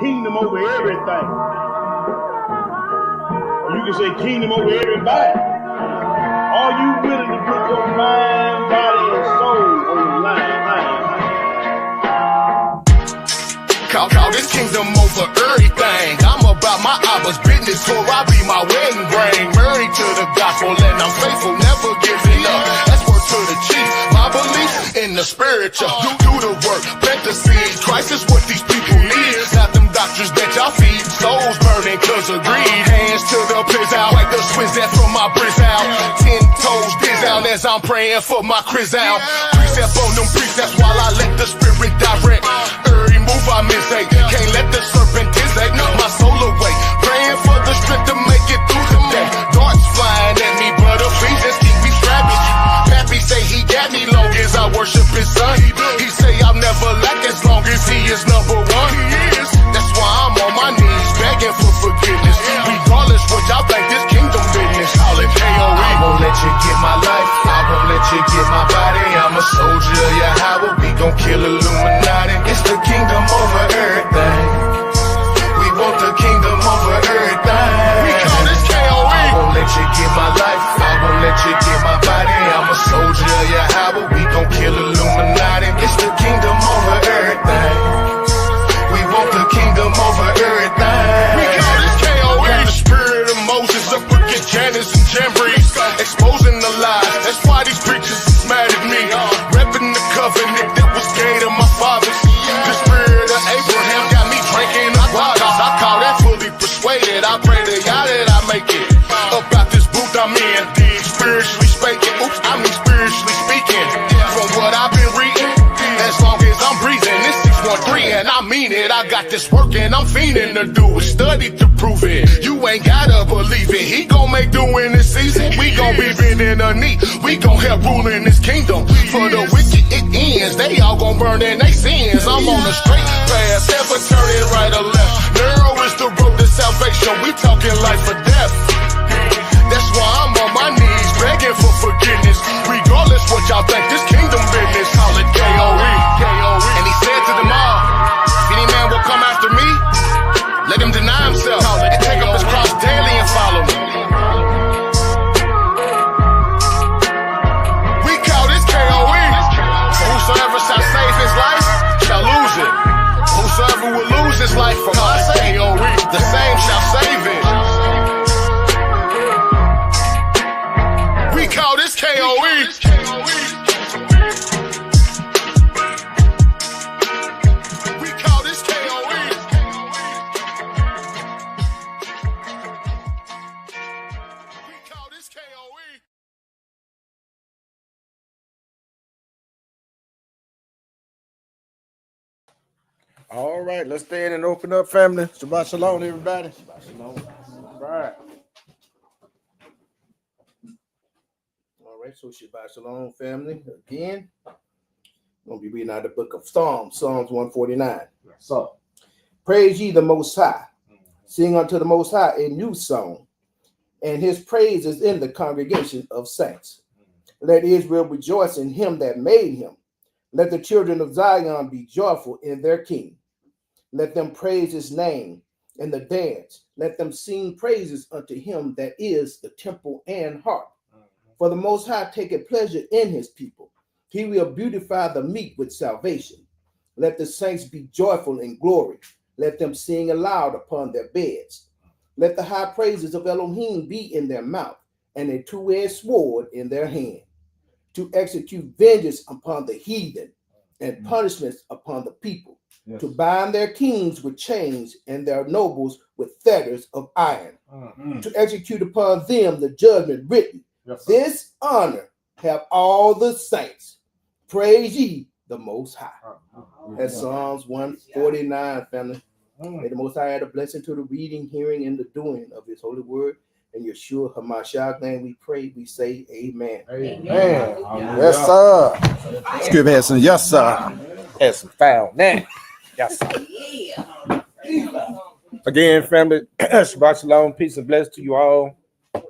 kingdom over everything. Or you can say kingdom over everybody. Are you willing to put your mind, body, and soul on the line? Call this kingdom over everything. I'm about my Abba's business, so I be my wedding ring. Married to the gospel and I'm faithful, never giving up. That's word to the chief. My belief in the spiritual. Do the work, plant the seed. Christ is what these people need. Not them doctors that y'all feed. Souls burning cause of greed. Hands to the piss out, like the swizz that from my brizz out. 10 toes biz out as I'm praying for my Chris out. Precept on them precepts while I let the spirit direct. Every move I miss ain't. Can't let the serpent dissect my soul away. Praying for the strength to make it through the day. Darts flying at me, but Ephesians keep me strapping. Pappy say he got me long as I worship his son. He say I'll never lack as long as he is number one. That's why I'm on my knees begging for forgiveness. Regardless what y'all think, this kingdom business. Call it KOE. I won't let you get my life. I won't let you get my body. I'm a soldier of Yahshua. We gon' kill Illuminati. It's the kingdom over everything. We want the kingdom over everything. We call this KOE. I won't let you get my life. I won't let you get my body. I'm a soldier of Yahshua. We gon' kill Illuminati. It's the kingdom over everything. We want the kingdom over everything. We call this KOE. Got the spirit of Moses up against Janice and Jambries, exposing the lies. That's why these preachers is mad at me. Repping the covenant that was gave to my fathers. The spirit of Abraham got me drinking the waters. I call that fully persuaded. I pray to God that I make it about this booth I'm in. Spiritually speaking, spiritually speaking. From what I've been reading, as long as I'm breathing, this 613 and I mean it. I got this work and I'm fiending to do it. Study to prove it. You ain't gotta believe it. He gon' make do in this season. We gon' be bending the knee. We gon' help rule in this kingdom. For the wicked it ends. They all gon' burn in they sins. I'm on the straight path, never turn it right or left. Narrow is the road to salvation. We talking life or death. That's why I'm on my knees begging for forgiveness. Regardless what y'all think, this kingdom business. Call it KOE. And he said to them all, if any man will come after me, let him deny himself and take up his cross daily and follow me. We call this KOE. Whosoever shall save his life shall lose it. Whosoever will lose his life for my sake, the same shall save it. We call this KOE. We call this KOE. We call this KOE. All right, let's stand and open up, family. Shabbat shalom, everybody. Shabbat shalom. All right. All right, so Shabbat shalom, family. Again, I'm going to be reading out the book of Psalms, Psalms 149. So, praise ye the Most High. Sing unto the Most High a new song, and his praise is in the congregation of saints. Let Israel rejoice in him that made him. Let the children of Zion be joyful in their king. Let them praise his name in the dance. Let them sing praises unto him that is the temple and heart. For the Most High taketh pleasure in his people. He will beautify the meek with salvation. Let the saints be joyful in glory. Let them sing aloud upon their beds. Let the high praises of Elohim be in their mouth, and a two-edged sword in their hand, to execute vengeance upon the heathen and punishments upon the people, to bind their kings with chains and their nobles with fetters of iron, to execute upon them the judgment written. This honor have all the saints. Praise ye the Most High. That's Psalms 149, family. May the Most High add a blessing to the reading, hearing, and the doing of his holy word. In Yahshua HaMashiach name we pray, we say amen. Amen. Yes, sir. Skip had some yes, sir. Had some foul now. Yes, sir. Again, family, Shabbat shalom, peace and blessings to you all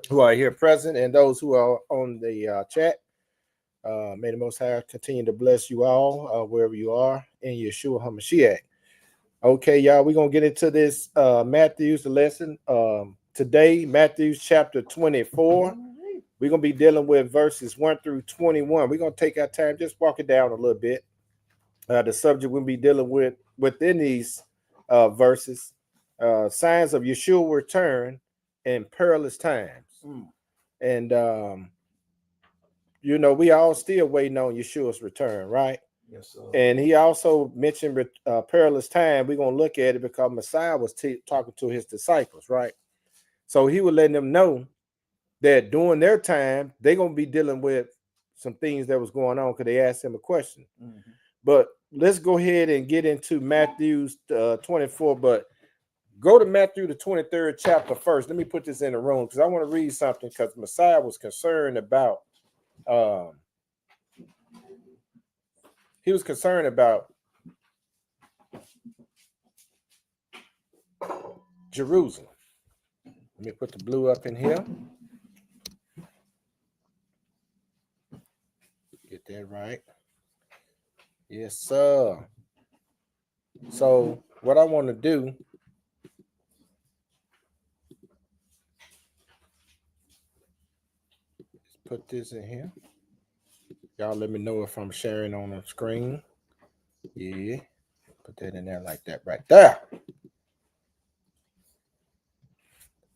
who are here present and those who are on the chat. May the Most High continue to bless you all wherever you are in Yahshua HaMashiach. Okay, y'all, we're gonna get into this Matthew's lesson. Today, Matthew's chapter 24. We're gonna be dealing with verses 1 through 21. We're gonna take our time, just walk it down a little bit. The subject we'll be dealing with within these verses, signs of Yahshua return in perilous times. And you know, we all still waiting on Yeshua's return, right? Yes, sir. And he also mentioned perilous time. We're going to look at it because Messiah was talking to his disciples, right? So he was letting them know that during their time, they're going to be dealing with some things that was going on because they asked him a question. But let's go ahead and get into Matthew's 24. But go to Matthew, the 23rd chapter first. Let me put this in the room because I want to read something because Messiah was concerned about he was concerned about Jerusalem. Let me put the blue up in here. Get that right. Yes, sir. So what I want to do is put this in here. Y'all let me know if I'm sharing on the screen. Yeah. Put that in there like that right there.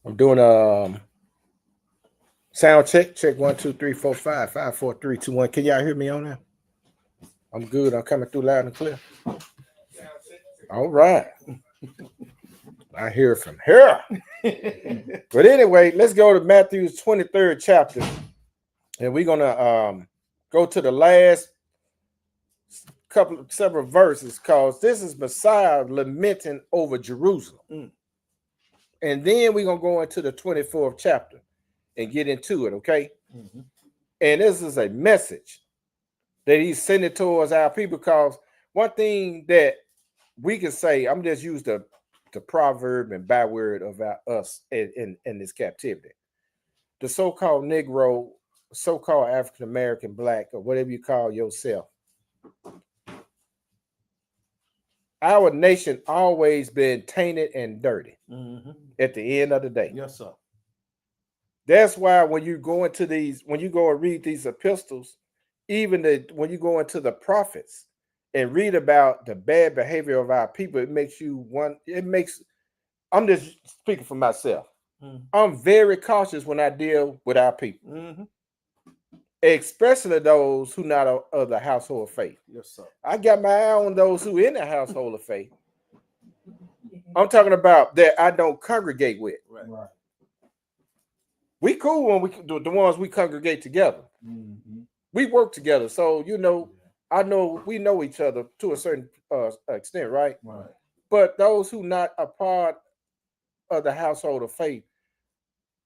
I'm doing sound check. Check 1, 2, 3, 4, 5, 5, 4, 3, 2, 1. Can y'all hear me on that? I'm good. I'm coming through loud and clear. All right. I hear it from here. But anyway, let's go to Matthew's 23rd chapter. And we're gonna go to the last several verses because this is Messiah lamenting over Jerusalem. And then we're gonna go into the 24th chapter and get into it, okay? And this is a message that he's sending towards our people because one thing that we can say, I'm just use the proverb and byword of us in this captivity. The so-called Negro, so-called African-American, Black, or whatever you call yourself. Our nation always been tainted and dirty at the end of the day. Yes, sir. That's why when you go into these, when you go and read these epistles, even when you go into the prophets and read about the bad behavior of our people, it makes you I'm just speaking for myself. I'm very cautious when I deal with our people. Especially those who not of the household of faith. Yes, sir. I got my eye on those who in the household of faith. I'm talking about that I don't congregate with. Right. We cool when we the ones we congregate together. We work together, so you know, I know we know each other to a certain extent, right? Right. But those who not a part of the household of faith,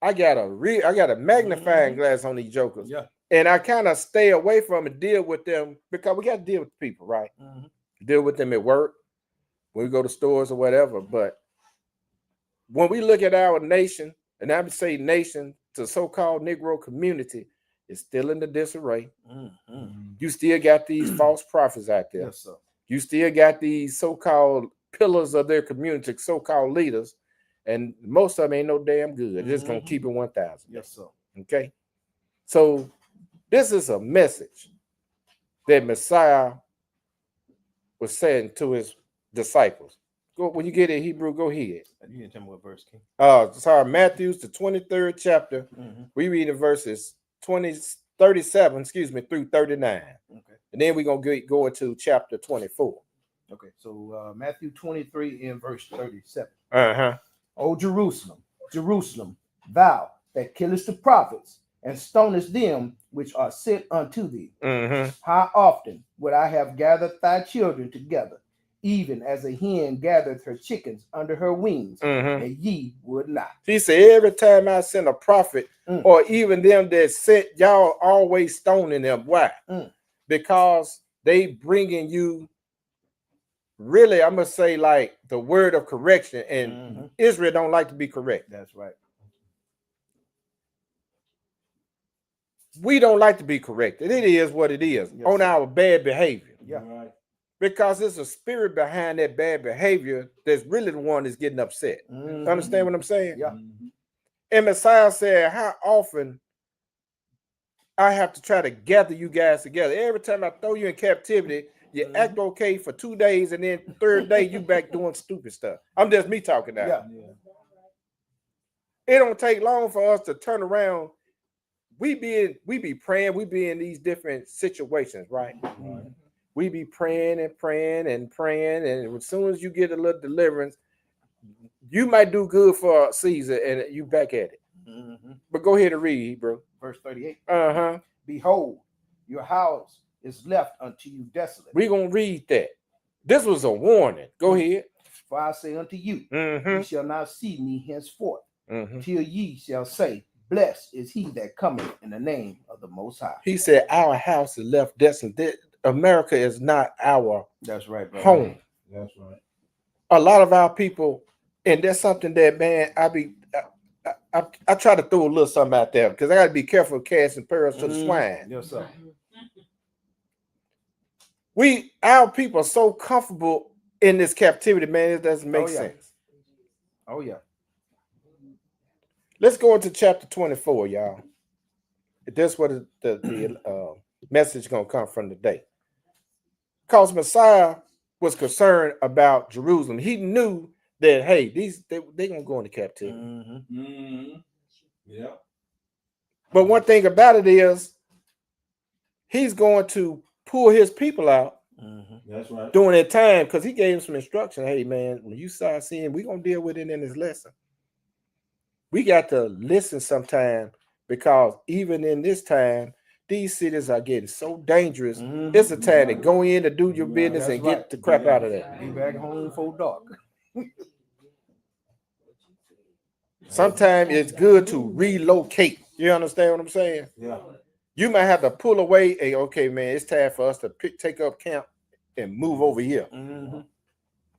I got a magnifying glass on these jokers. Yeah. And I kind of stay away from and deal with them because we got to deal with people, right? Deal with them at work, when we go to stores or whatever. But when we look at our nation, and I would say nation, the so-called Negro community is still in the disarray. You still got these false prophets out there. Yes, sir. You still got these so-called pillars of their community, so-called leaders, and most of them ain't no damn good. They're just gonna keep it 1,000. Yes, sir. Okay, so this is a message that Messiah was saying to his disciples. Go when you get in Hebrew, go ahead. You didn't tell me what verse, King. Sorry, Matthew's the 23rd chapter. We read in verses 37, through 39. Okay. And then we're gonna go into chapter 24. Okay, so Matthew 23 in verse 37. Oh, Jerusalem, Jerusalem, thou that killest the prophets and stonest them which are sent unto thee. How often would I have gathered thy children together, even as a hen gathereth her chickens under her wings, and ye would not. He said, every time I send a prophet, or even them that sent, y'all always stoning them. Why? Because they bringing you, really, I'm going to say, like, the word of correction, and Israel don't like to be correct. That's right. We don't like to be corrected. It is what it is on our bad behavior. Yeah. Right. because it's a spirit behind that bad behavior that's really the one that's getting upset. Understand what I'm saying? Yeah. And Messiah said, how often I have to try to gather you guys together. Every time I throw you in captivity, you act okay for 2 days, and then third day you back doing stupid stuff. I'm just me talking now. Yeah. It don't take long for us to turn around. We be praying, we be in these different situations, right? We be praying and praying and praying, and as soon as you get a little deliverance, you might do good for a season, and you back at it. But go ahead and read, bro. Verse 38. Behold, your house is left unto you desolate. We're gonna read that. This was a warning. Go ahead. For I say unto you, ye shall not see me henceforth, till ye shall say, blessed is he that cometh in the name of the Most High. He said, our house is left desolate. America is not our That's right, brother. home. That's right. A lot of our people, and that's something that, man, I try to throw a little something out there because I got to be careful of casting pearls to the swine. Yes, sir. Our people are so comfortable in this captivity, man, it doesn't make sense. Oh, yeah. Let's go into chapter 24, y'all. That's what the message is going to come from today. Because Messiah was concerned about Jerusalem. He knew that, hey, they're going to go into captivity. Yeah. But one thing about it is he's going to pull his people out. That's right. During that time, because he gave him some instruction. Hey, man, when you start seeing, we're going to deal with it in this lesson. We got to listen sometime, because even in this time, these cities are getting so dangerous. It's a time to go in to do your business and get the crap out of that. Be back home before dark. Sometimes it's good to relocate. You understand what I'm saying? Yeah. You might have to pull away. Hey, okay, man, it's time for us to take up camp and move over here,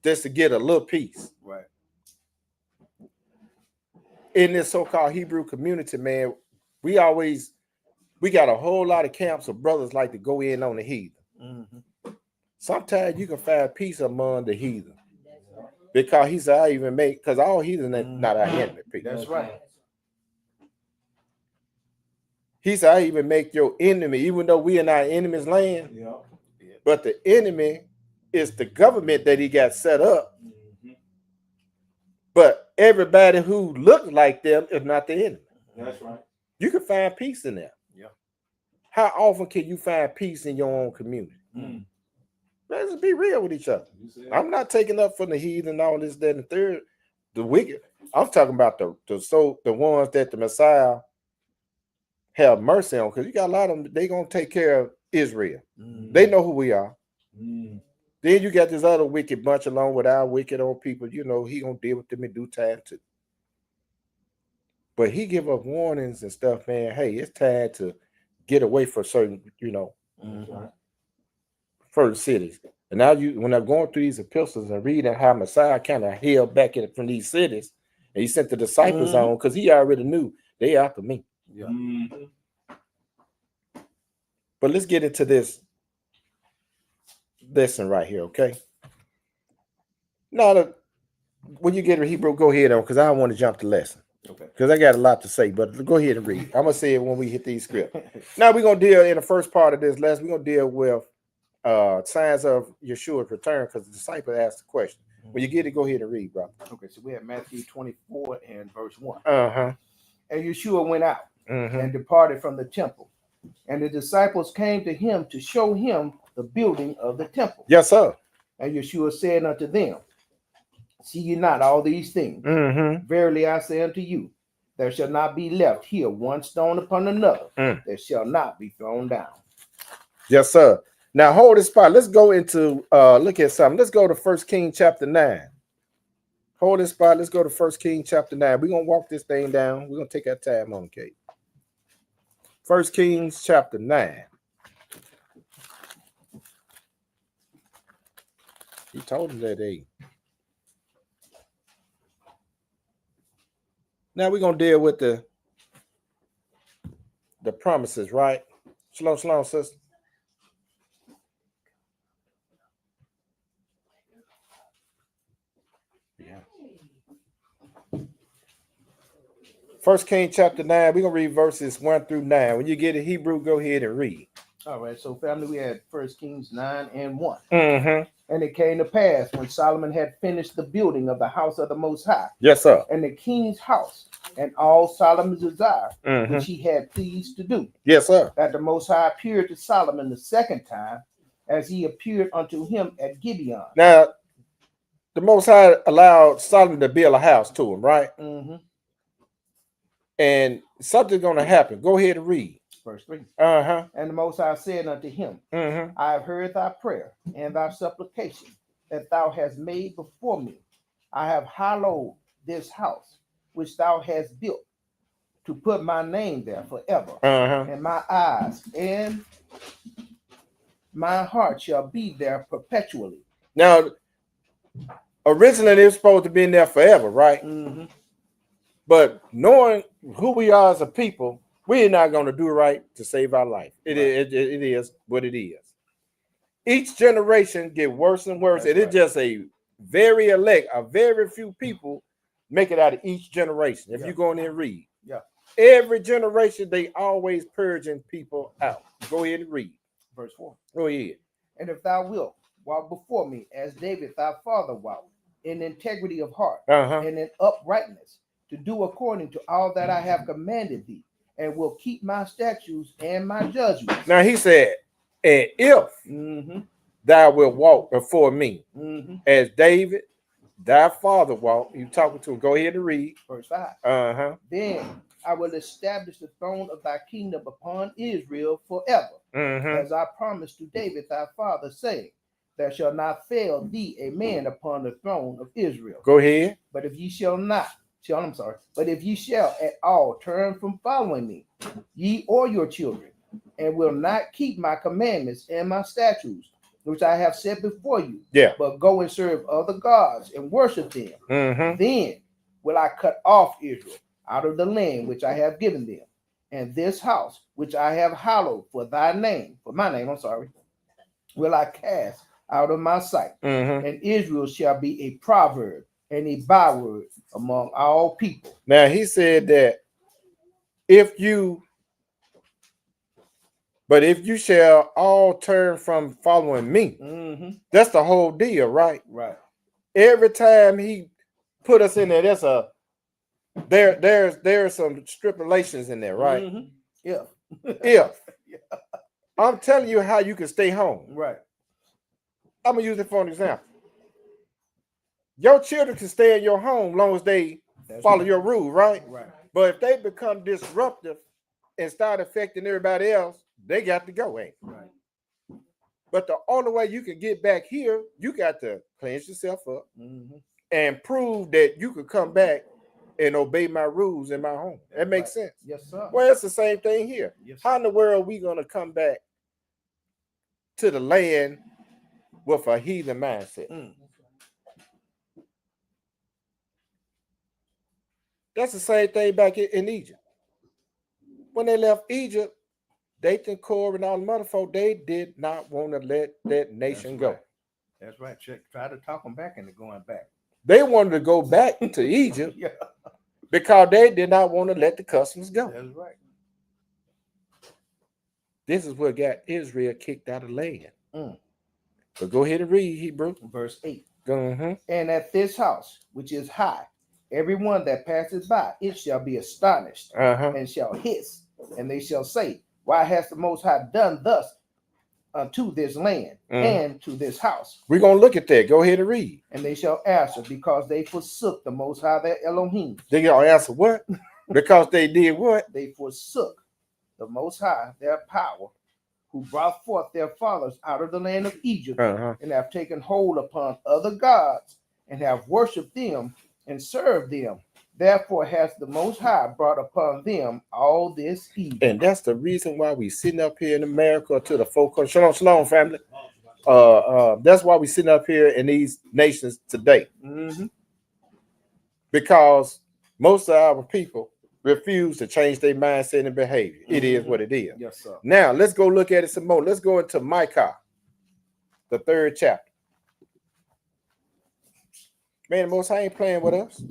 just to get a little peace. Right. In this so-called Hebrew community, man, we got a whole lot of camps of brothers like to go in on the heathen. Sometimes you can find peace among the heathen, because he said, I even make, because all heathen are not our enemy people. That's right. He said, I even make your enemy, even though we in our enemy's land. Yeah. But the enemy is the government that he got set up. But everybody who looked like them is not the enemy. That's right. You can find peace in there. Yeah. How often can you find peace in your own community? Let's be real with each other. I'm not taking up for the heathen and all this, that, and the third, the wicked. I'm talking about the ones that the Messiah have mercy on, because you got a lot of them. They gonna take care of Israel. They know who we are. Then you got this other wicked bunch along with our wicked old people. You know, he gonna deal with them in due time too. But he give up warnings and stuff, man. Hey, it's time to get away from certain, certain cities. And now when I'm going through these epistles and reading how Messiah kind of held back from these cities, and he sent the disciples on, because he already knew they after me. Yeah. But let's get into this lesson right here, okay? Now, when you get to Hebrew, go ahead on, because I don't want to jump the lesson. Okay. Because I got a lot to say, but go ahead and read. I'm going to say it when we hit these scripts. Now, we're going to deal in the first part of this lesson, we're going to deal with signs of Yahshua's return, because the disciple asked the question. When you get it, go ahead and read, bro. Okay, so we have Matthew 24 and verse 1. And Yahshua went out and departed from the temple, and the disciples came to him to show him the building of the temple. Yes, sir. And Yahshua said unto them, see ye not all these things? Verily I say unto you, there shall not be left here one stone upon another that shall not be thrown down. Yes, sir. Now hold this spot. Let's go into look at something. Let's go to 1 Kings chapter 9. Hold this spot. Let's go to 1 Kings chapter 9. We're gonna walk this thing down. We're gonna take our time on, Kate. 1 Kings chapter 9. He told him that day. Now we're gonna deal with the promises, right? Shalom, shalom, sister. First King chapter 9. We're gonna read verses 1 through 9. When you get a Hebrew, go ahead and read. All right, so family, we had 1 Kings 9 and 1. Mm-hmm. And it came to pass when Solomon had finished the building of the house of the Most High, Yes, sir. and the king's house, and all Solomon's desire, Mm-hmm. which he had pleased to do, Yes, sir. that the Most High appeared to Solomon the second time, as he appeared unto him at Gibeon. Now, the Most High allowed Solomon to build a house to him, right? Mm-hmm. And something's gonna happen. Go ahead and read. Verse 3. Uh-huh. And the Most High said unto him, Mm-hmm. I have heard thy prayer and thy supplication that thou hast made before me. I have hallowed this house which thou hast built, to put my name there forever. Uh-huh. And my eyes and my heart shall be there perpetually. Now, originally it was supposed to be in there forever, right? Mm-hmm. But knowing who we are as a people, we're not going to do right to save our life. It is what it is. Each generation get worse and worse. That's It is right. just a very elect, a very few people make it out of each generation. If Yeah. you go in there and read. Yeah. Every generation, they always purging people out. Go ahead and read. Verse 4. Go ahead. And if thou wilt walk before me as David thy father walked, in integrity of heart Uh-huh. and in uprightness, to do according to all that I have commanded thee, and will keep my statutes and my judgments. Now he said, and if Mm-hmm. thou wilt walk before me Mm-hmm. as David, thy father walked. You talking to him. Go ahead and read. Verse 5. Uh-huh. Then I will establish the throne of thy kingdom upon Israel forever, Mm-hmm. as I promised to David thy father, saying, there shall not fail thee a man upon the throne of Israel. Go ahead. But if ye but if ye shall at all turn from following me, ye or your children, and will not keep my commandments and my statutes, which I have set before you, Yeah. but go and serve other gods and worship them, Mm-hmm. then will I cut off Israel out of the land which I have given them, and this house which I have hallowed for my name, will I cast out of my sight. Mm-hmm. And Israel shall be a proverb and a byword among all people. Now he said that if you shall all turn from following me, Mm-hmm. that's the whole deal, right? Right. Every time he put us in there, there's some stipulations in there, right? Mm-hmm. Yeah. If I'm telling you how you can stay home, Right. I'm gonna use it for an example. Your children can stay in your home long as they That's follow right. your rule, right? Right. But if they become disruptive and start affecting everybody else, they got to go, ain't? Right. But the only way you can get back here, you got to cleanse yourself up Mm-hmm. and prove that you could come back and obey my rules in my home. That makes sense. Yes, sir. Well, it's the same thing here. Yes, How sir. in the world are we going to come back to the land with a heathen mindset? Mm. That's the same thing back in Egypt. When they left Egypt, Dathan, Korah, and all the mother folk, they did not want to let that nation go. Right. That's right. Try to talk them back into going back. They wanted to go back to Egypt Yeah. because they did not want to let the customs go. That's right. This is what got Israel kicked out of land. Mm. But go ahead and read, Hebrew. Verse 8. Uh-huh. And at this house, which is high, everyone that passes by, it shall be astonished Uh-huh. and shall hiss, and they shall say, why has the Most High done thus unto this land and to this house? We're going to look at that. Go ahead and read. And they shall answer, because they forsook the Most High their Elohim. They going to answer what? Because they did what? They forsook the Most High their power, who brought forth their fathers out of the land of Egypt, Uh-huh. and have taken hold upon other gods, and have worshipped them and served them. Therefore has the Most High brought upon them all this evil. And that's the reason why we sitting up here in America to the folk. Shalom, shalom, family. That's why we sitting up here in these nations today. Mm-hmm. Because most of our people refuse to change their mindset and behavior. It is what it is. Yes, sir. Now, let's go look at it some more. Let's go into Micah, the 3rd chapter. Man, the Most High ain't playing with us.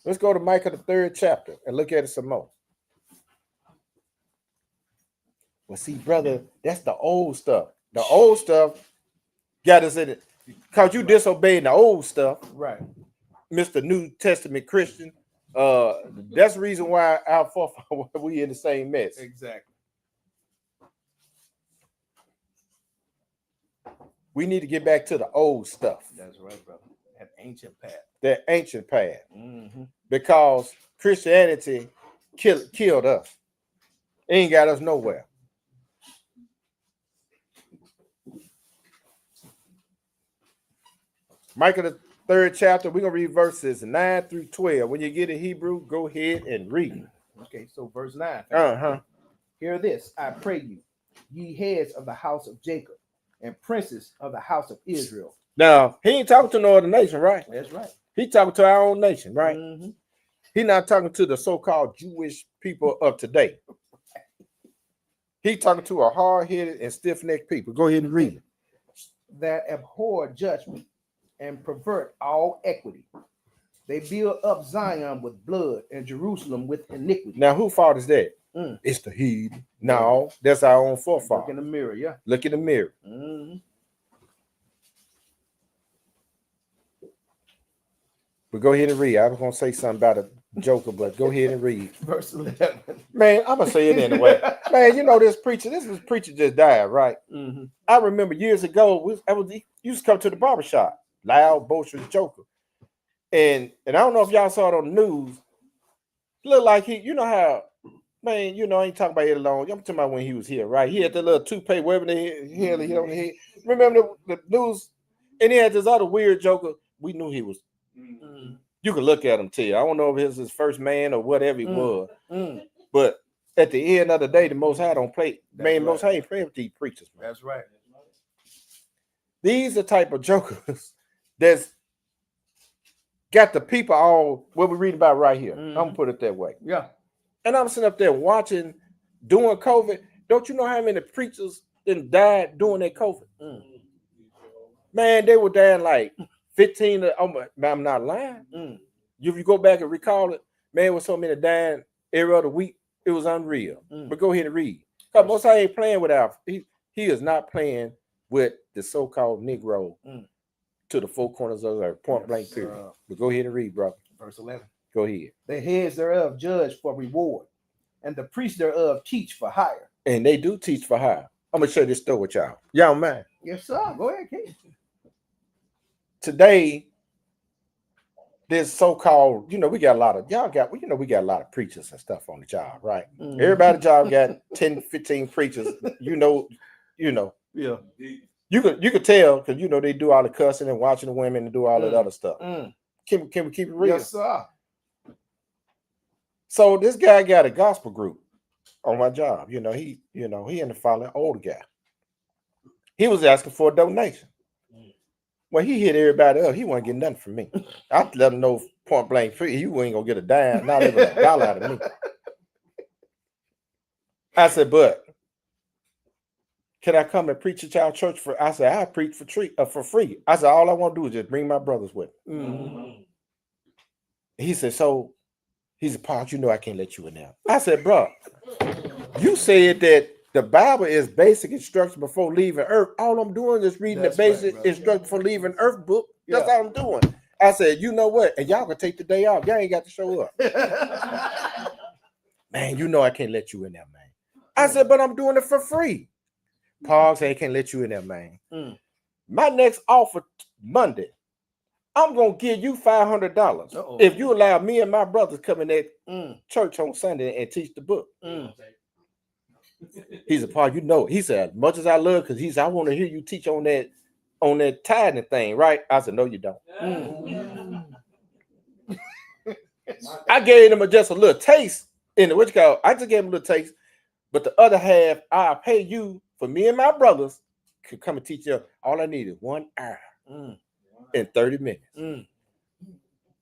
Let's go to Micah, the 3rd chapter, and look at it some more. Well, see, brother, that's the old stuff. The old stuff got us in it. Because you disobeying the old stuff, Right. Mr. New Testament Christian. That's the reason why our forefathers, we in the same mess. Exactly. We need to get back to the old stuff. That's right, brother. That ancient path. That ancient path. Mm-hmm. Because Christianity killed us. It ain't got us nowhere. Micah, the 3rd chapter, we're going to read verses 9 through 12. When you get in Hebrew, go ahead and read. Okay, so verse 9. Uh-huh. Hear this, I pray you, ye heads of the house of Jacob, and princes of the house of Israel. Now, he ain't talking to no other nation, right? That's right. He talking to our own nation, right? Mm-hmm. He not talking to the so-called Jewish people of today. He talking to a hard-headed and stiff-necked people. Go ahead and read it. That abhor judgment and pervert all equity. They build up Zion with blood and Jerusalem with iniquity. Now, whose fault is that? Mm. It's the heathen. No, that's our own Look forefather. in the mirror, yeah. Look in the mirror. Mm-hmm. But go ahead and read. I was going to say something about a joker, but go ahead and read. Verse 11. Man, I'm going to say it anyway. Man, you know this preacher just died, right? Mm-hmm. I remember years ago, he used to come to the barbershop. Loud, boisterous joker. And I don't know if y'all saw it on the news. Looked like he, you know how, man, you know, I ain't talking about it alone. I'm talking about when he was here, right? He had the little toupee, whatever the hell he on the head. Remember the news? And he had this other weird joker. We knew he was. Mm-hmm. You can look at him, too. I don't know if it was his first man or whatever he was. Mm-hmm. But at the end of the day, the Most High don't play. That's Man, right. Most High ain't playing with these preachers, man. That's right. These are type of jokers that's got the people all what we read about right here. Mhm. I'm gonna put it that way. Yeah. And I'm sitting up there watching during COVID. Don't you know how many preachers then died during that COVID? Mm. Man, they were dying like 15. I'm not lying. Mm. If you go back and recall it, man, with so many dying every other week, it was unreal. Mm. But go ahead and read. Because Most High ain't playing with he is not playing with the so-called Negro to the four corners of the earth, point blank period. But go ahead and read, brother. Verse 11. Go ahead. The heads thereof judge for reward, and the priests thereof teach for hire. And they do teach for hire. I'm going to share this story with y'all. Y'all mind? Yes, sir. Go ahead, King. Today, this so-called, we got a lot of, we got a lot of preachers and stuff on the job, right? Mhm. Everybody job got 10, 15 preachers, Yeah. You could tell because they do all the cussing and watching the women and do all that other stuff. Mm. Can we keep it real? Yes, sir. So this guy got a gospel group on my job. He in the following older guy. He was asking for a donation. Well, he hit everybody up. He wasn't getting nothing from me. I let him know point blank free. You ain't gonna get a dime, not even $1 out of me. I said, but can I come and preach at y'all church for? I said, I preach for free. I said, all I want to do is just bring my brothers with me. Mm-hmm. He said, so he said, Paul, I can't let you in there. I said, bro, you said that the Bible is basic instruction before leaving earth. All I'm doing is reading the basic instruction for leaving earth book. That's all I'm doing. I said, you know what? And y'all can take the day off. Y'all ain't got to show up. Man, I can't let you in there, man. I said, but I'm doing it for free. Paul said, I can't let you in there, man. Mm. My next offer Monday, I'm going to give you $500 if you allow me and my brothers come in that church on Sunday and teach the book. Mm. He said, Paul, he said, as much as I love, because he said, I want to hear you teach on that tithing thing, right? I said, no, you don't. Mm. I gave him just a little taste I just gave him a little taste, but the other half, I'll pay you for me and my brothers could come and teach you. All I need is 1 hour and 30 minutes. Mm.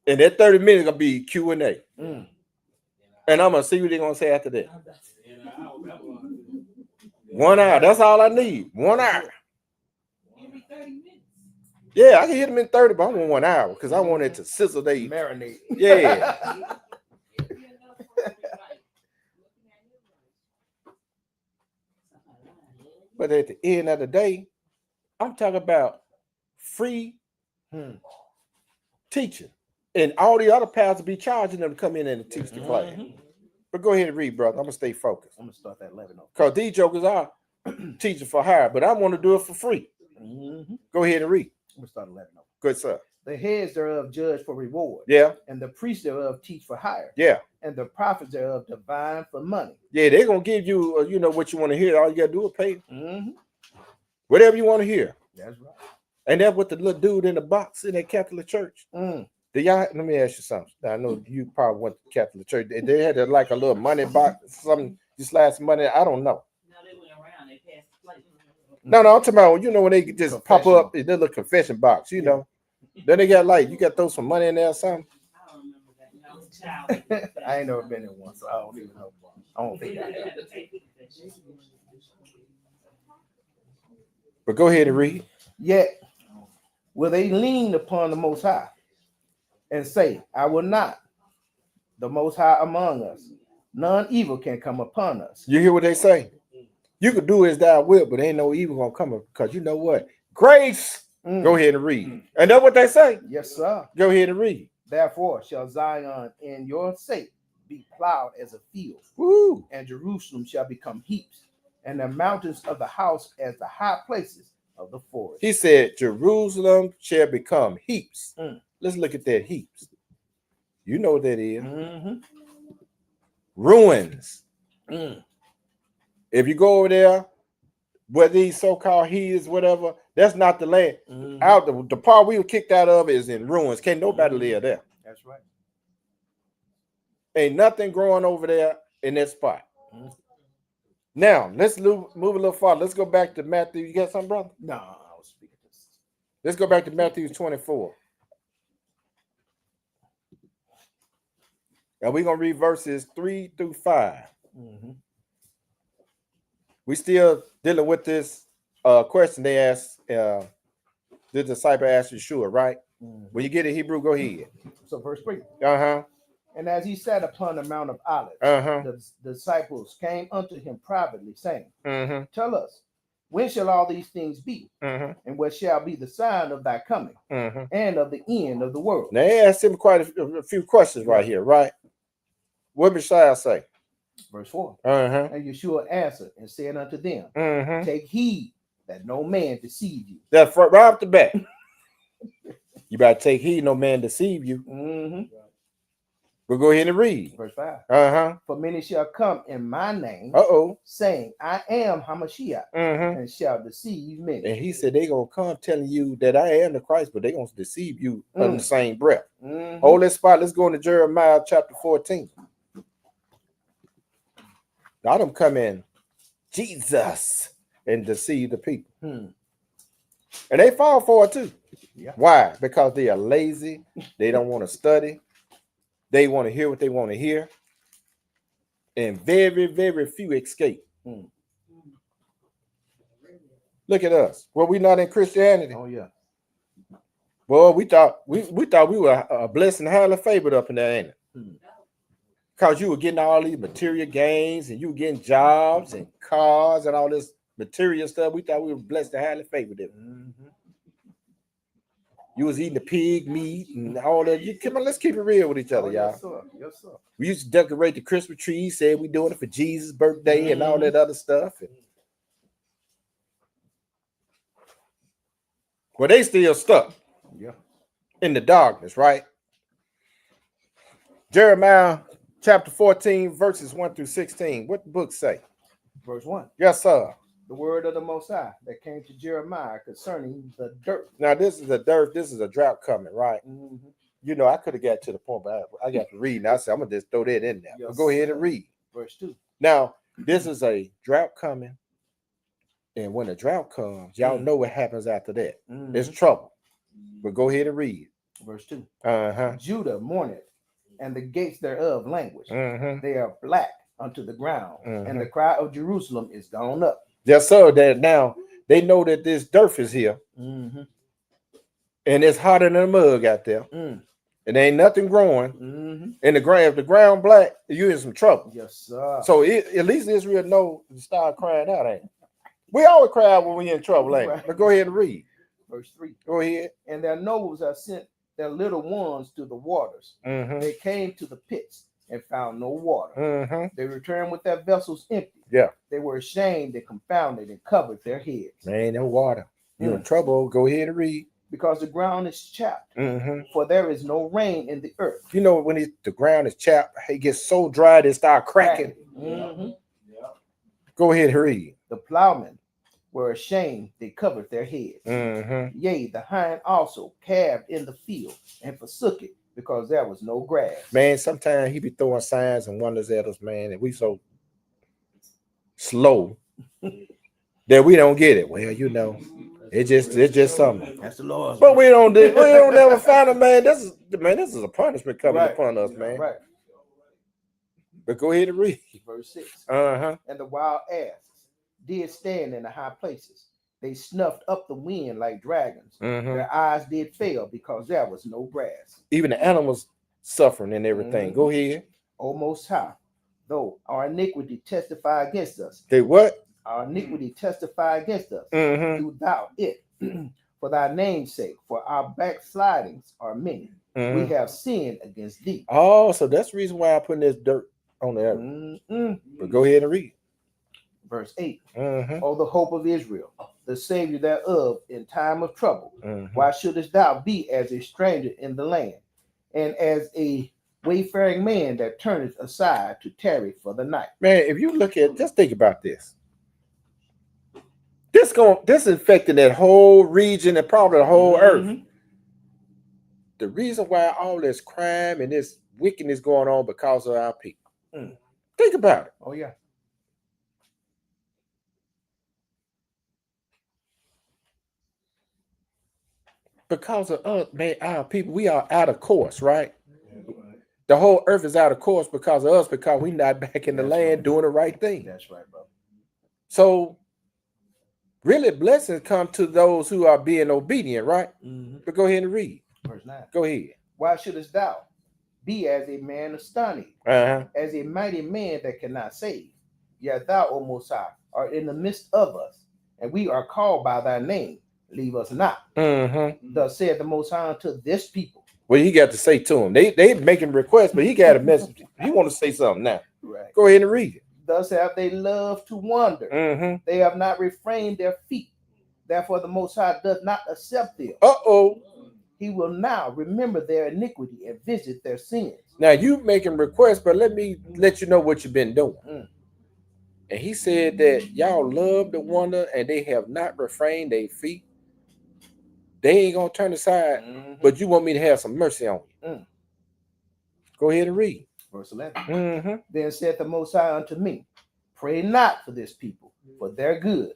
And that 30 minutes gonna be Q&A. Mm. And I'm gonna see what they're gonna say after that. 1 hour. That's all I need. 1 hour. Yeah, I can hit them in 30, but I want 1 hour because I want it to sizzle. They Marinate. Yeah. But at the end of the day, I'm talking about free teaching. And all the other pastors be charging them to come in and teach the class. But go ahead and read, brother. I'm going to stay focused. I'm going to start that 11. Because these jokers are teaching for hire, but I want to do it for free. Go ahead and read. I'm going to start 11. Good, sir. The heads thereof judge for reward. Yeah. And the priests thereof teach for hire. Yeah. And the prophets thereof divine for money. Yeah, they're going to give you, you know, what you want to hear. All you got to do is pay. Whatever you want to hear. That's right. And that's what the little dude in the box in that Catholic church. Let me ask you something. I know you probably went to Catholic church. They had like a little money box, something, you slash money. I don't know. No, they went around. They passed the plate. No, I'm talking about, you know, when they just pop up in their little confession box, you know. Then they got like, you got to throw some money in there or something. I don't remember that. I was a child. I ain't never been in one, so I don't even know. I don't think I have. But go ahead and read. Yet will they lean upon the Most High and say, I will not, the Most High among us. None evil can come upon us. You hear what they say? You could do as thou wilt, but ain't no evil gonna come up because you know what? Grace. Go ahead and read. And that's what they say. Yes, sir. Go ahead and read. Therefore shall Zion in your sake be plowed as a field. Woo. And Jerusalem shall become heaps, and the mountains of the house as the high places of the forest. He said, Jerusalem shall become heaps. Let's look at that heaps. You know what that is. Ruins. If you go over there, where these so-called heathens, whatever, that's not the land. Out the part we were kicked out of is in ruins. Can't nobody live there. That's right. Ain't nothing growing over there in that spot. Now, let's move a little farther. Let's go back to Matthew. You got something, brother? No, I was speaking this. Let's go back to Matthew 24. And we're going to read verses 3 through 5. We still dealing with this question they asked, the disciple asked Yahshua, right? When you get it, Hebrew, go ahead. So verse 3. And as he sat upon the Mount of Olives, the disciples came unto him privately, saying, Tell us, when shall all these things be? And what shall be the sign of thy coming and of the end of the world? Now, they asked him quite a few questions right here, right? What Messiah say? Verse 4. And Yahshua answered and said unto them, Take heed that no man deceive you. That's right off the bat. You better take heed, no man deceive you. We'll go ahead and read. Verse 5. For many shall come in my name, saying, I am Hamashiach, and shall deceive many. And he said, they're going to come telling you that I am the Christ, but they're going to deceive you in the same breath. Hold that spot. Let's go into Jeremiah chapter 14. God them come in Jesus and deceive the people. And they fall for it too. Why? Because they are lazy. They don't want to study. They want to hear what they want to hear. And very, very few escape. Look at us. Well, we not in Christianity. Oh, yeah. Well, we thought we were a blessing, highly favored up in there, ain't it? Because you were getting all these material gains and you were getting jobs and cars and all this material stuff. We thought we were blessed and highly favored. You was eating the pig meat and all that. Come on, let's keep it real with each other, y'all. Yes, sir. Yes, sir. We used to decorate the Christmas tree, said we doing it for Jesus' birthday and all that other stuff. Well, they still stuck in the darkness, right? Jeremiah chapter 14, verses 1 through 16. What the book say? Verse 1. Yes, sir. The word of the Most High that came to Jeremiah concerning the dirt. Now, this is a dirt. This is a drought coming, right? You know, I could have got to the point, but I got to read. Now, I said, I'm going to just throw that in there. But go ahead and read. Verse 2. Now, this is a drought coming. And when the drought comes, y'all know what happens after that. It's trouble. But go ahead and read. Verse 2. Judah mourneth, and the gates thereof languish. They are black unto the ground, and the cry of Jerusalem is gone up. Yes, sir. That now they know that this dearth is here. and it's hotter than a mug out there, Mm. and there ain't nothing growing, Mm-hmm. and if the ground black, you in some trouble. Yes, sir. So at least Israel know to start crying out, ain't it? We always cry out when we in trouble, ain't it? Right. But go ahead and read. Verse 3. Go ahead. And their nobles have sent their little ones to the waters. Mm-hmm. They came to the pits and found no water. Mm-hmm. They returned with their vessels empty. Yeah. They were ashamed and confounded and covered their heads. Man, no water. You're in trouble. Go ahead and read. Because the ground is chapped, Mm-hmm. for there is no rain in the earth. You know, when the ground is chapped, it gets so dry that it start cracking. Mm-hmm. Go ahead and read. The plowmen were ashamed, they covered their heads. Mm-hmm. Yea, the hind also calved in the field and forsook it, because there was no grass. Man, sometimes he be throwing signs and wonders at us, man, and we so slow that we don't get it. Well, you know, it's just something. That's the Lord's. But we don't never find it, man. This is a punishment coming Right. upon us, man. Right. But go ahead and read. Verse 6. Uh-huh. And the wild asses did stand in the high places. They snuffed up the wind like dragons. Mm-hmm. Their eyes did fail because there was no grass. Even the animals suffering and everything. Mhm. Go ahead. O Most High, though our iniquity testify against us, They what? our iniquity testify against us. Mm-hmm. Do thou it for thy name's sake, for our backslidings are many. Mm-hmm. We have sinned against thee. Oh, so that's the reason why I'm putting this dirt on the earth. Mm-mm. But go ahead and read. Verse 8. Mm-hmm. O the hope of Israel, the Savior thereof in time of trouble. Mm-hmm. Why shouldest thou be as a stranger in the land, and as a wayfaring man that turneth aside to tarry for the night? Man, if you look at, just think about this. This infected that whole region and probably the whole earth. Mhm. The reason why all this crime and this wickedness going on because of our people. Mm. Think about it. Oh, yeah. Because of us, man, our people, we are out of course, right? The whole earth is out of course because of us, because we not back in the That's land right. doing the right thing. That's right, bro. So really blessings come to those who are being obedient, right? Mm-hmm. But go ahead and read. Verse 9. Go ahead. Why shouldest thou be as a man astonished, Uh-huh. as a mighty man that cannot save? Yet thou, O Most High, art in the midst of us, and we are called by thy name. Leave us not. Mm-hmm. Thus said the Most High unto this people. Well, he got to say to him. They making requests, but he got a message. He want to say something now. Right. Go ahead and read it. Thus have they loved to wander. Mm-hmm. They have not refrained their feet. Therefore, the Most High does not accept them. Uh-oh. He will now remember their iniquity and visit their sins. Now you making requests, but let me let you know what you've been doing. Mm. And he said that y'all love to wander and they have not refrained their feet. They ain't gonna turn aside, Mhm. but you want me to have some mercy on you. Mm. Go ahead and read. Verse 11. Mm-hmm. Then said the Most High unto me, pray not for this people, for their good.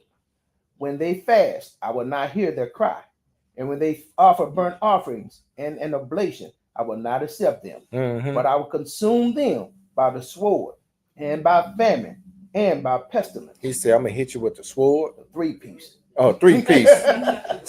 When they fast, I will not hear their cry. And when they offer burnt offerings and an oblation, I will not accept them. Mm-hmm. But I will consume them by the sword, and by famine, and by pestilence. He said, I'm gonna hit you with the sword. A 3-piece. Oh, 3-piece.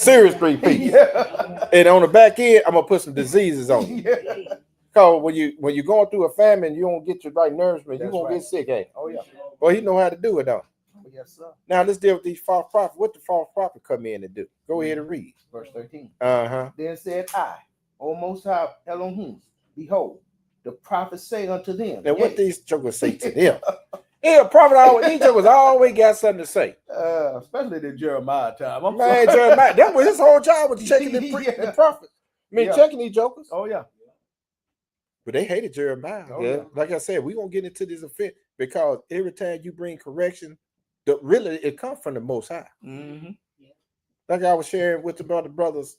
Serious 3-piece. Yeah. And on the back end, I'm gonna put some diseases on you. Yeah. Because when you're going through a famine, you don't get your right nourishment, you're That's gonna right. get sick, eh? Oh, yeah. Well, he know how to do it, though. Yes, sir. Now let's deal with these false prophets. What the false prophet come in and do? Go ahead and read. Verse 13. Uh-huh. Then said I, O Most High Elohim, behold, the prophets say unto them. And what yea, these jokers say to them? Yeah, prophet always, these jokers always got something to say. especially the Jeremiah time. I'm Man, sorry. Jeremiah, that was his whole job, was checking the Yeah. prophet. I mean, Yeah. checking these jokers. Oh, yeah. But they hated Jeremiah. Oh, yeah. yeah. Like I said, we're gonna get into this offense because every time you bring correction, it comes from the Most High. Mm-hmm. Like I was sharing with the brothers,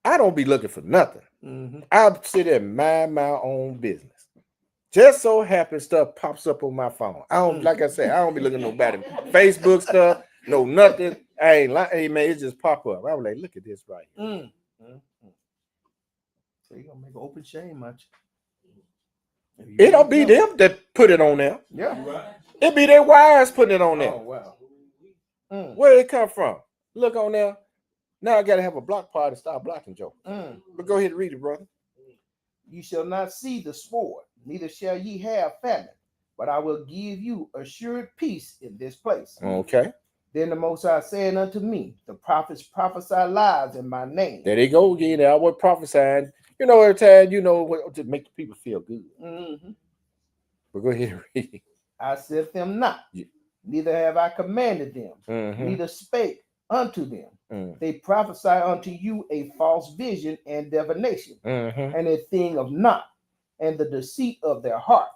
I don't be looking for nothing. Mm-hmm. I sit there and mind my own business. Just so happens stuff pops up on my phone. I don't, like I said, I don't be looking at nobody Facebook stuff, no nothing. I ain't like, hey man, it just pop up. I was like, look at this right here. Mm-hmm. So you're gonna make an open shame, much. It don't be them that put it on there. Yeah. It be their wives putting it on there. Oh, wow. Mm. Where did it come from? Look on there. Now I gotta have a block party to start blocking Joker. Mm. But go ahead and read it, brother. You shall not see the sword, neither shall ye have famine, but I will give you assured peace in this place. Okay. Then the Most High said unto me, the prophets prophesy lies in my name. There they go again. I was prophesying. You know, every time, you know, to make the people feel good. Mm-hmm. But go ahead and read it. I sent them not, Yeah. neither have I commanded them, Mhm. neither spake unto them. Mm. They prophesy unto you a false vision and divination, Mhm. and a thing of naught, and the deceit of their heart.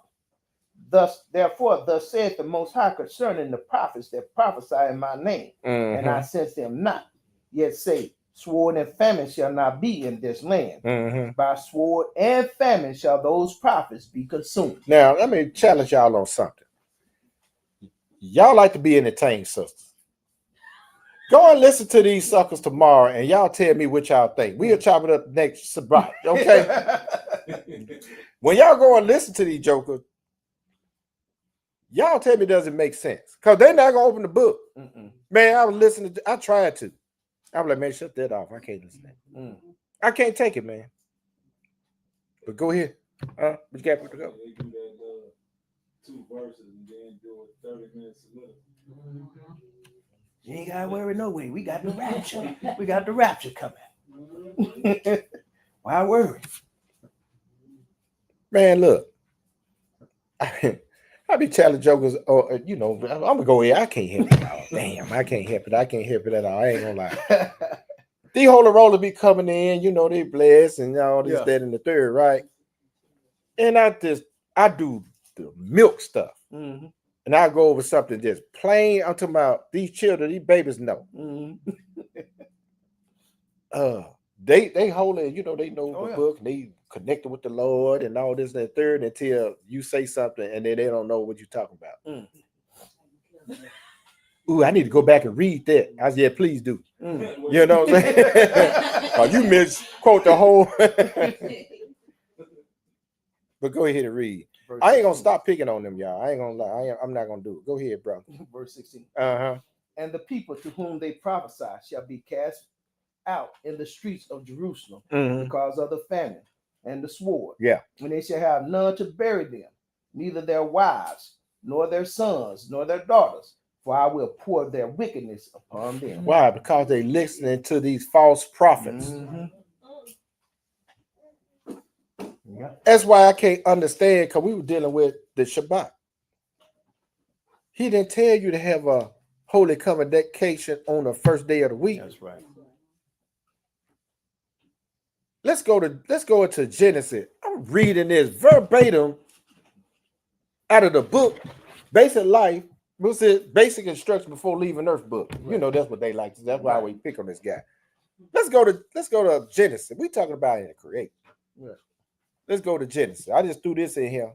Therefore, thus saith the Most High concerning the prophets that prophesy in my name, and I sent them not. Yet say, sword and famine shall not be in this land. Mhm. By sword and famine shall those prophets be consumed. Now, let me challenge y'all on something. Y'all like to be entertained, sisters. Go and listen to these suckers tomorrow, and y'all tell me what y'all think. We'll chop it up next Sabbath, okay? When y'all go and listen to these jokers, y'all tell me does it make sense? Because they're not gonna open the book. Mm-mm. Man, I was listening I tried to. I was like, man, shut that off. I can't listen to that. Mm. I can't take it, man. But go ahead. But you got to go. They do that 2 verses and then do it 30 minutes a little. You ain't gotta worry no way. We got the rapture. We got the rapture coming. Why worry? Man, look. I be telling jokers, you know, I'm gonna go here. I can't help it all. Damn, I can't help it. I can't help it at all. I ain't gonna lie. These holy rollers be coming in, you know, they blessed and all this, that, and the third, right? And I do the milk stuff. Mm-hmm. And I go over something just plain. I'm talking about these children, these babies know. Mm-hmm. They holy, you know, they know the yeah. book, and they connected with the Lord and all this and that third until you say something and then they don't know what you're talking about. Ooh, I need to go back and read that. I said, please do. You know what I'm saying? Oh, you misquote the whole. But go ahead and read. Verse I ain't gonna 16. stop picking on them, y'all. I ain't gonna lie. I'm not gonna do it. Go ahead, bro. Verse 16. And the people to whom they prophesy shall be cast out in the streets of Jerusalem because of the famine and the sword. Yeah. And they shall have none to bury them, neither their wives, nor their sons, nor their daughters, for I will pour their wickedness upon them. Why? Because they listening to these false prophets. Yeah. That's why I can't understand, because we were dealing with the Shabbat. He didn't tell you to have a holy convocation on the first day of the week. That's right. Let's go into Genesis. I'm reading this verbatim out of the book, Basic Life. What's it? Basic Instruction Before Leaving Earth book. You know, that's what they like. That's why we pick on this guy. Let's go to Genesis. We talking about in the create. Right. Let's go to Genesis. I just threw this in here.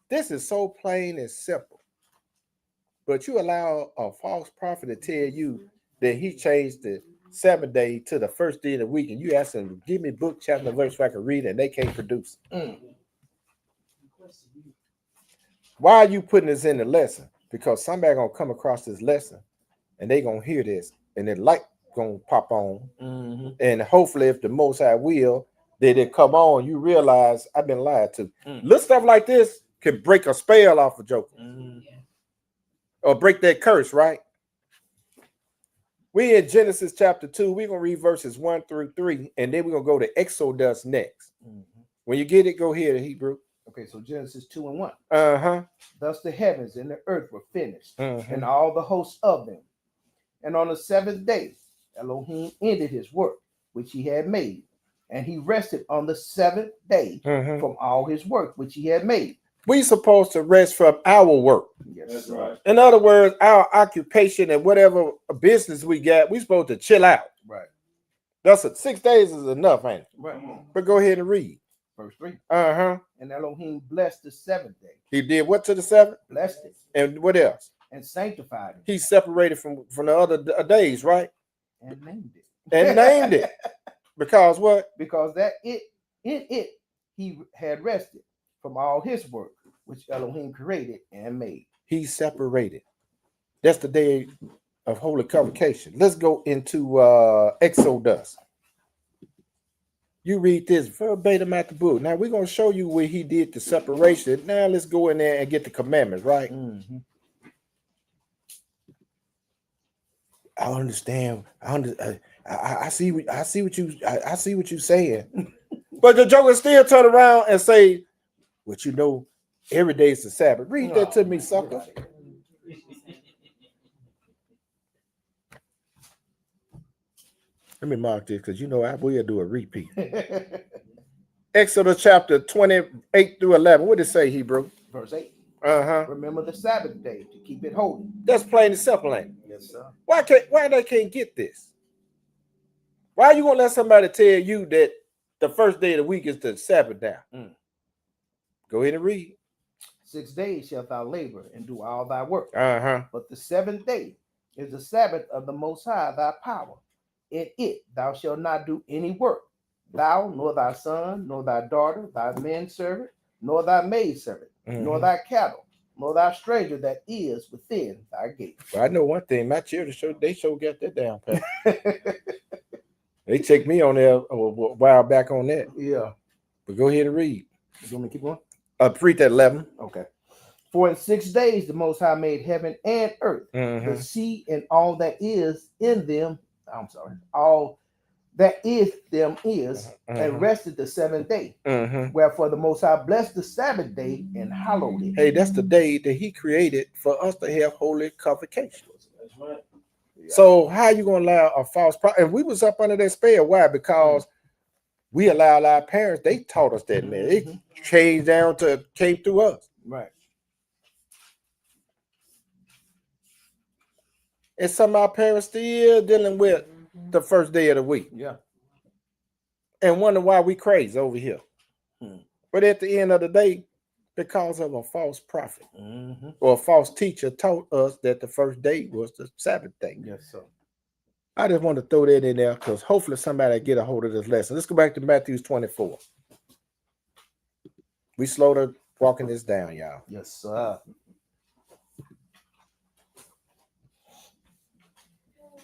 This is so plain and simple. But you allow a false prophet to tell you that he changed the 7th day to the first day of the week, and you ask them, give me book, chapter, verse so I can read it, and they can't produce it. Why are you putting this in the lesson? Because somebody gonna come across this lesson and they gonna hear this, and the light gonna pop on. And hopefully, if the Most High will, that it come on, you realize I've been lied to. Little stuff like this can break a spell off a joker. Or break that curse, right? We in Genesis chapter 2. We're gonna read verses 1 through 3, and then we're gonna go to Exodus next. When you get it, go ahead in Hebrew. Okay, so Genesis 2 and 1. Thus the heavens and the earth were finished, and all the hosts of them. And on the 7th day, Elohim ended his work which he had made, and he rested on the 7th day from all his work which he had made. We supposed to rest from our work. Yes, That's right. In other words, our occupation and whatever business we got, we supposed to chill out. Right. That's 6 days is enough, ain't it? Right. But go ahead and read. Verse 3. And Elohim blessed the 7th day. He did what to the 7th? Blessed it. And what else? And sanctified it. He separated from the other days, right? And named it. And named it. Because what? Because that in it he had rested from all his work which Elohim created and made. He separated. That's the day of holy convocation. Let's go into Exodus. You read this verbatim at the book. Now we're gonna show you where he did the separation. Now let's go in there and get the commandments, right? Mm-hmm. I understand. I see what you're saying. But the joker still turn around and say, "But you know, every day is the Sabbath." Read that to me, sucker. Let me mark this because you know I will do a repeat. Exodus chapter 28 through 11. What did it say, Hebrew? Verse 8. Uh-huh. Remember the Sabbath day to keep it holy. That's plain and simple, ain't it? Yes, sir. Why they can't get this? Why are you gonna let somebody tell you that the first day of the week is the Sabbath now? Go ahead and read. 6 days shalt thou labor and do all thy work. Uh-huh. But the seventh day is the Sabbath of the Most High thy power. In it thou shalt not do any work, thou, nor thy son, nor thy daughter, thy manservant, nor thy maidservant, nor thy cattle, nor thy stranger that is within thy gate. Well, I know one thing. My children got that down pat. They checked me on there a while back on that. Yeah. But go ahead and read. You want me to keep going? Read that 11. Okay. For in 6 days the Most High made heaven and earth, the sea and all that is in them. I'm sorry. All that is them is, and rested the seventh day. Wherefore the Most High blessed the Sabbath day and hallowed it. Hey, that's the day that he created for us to have holy convocation. That's right. Yeah. So how you gonna allow a false prophet? And we was up under that spell. Why? Because we allowed our parents. They taught us that, man. It changed down to came through us. Right. And some of our parents still dealing with the first day of the week. Yeah. And wonder why we crazy over here. But at the end of the day, because of a false prophet or a false teacher taught us that the first day was the Sabbath day. Yes, sir. I just want to throw that in there because hopefully somebody get a hold of this lesson. Let's go back to Matthew 24. We slow to walking this down, y'all. Yes, sir.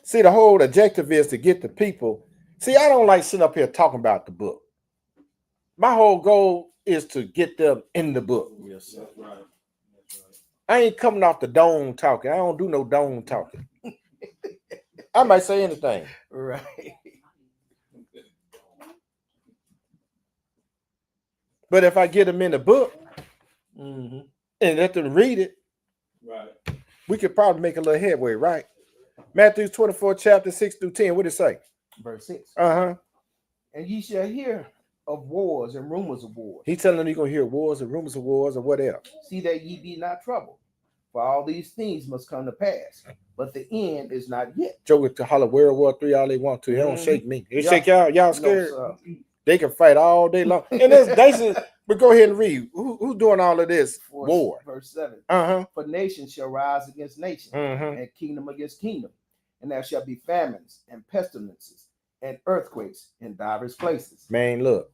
See, the whole objective is to get the people. See, I don't like sitting up here talking about the book. My whole goal is to get them in the book. Yes, sir. That's right. That's right. I ain't coming off the dome talking. I don't do no dome talking. I might say anything. Right. But if I get them in the book and let them read it, Right. we could probably make a little headway, right? Matthew 24, chapter 6 through 10. What did it say? Verse 6. Uh-huh. And ye shall hear of wars and rumors of wars. He telling them you're going to hear wars and rumors of wars or what else. See that ye be not troubled, for all these things must come to pass, but the end is not yet. Joker to holler World War III all they want to. They don't shake me. They shake y'all. Y'all scared? No, They can fight all day long. And but go ahead and read. Who's doing all of this? War. Verse 7. Uh-huh. For nation shall rise against nation, and kingdom against kingdom, and there shall be famines and pestilences and earthquakes in divers places. Man, look.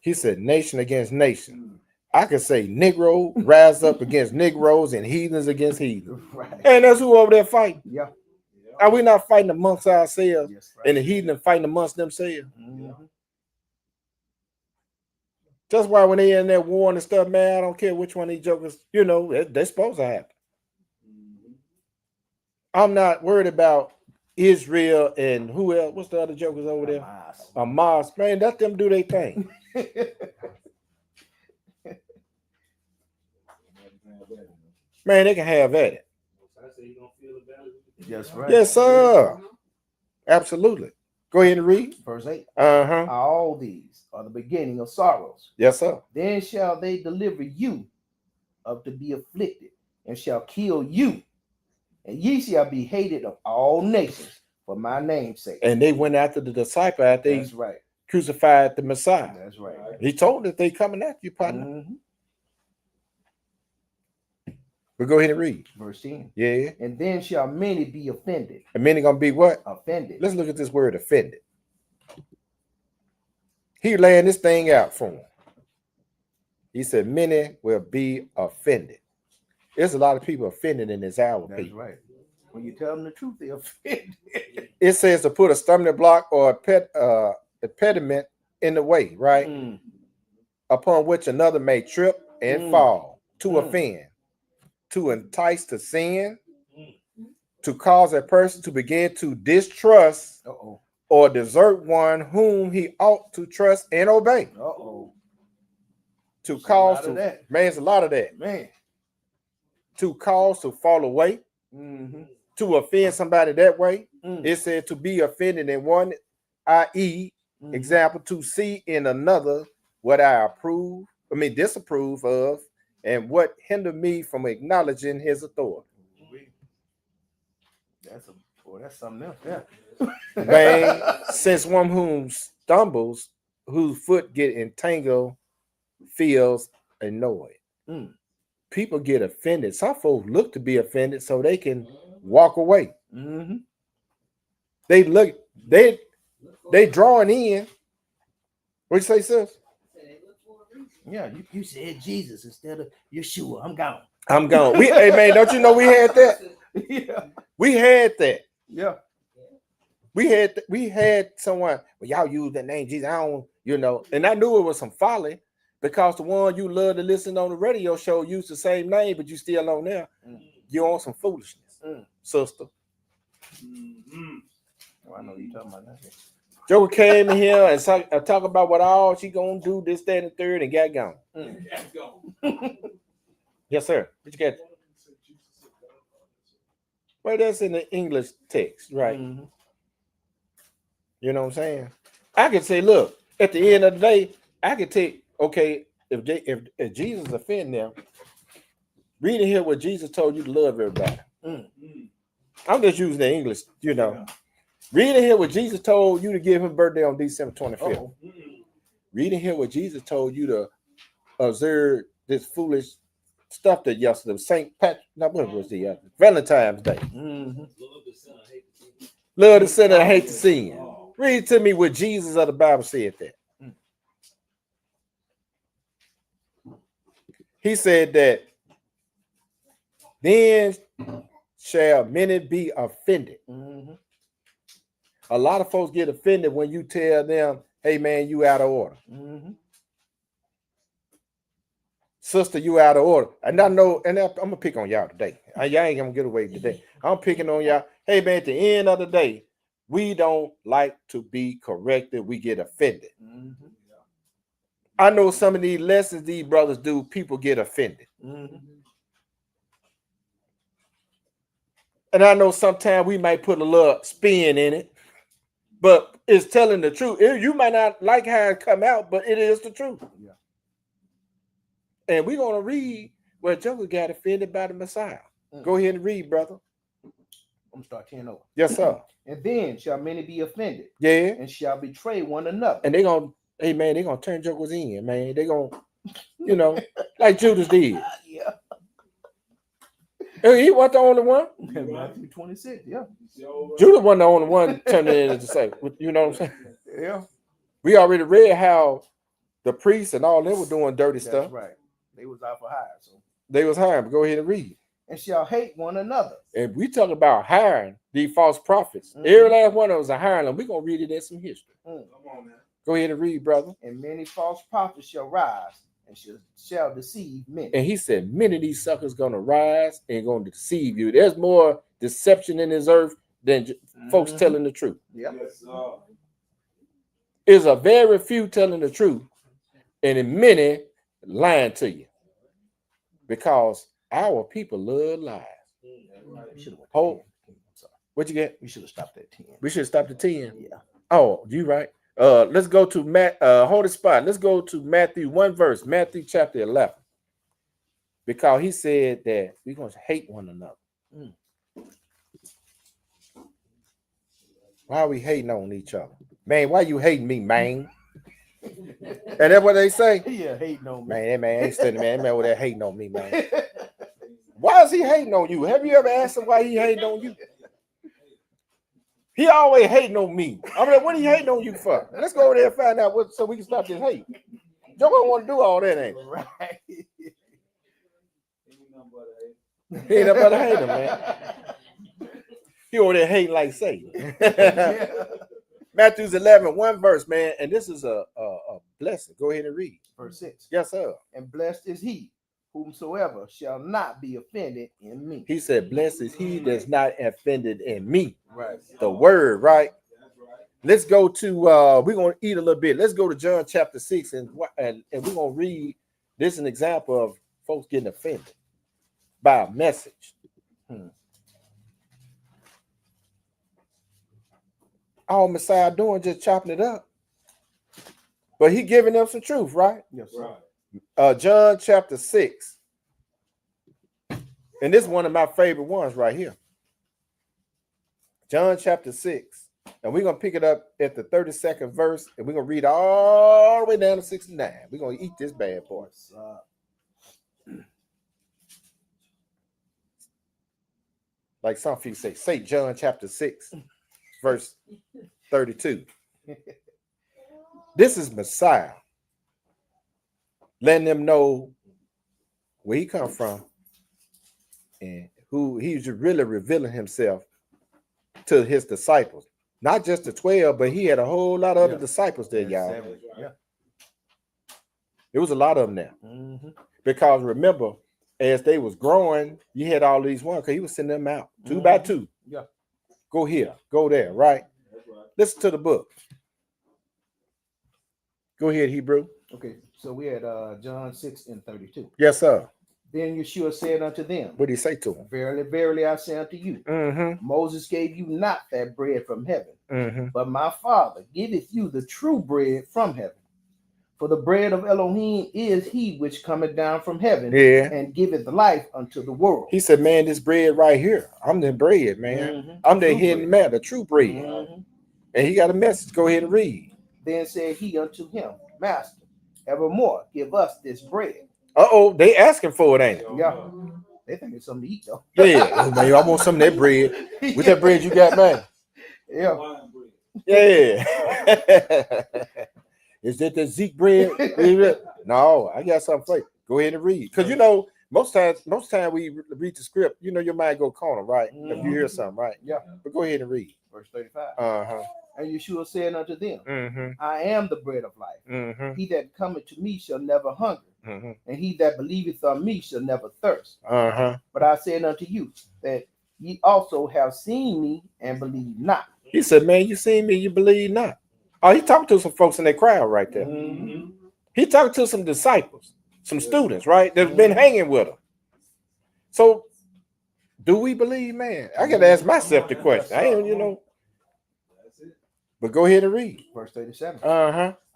He said nation against nation. I could say Negro rise up against Negroes and heathens against heathens. Right. And that's who over there fighting. Yeah. Are we not fighting amongst ourselves? Yes, right. And the heathen fighting amongst themselves? Mhm. That's why when they in that war and stuff, man, I don't care which one of these jokers, you know, they're supposed to happen. I'm not worried about Israel and who else. What's the other jokers over there? Hamas. Man, let them do their thing. Man, they can have at it. Yes, right. Yes, sir. Absolutely. Go ahead and read. Verse 8. Uh-huh. All these are the beginning of sorrows. Yes, sir. Then shall they deliver you up to be afflicted, and shall kill you, and ye shall be hated of all nations for my name's sake. And they went after the disciple after That's right. crucified the Messiah. That's right. He told that they coming after you, partner. Mhm. But go ahead and read. Verse 10. Yeah. And then shall many be offended. And many gonna be what? Offended. Let's look at this word offended. He laying this thing out for him. He said, many will be offended. There's a lot of people offended in this hour, That's people. right. When you tell them the truth, they're offended. It says to put a stumbling block or a impediment in the way, right? Upon which another may trip and fall, to offend, to entice to sin, to cause a person to begin to distrust or desert one whom he ought to trust and obey. To cause to, man, it's a lot of that. Man. To cause to fall away, to offend somebody that way. It said to be offended in one, i.e., example, to see in another what I disapprove of, and what hinder me from acknowledging his authority. That's something else. Yeah. Man, since one whom stumbles, whose foot get entangled, feels annoyed. People get offended. Some folks look to be offended so they can walk away. They look, they drawing in. What you say, sis? Yeah, you said Jesus instead of Yahshua. I'm gone. I'm gone. Hey man, don't you know we had that? Yeah. We had that. Yeah. We had someone, well, y'all use that name Jesus. I don't, and I knew it was some folly because the one you love to listen on the radio show used the same name, but you still on there. You're on some foolishness, sister. Oh, I know you talking about that. Joker came in here and talk about what all she gonna do, this, that, and the third, and got gone. Yes, sir. What you got? Well, that's in the English text, right? You know what I'm saying? I could say, look, at the end of the day, I could take, okay, if Jesus offend them, read and hear what Jesus told you to love everybody. I'm just using the English, Read and hear what Jesus told you to give him birthday on December 25th. Read and hear what Jesus told you to observe this foolish stuff that yesterday, St. Patrick, what was the Valentine's Day. Love the sinner, hate the sin. Read to me what Jesus of the Bible said that. He said that then shall many be offended. A lot of folks get offended when you tell them, hey man, you out of order. Sister, you out of order. And I know, and I'm gonna pick on y'all today. Y'all ain't gonna get away today. I'm picking on y'all. Hey man, at the end of the day, we don't like to be corrected. We get offended. I know some of these lessons these brothers do, people get offended. And I know sometimes we might put a little spin in it, but it's telling the truth. You might not like how it come out, but it is the truth. And we're going to read where Joker got offended by the Messiah. Go ahead and read, brother. I'm going to start 10 over. Yes, sir. And then shall many be offended. Yeah. And shall betray one another. And they're going to, hey, man, they're going to turn Jokers in, man. They're going to, like Judas did. Yeah. He wasn't the only one. Matthew 26, yeah. Judas wasn't the only one turning in as a disciple. You know what I'm saying? Yeah. We already read how the priests and all them were doing dirty stuff. That's right. They was out for hire. So they was hiring, but go ahead and read. And shall hate one another. And we talk about hiring these false prophets. Every last one of us are hiring them. We're going to read it in some history. Come on, man. Go ahead and read, brother. And many false prophets shall rise and shall deceive many. And he said, many of these suckers going to rise and going to deceive you. There's more deception in this earth than folks telling the truth. Yep. Yes, It's a very few telling the truth and many lying to you because our people love lies. Oh, what you get? We should have stopped at 10. We should have stopped at 10. Yeah. Oh, you right. Let's go to hold the spot. Let's go to Matthew, one verse, Matthew chapter 11. Because he said that we're going to hate one another. Why are we hating on each other? Man, why you hating me, man? And that's what they say? Yeah, hating on me. Man, that man ain't standing, man. That man over there hating on me, man. Why is he hating on you? Have you ever asked him why he hating on you? He always hating on me. I'm like, what are you hating on you for? Let's go over there and find out what so we can stop this hate. Joe don't want to do all that, ain't he? Right. He ain't nothing but a hater, man. He over there hating like Satan. Yeah. Matthews 11, one verse, man, and this is a blessing. Go ahead and read. Verse 6. Yes, sir. And blessed is he whomsoever shall not be offended in me. He said, blessed is he that's not offended in me. Right. The word, right? Let's go to we're gonna eat a little bit. Let's go to John chapter 6 and we're gonna read this is an example of folks getting offended by a message. All Messiah doing just chopping it up. But he giving them some truth, right? Yes, sir. John chapter 6. And this is one of my favorite ones right here. John chapter 6. And we're going to pick it up at the 32nd verse. And we're going to read all the way down to 69. We're going to eat this bad boy. Like some people say John chapter 6, verse 32. This is Messiah letting them know where he come from and who he's really revealing himself to his disciples. Not just the 12, but he had a whole lot of other disciples there, y'all. Yeah. There was a lot of them there. Because remember, as they was growing, you had all these ones because he was sending them out 2 by 2. Yeah. Go here, go there, right? Listen to the book. Go ahead, Hebrew. Okay, so we had John 6 and 32. Yes, sir. Then Yahshua said unto them, What did he say to them? Verily, verily, I say unto you, Moses gave you not that bread from heaven, but my Father giveth you the true bread from heaven. For the bread of Elohim is he which cometh down from heaven and giveth life unto the world. He said, man, this bread right here, I'm the bread, man. I'm the hidden man, the true bread. And he got a message. Go ahead and read. Then said he unto him, Master, evermore give us this bread. They asking for it, ain't it? Yeah. They think it's something to eat, though. Yeah. Oh, man, I want some of that bread. With that bread you got, man. Yeah. Yeah. Is that the Zeke bread? No, I got something for you. Go ahead and read. Because, you know, most times we read the script, you know, your mind go corner, right? If you hear something, right? Yeah. But go ahead and read. Verse 35. And Yahshua said unto them, I am the bread of life. He that cometh to me shall never hunger, and he that believeth on me shall never thirst. But I said unto you that ye also have seen me and believe not. He said, man, you seen me, you believe not. Oh, he talked to some folks in that crowd right there. He talked to some disciples, some students, right? That's been hanging with him. So, do we believe, man? I got to ask myself the question. I ain't, you know. But go ahead and read. Verse 37.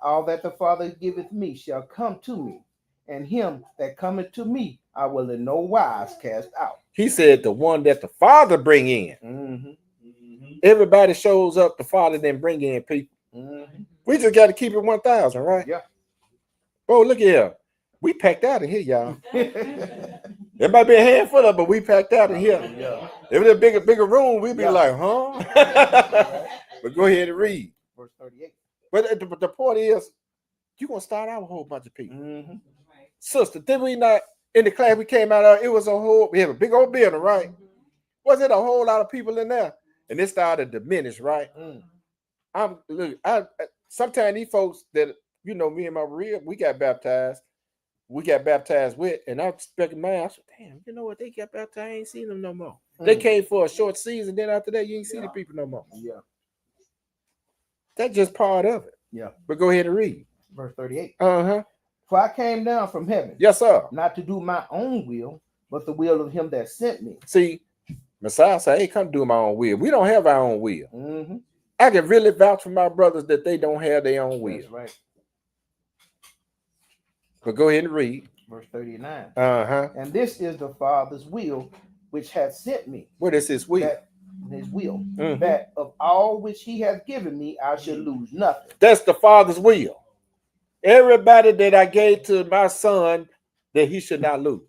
All that the Father giveth me shall come to me, and him that cometh to me I will in no wise cast out. He said the one that the Father bring in. Everybody shows up, the Father then bring in people. We just got to keep it 1,000, right? Yeah. Oh, look here. We packed out of here, y'all. There might be a handful of, but we packed out of here. Yeah. If it was a bigger room, we'd be like, huh? But go ahead and read. Verse 38. But the point is, you're going to start out with a whole bunch of people. Sister, did we not, in the class we came out of, it was we had a big old building, right? Was it a whole lot of people in there? And it started to diminish, right? Sometimes these folks that, you know, me and my Maria, we got baptized with, and I'm expecting mine. I said, damn, you know what? They got baptized. I ain't seen them no more. They came for a short season. Then after that, you ain't see the people no more. Yeah. That's just part of it. Yeah. But go ahead and read. Verse 38. For I came down from heaven. Yes, sir. Not to do my own will, but the will of him that sent me. See, Messiah said, hey, come do my own will. We don't have our own will. I can really vouch for my brothers that they don't have their own will. That's right. But go ahead and read. Verse 39. And this is the Father's will which hath sent me. What is his will? His will. That of all which he hath given me, I should lose nothing. That's the Father's will. Everybody that I gave to my son, that he should not lose.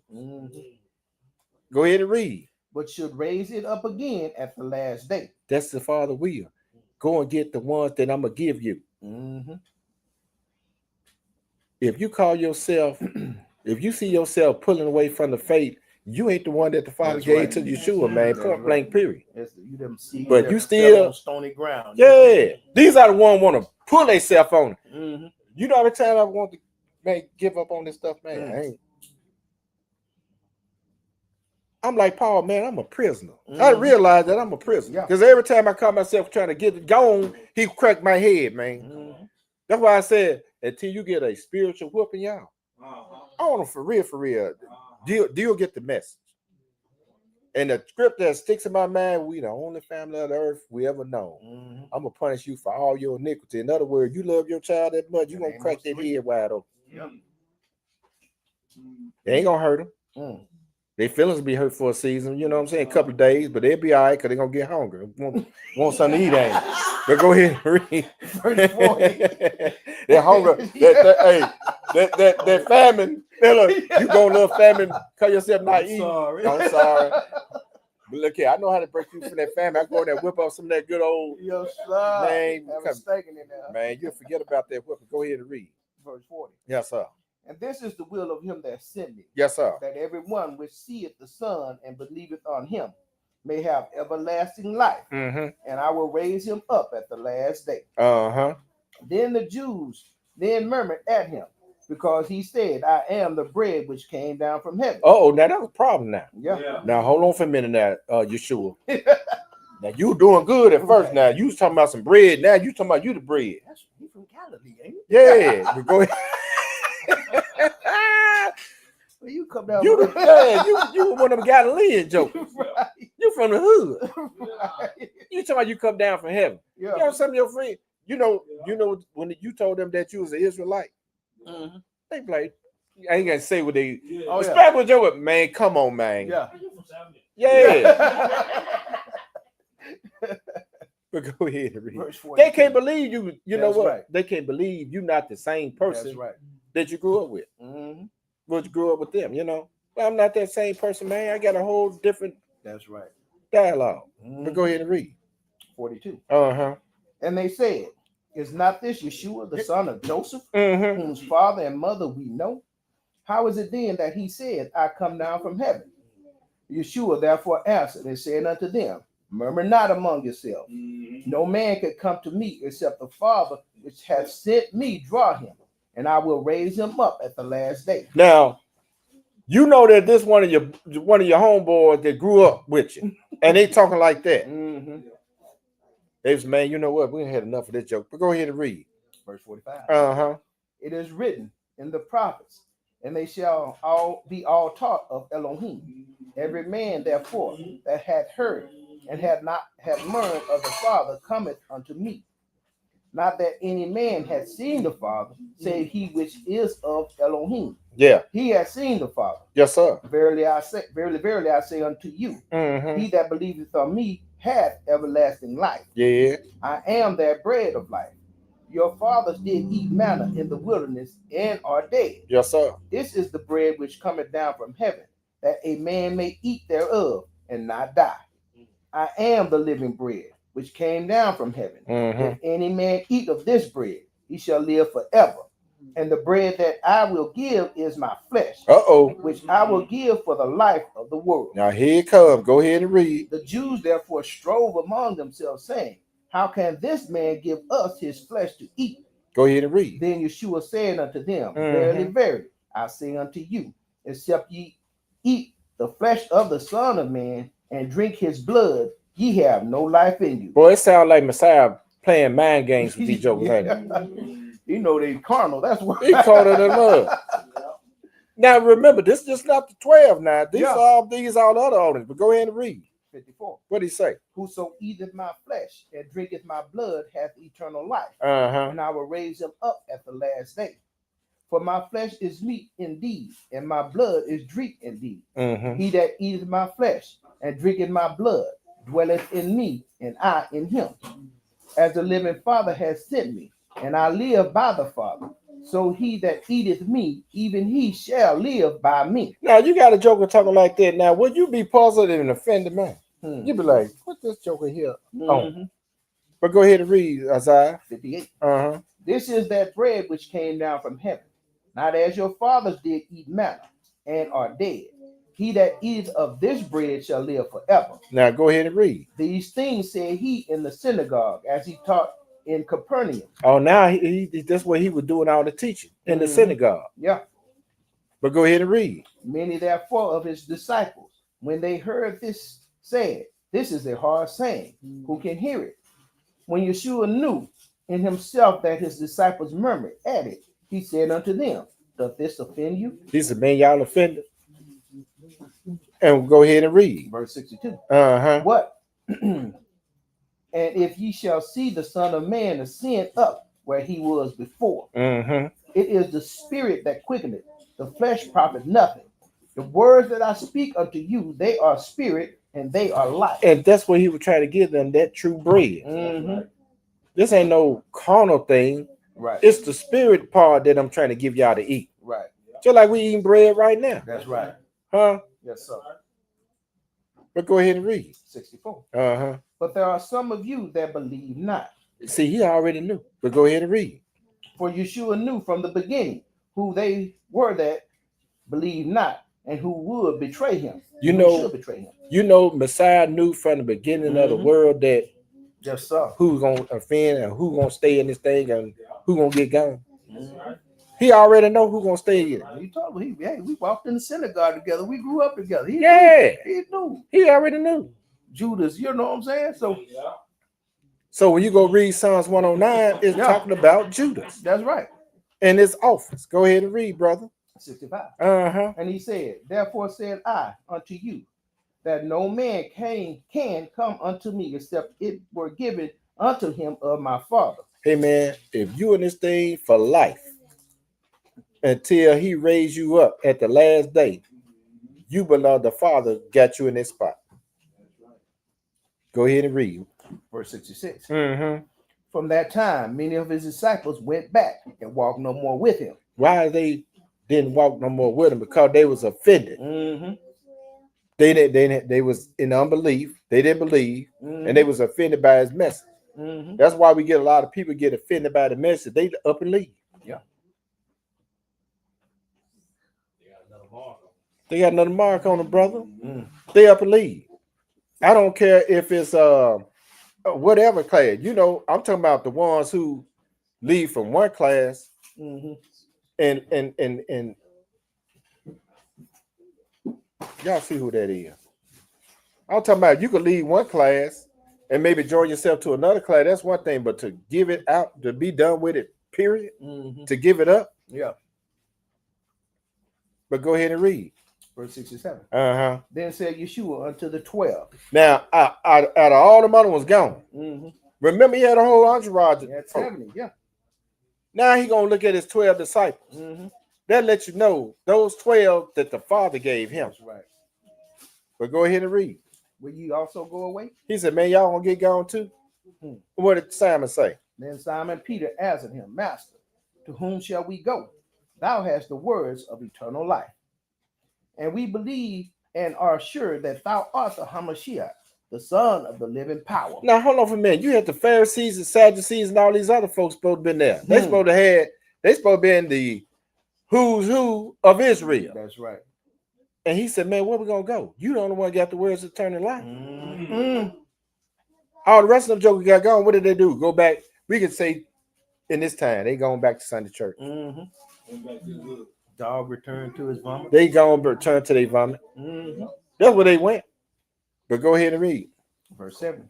Go ahead and read. But should raise it up again at the last day. That's the Father's will. Go and get the ones that I'm going to give you. If you call yourself, if you see yourself pulling away from the faith, You ain't the one that the Father That's gave right. to Yeshua, man. That's Point right. blank, period. You them seeds But that you fell still- on stony ground. Yeah, these are the ones want to pull themselves on it. Mhm. You know, every time I want to give up on this stuff, man, Mm. I ain't. I'm like Paul, man. I'm a prisoner. I realize that I'm a prisoner Yeah. because every time I caught myself trying to get it going, he cracked my head, man. Mhm. That's why I said until you get a spiritual whooping, y'all. Uh-huh. I want to for real. Uh-huh. Deal get the message. And the script that sticks in my mind, we the only family of the earth we ever known. Mhm. I'm gonna punish you for all your iniquity. In other words, you love your child that much, you It gonna ain't crack no that sweet. head wide open. Yep. It ain't gonna hurt them. Mm. Their feelings be hurt for a season, you know what I'm saying? A couple of days, but they'll be all right because they're gonna get hungry. Want something to eat, ain't it? But go ahead and read. Verse 40. They're hungry. That famine, fella, you gonna love famine, call yourself not I'm eating. sorry. I'm sorry. But look here, I know how to break you from that famine. I go in there, whip up some of that good old Yes, sir. man. Have a steak in there. Man, you'll forget about that whipping. Go ahead and read. Verse 40. Yes, sir. And this is the will of him that sent me, Yes, sir. that everyone which seeth the Son and believeth on him may have everlasting life, Mm-hmm. and I will raise him up at the last day. Uh-huh. Then the Jews murmured at him, because he said, I am the bread which came down from heaven. Oh, now that's a problem now. Yeah. Now hold on for a minute now, Yeshua. Now you doing good at first. Right. Now you was talking about some bread. Now you talking about you the bread. That's he from Galilee, ain't Yeah. But go ahead. Well, you come down. you one of them Galilean jokers. Right. You from the hood. Right. You talking about you come down from heaven. Yeah. You know some of your friends. You know when you told them that you was an Israelite, Mhm. they played. I ain't gonna say what they. Oh, yeah. Especially with your man. Come on, man. Yeah. Yeah. But go ahead and read. Verse They 42. can't believe you. You know That's what? right. They can't believe you're not the same person That's right. that you grew up with. Mhm. But you grew up with them. You know. Well, I'm not that same person, man. I got a whole different That's right. dialogue. Mhm. But go ahead and read. 42. Uh-huh. And they said, is not this Yeshua, the son of Joseph, Mm-hmm. whose father and mother we know? How is it then that he said, I come down from heaven? Yeshua therefore answered and said unto them, murmur not among yourselves. No man can come to me except the Father which hath sent me draw him, and I will raise him up at the last day. Now, you know that this one of your homeboys that grew up with you, and they talking like that. Mhm. They was, man, you know what? We ain't had enough of this joke. But go ahead and read. Verse 45. Uh-huh. It is written in the prophets, and they shall all be all taught of Elohim. Every man, therefore, that hath heard and hath learned of the Father cometh unto me. Not that any man hath seen the Father, save he which is of Elohim. Yeah. He hath seen the Father. Yes, sir. Verily I say unto you, Mm-hmm. he that believeth on me hath everlasting life. Yeah. I am that bread of life. Your fathers did eat manna in the wilderness and are dead. Yes, sir. This is the bread which cometh down from heaven, that a man may eat thereof and not die. I am the living bread which came down from heaven. Mm-hmm. If any man eat of this bread, he shall live forever. And the bread that I will give is my flesh, Uh-oh. which I will give for the life of the world. Now here it comes. Go ahead and read. The Jews therefore strove among themselves, saying, how can this man give us his flesh to eat? Go ahead and read. Then Yeshua said unto them, Mhm. verily, verily, I say unto you, except ye eat the flesh of the Son of Man and drink his blood, ye have no life in you. Boy, it sounds like Messiah playing mind games with these jokers. Ain't it? You know they carnal. That's what He called it a love. Now remember, this is just not the 12 now. These Yeah. are these all the other audience. But go ahead and read. 54. What did he say? Whoso eateth my flesh and drinketh my blood hath eternal life, Uh-huh. and I will raise him up at the last day. For my flesh is meat indeed, and my blood is drink indeed. Mm-hmm. He that eateth my flesh and drinketh my blood dwelleth in me, and I in him. As the living Father has sent me, and I live by the Father, so he that eateth me, even he shall live by me. Now you got a joker talking like that. Now, would you be puzzled and offended, man? You'd be like, what this joker here? Mhm. But go ahead and read, Isaiah. 58. Uh-huh. This is that bread which came down from heaven, not as your fathers did eat manna and are dead. He that eats of this bread shall live forever. Now go ahead and read. These things said he in the synagogue as he taught in Capernaum. Oh, now that's what he was doing all the teaching in the synagogue. Yeah. But go ahead and read. Many therefore of his disciples, when they heard this, said, this is a hard saying. Who can hear it? When Yahshua knew in himself that his disciples murmured at it, he said unto them, doth this offend you? He said, man, y'all offended. And go ahead and read. Verse 62. What? And if ye shall see the Son of Man ascend up where he was before, it is the spirit that quickeneth, the flesh profit nothing. The words that I speak unto you, they are spirit and they are life. And that's what he was trying to give them, that true bread. This ain't no carnal thing. Right. It's the spirit part that I'm trying to give y'all to eat. Right. Just like we eating bread right now. That's right. Huh? Yes, sir. But go ahead and read. 64. But there are some of you that believe not. See, he already knew. But go ahead and read. For Yahshua knew from the beginning who they were that believed not and who would betray him. Should betray him. You know, Messiah knew from the beginning of the world that yes, sir, who's gonna offend and who's gonna stay in this thing and who gonna get gone. He already know who's gonna stay in it. He told me, hey, we walked in the synagogue together. We grew up together. He knew. He already knew. Judas, you know what I'm saying? So when you go read Psalms 109, it's talking about Judas. That's right. And his office. Go ahead and read, brother. 65. And he said, therefore said I unto you, that no man can come unto me except it were given unto him of my Father. Hey man, if you in this thing for life until he raised you up at the last day, you belong. The Father got you in this spot. Go ahead and read. Verse 66. From that time, many of his disciples went back and walked no more with him. Why they didn't walk no more with him? Because they was offended. They was in unbelief. They didn't believe, and they was offended by his message. That's why we get a lot of people get offended by the message. They up and leave. Yeah. They got another mark on them, brother. They up and leave. I don't care if it's whatever class. You know, I'm talking about the ones who leave from one class and y'all see who that is. I'm talking about you could leave one class and maybe join yourself to another class. That's one thing, but to give it out, to be done with it, period, to give it up. Yeah. But go ahead and read. Verse 67. Then said Yahshua unto the 12. Now, out of all the money was gone. Remember, he had a whole entourage. That's 70, yeah. Now he gonna look at his 12 disciples. That lets you know those 12 that the Father gave him. That's right. But go ahead and read. Will you also go away? He said, man, y'all gonna get gone too? What did Simon say? Then Simon Peter answered him, Master, to whom shall we go? Thou hast the words of eternal life. And we believe and are sure that thou art the Hamashiach, the Son of the living power. Now, hold on for a minute. You had the Pharisees and Sadducees and all these other folks supposed to be there. They supposed to be in the who's who of Israel. That's right. And he said, man, where we gonna go? You the only one got the words of eternal life. All the rest of them jokers got gone. What did they do? Go back. We could say in this time, they going back to Sunday church. Dog returned to his vomit. They gone return to their vomit. That's where they went. But go ahead and read. Verse 7.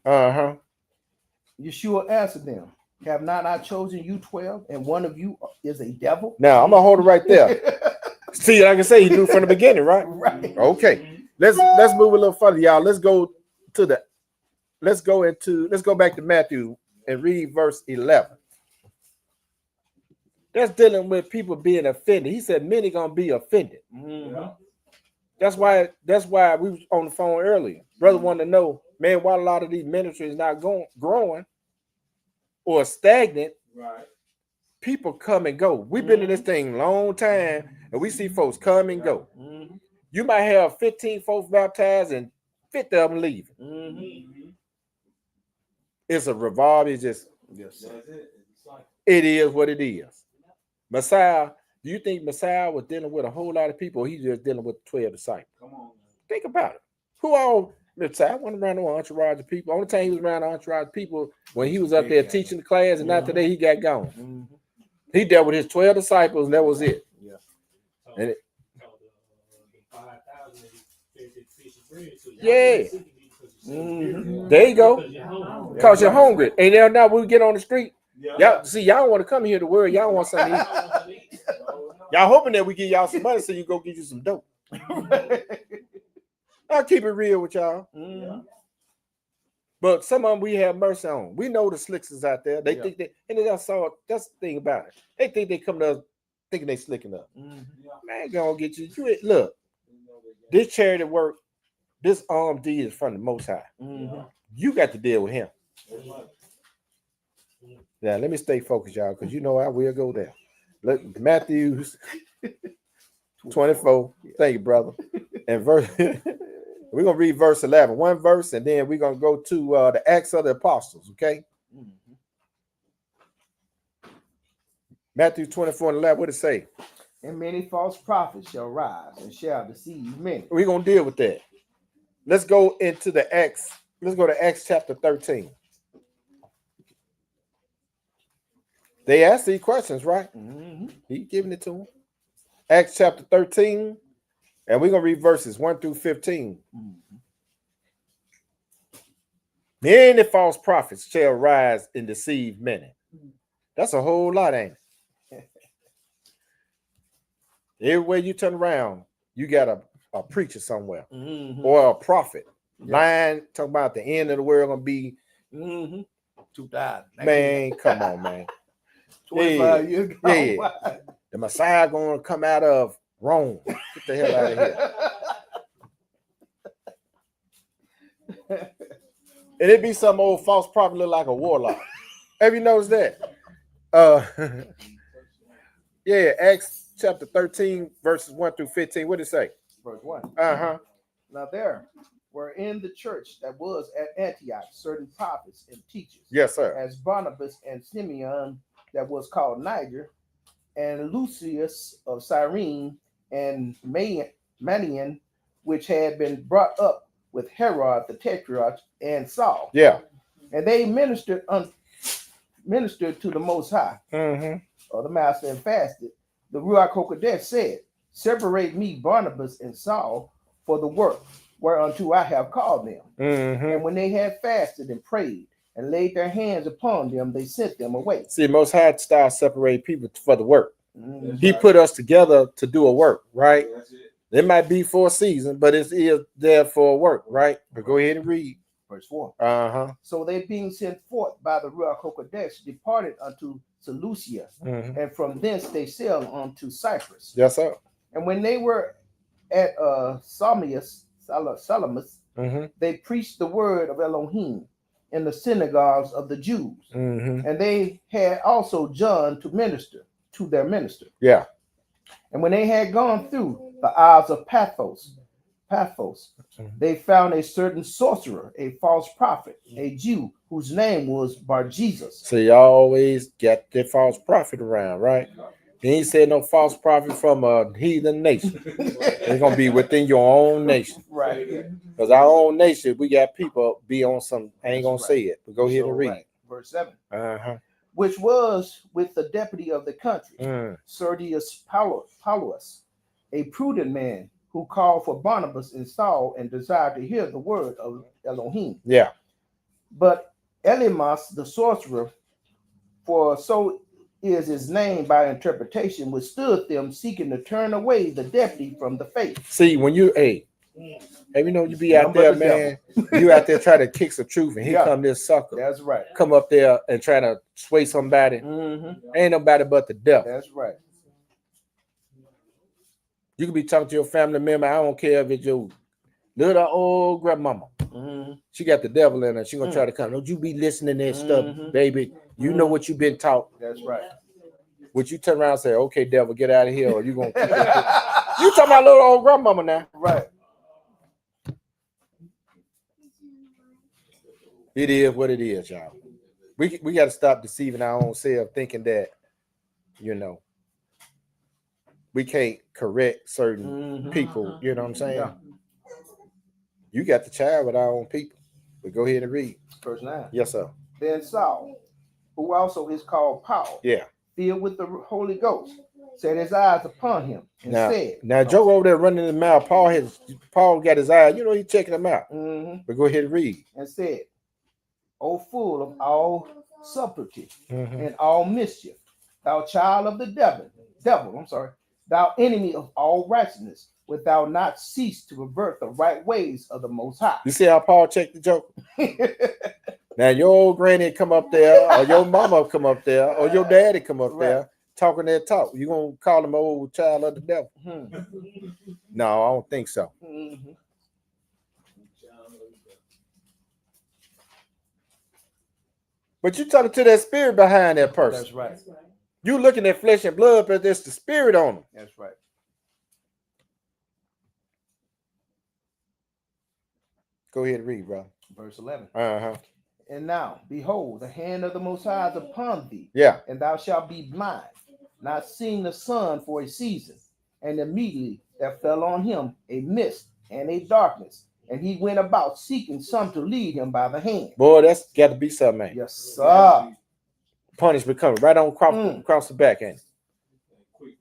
Yahshua answered them, have not I chosen you 12, and one of you is a devil? Now I'm gonna hold it right there. See, like I say, he knew from the beginning, right? Right. Okay. Let's move a little further, y'all. Let's go back to Matthew and read verse 11. That's dealing with people being offended. He said many gonna be offended. That's why we was on the phone earlier. Brother wanted to know, man, why a lot of these ministries not growing or stagnant. Right. People come and go. We've been in this thing a long time, and we see folks come and go. You might have 15 folks baptized and 50 of them leaving. It's a revolve. It's just, That's it. it is what it is. Messiah Do you think Messiah was dealing with a whole lot of people, or he just dealing with 12 disciples? Come on. Think about it. Who all Messiah went around the entourage of people? Only time he was around the entourage of people when he was up there teaching the class, and after that he got gone. Mm-hmm. He dealt with his 12 disciples, and that was it. Yeah. And it, the 5,000 fed that fish and bread to you. Yeah. Mm-hmm. there you go. Because you're hungry. And then now we get on the street. Yeah. Y'all see, y'all don't want to come here to worry. Y'all want something to eat. Y'all hoping that we give y'all some money so you go get you some dope. I'll keep it real with y'all. Mm-hmm. But some of them we have mercy on. We know the slickers out there. They Yeah. think they, and that's all. That's the thing about it. They think they come to us thinking they slicking up. Mm-hmm. Man, gonna get you. Look, this charity work, this D is from the Most High. Mm-hmm. You got to deal with him. Yeah, let me stay focused, y'all, because you know I will go there. Look, Matthew 24. Thank you, brother. And verse, we're gonna read verse 11, one verse, and then we're gonna go to the Acts of the Apostles. Okay, Mm-hmm. Matthew 24 and 11. What it say? And many false prophets shall rise and shall deceive many. We're gonna deal with that. Let's go into the Acts. Let's go to Acts chapter 13. They asked these questions, right? Mm-hmm. He giving it to them. Acts chapter 13, and we're gonna read verses 1 through 15. Mm-hmm. Many false prophets shall rise and deceive many. That's a whole lot, ain't it? Everywhere you turn around, you got a preacher somewhere Mm-hmm. or a prophet. Yeah. Lying, talking about the end of the world gonna be. Mm-hmm. 2000. Man, come on, man. 25 years ago. Yeah. The Messiah gonna come out of Rome. Get the hell out of here. And it be some old false prophet look like a warlock. Have you noticed that? Yeah, Acts chapter 13, verses 1 through 15. What did it say? Verse 1. Uh-huh. Now there were in the church that was at Antioch certain prophets and teachers, Yes, sir. as Barnabas and Simeon that was called Niger, and Lucius of Cyrene, and Manian, which had been brought up with Herod the Tetrarch and Saul. Yeah. And they ministered to the Most High, Mm-hmm. or the Master, and fasted. The Ruach HaKodesh said, separate me, Barnabas and Saul, for the work whereunto I have called them. Mm-hmm. And when they had fasted and prayed and laid their hands upon them, they sent them away. See, Most High style separate people for the work. Mhm. He put us together to do a work, right? That's it. It might be for a season, but it is there for work, right? But go ahead and read. Verse 4. Uh-huh. So they, being sent forth by the Ruach HaKodesh, departed unto Seleucia, Mm-hmm. and from thence they sailed unto Cyprus. Yes, sir. And when they were at Salamis, Mm-hmm. they preached the word of Elohim in the synagogues of the Jews. Mm-hmm. And they had also John to minister to their minister. Yeah. And when they had gone through the isles of Paphos, they found a certain sorcerer, a false prophet, a Jew, whose name was Bar Jesus. So you always get the false prophet around, right? He ain't said no false prophet from a heathen nation. It's gonna be within your own nation. Right. Because our own nation, we got people be on some, I ain't gonna say it, but go ahead and read. Right. Verse 7. Uh-huh. Which was with the deputy of the country, Mm. Sergius Paulus, a prudent man, who called for Barnabas and Saul and desired to hear the word of Elohim. Yeah. But Elymas, the sorcerer, for so is his name by interpretation, withstood them, seeking to turn away the deputy from the faith. See, when you, hey, you know, you be out there, Number the man, you out there trying to kick some truth, and here Yeah. come this sucker, That's right. come up there and try to sway somebody. Mm-hmm. Ain't nobody but the devil. That's right. You can be talking to your family member. I don't care if it's your little old grandmama. Mm-hmm. She got the devil in her. She gonna try to come. Don't you be listening to that stuff, Mhm. baby. You know what you've been taught. That's right. Would you turn around and say, okay, devil, get out of here, or you gonna keep it? You talking about little old grandmama now. Right. It is what it is, y'all. We got to stop deceiving our own self, thinking that, you know, we can't correct certain people. You know what I'm saying? Yeah. You got the child with our own people. But go ahead and read. Verse 9. Yes, sir. Then Saul, who also is called Paul, Yeah. filled with the Holy Ghost, set his eyes upon him and said, Now Joe over there running his mouth. Paul got his eye. You know, he's checking him out. But go ahead and read. And said, O full of all subtlety and all mischief, thou child of the devil, thou enemy of all righteousness, wilt thou not cease to pervert the right ways of the Most High? You see how Paul checked the joke? Now your old granny come up there, or your mama come up there, or your daddy come up there talking that talk. You gonna call him old child of the devil? No, I don't think so. But you talking to that spirit behind that person. That's right. You looking at flesh and blood, but there's the spirit on them. That's right. Go ahead and read, bro. Verse 11. And now, behold, the hand of the Most High is upon thee, yeah, and thou shalt be blind, not seeing the sun for a season. And immediately there fell on him a mist and a darkness, and he went about seeking some to lead him by the hand. Boy, that's got to be something, man. Yes, sir. Punishment coming right on across the back, ain't it?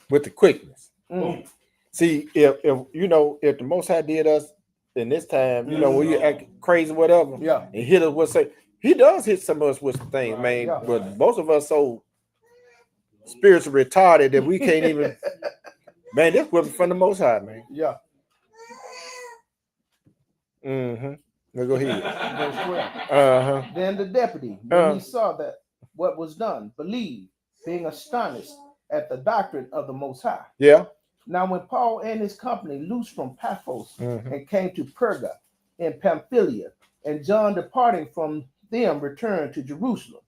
With the quickness. See, if you know, if the Most High did us in this time, you know, when you act crazy, whatever, and hit us with say, he does hit some of us with some things, man. But most of us so spiritually retarded that we can't even. Man, this was from the Most High, man. Yeah. Now go ahead. Verse 12. Then the deputy, when he saw that what was done, believed, being astonished at the doctrine of the Most High. Yeah. Now, when Paul and his company loosed from Paphos and came to Perga in Pamphylia, and John departing from them returned to Jerusalem.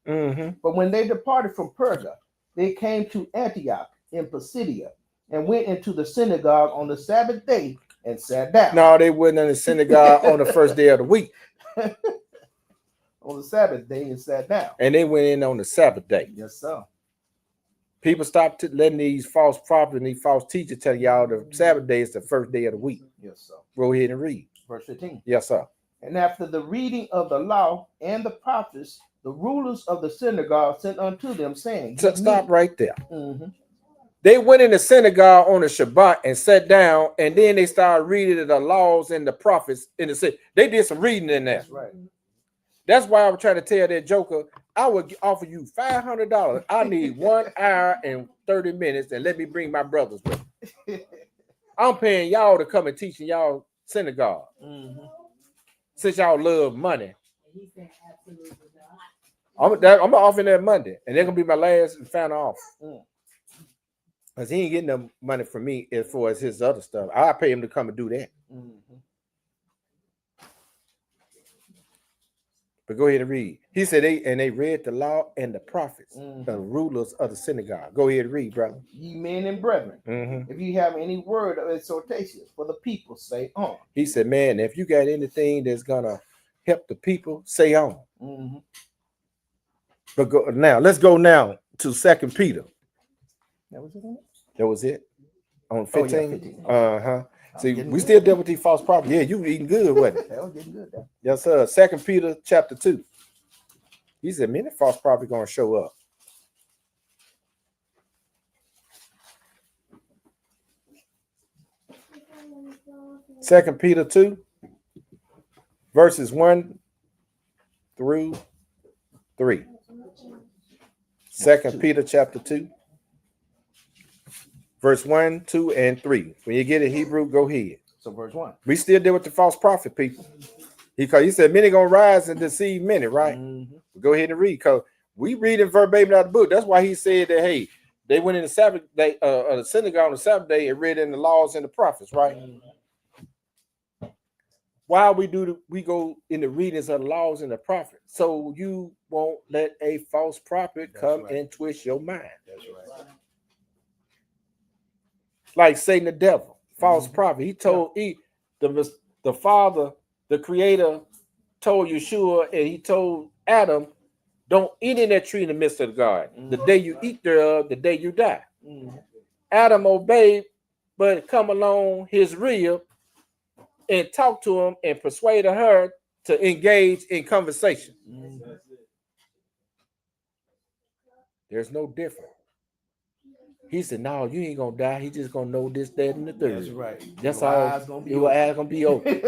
But when they departed from Perga, they came to Antioch in Pisidia and went into the synagogue on the Sabbath day and sat down. No, they went in the synagogue on the first day of the week. On the Sabbath day and sat down. And they went in on the Sabbath day. Yes, sir. People stopped letting these false prophets and these false teachers tell y'all the Sabbath day is the first day of the week. Yes, sir. Go ahead and read. Verse 15. Yes, sir. And after the reading of the law and the prophets, the rulers of the synagogue sent unto them, saying, Stop right there. They went in the synagogue on the Shabbat and sat down, and then they started reading the laws and the prophets in the city. They did some reading in there. That's right. That's why I was trying to tell that joker, I would offer you $500. I need 1 hour and 30 minutes, and let me bring my brothers with me. I'm paying y'all to come and teach in y'all synagogue. Since y'all love money. I'm offering that Monday, and they're gonna be my last and final offer. Because he ain't getting no money from me as far as his other stuff. I pay him to come and do that. But go ahead and read. He said they read the law and the prophets, the rulers of the synagogue. Go ahead and read, brother. Ye men and brethren, if you have any word of exhortation for the people, say on. He said, man, if you got anything that's gonna help the people, say on. But let's go now to 2 Peter. That was it? That was it? On 15? Oh, yeah, 15. See, we still deal with these false prophets. Yeah, you eating good, wasn't it? That was getting good, though. Yes, sir. 2 Peter chapter 2. He said, many false prophets going to show up. Second Peter 2, verses 1 through 3. 2 Peter chapter 2. Verse 1, 2, and 3. When you get it Hebrew, go ahead. So verse 1. We still deal with the false prophet people. He said many gonna rise and deceive many, right? Go ahead and read, because we read it verbatim out of the book. That's why he said that, hey, they went in the Sabbath day, the synagogue on the Sabbath day and read in the laws and the prophets, right? Why we go in the readings of the laws and the prophets? So you won't let a false prophet come and twist your mind. That's right. Like Satan the devil, false prophet. He told the Father, the Creator, told Yahshua, and he told Adam, don't eat in that tree in the midst of the garden. The day you eat thereof, the day you die. Adam obeyed, but come along his rib and talk to him and persuaded her to engage in conversation. There's no difference. He said, "No, you ain't gonna die. He just gonna know this, that, and the third." That's right. That's Your all. eyes gonna be Your open. eyes gonna be open.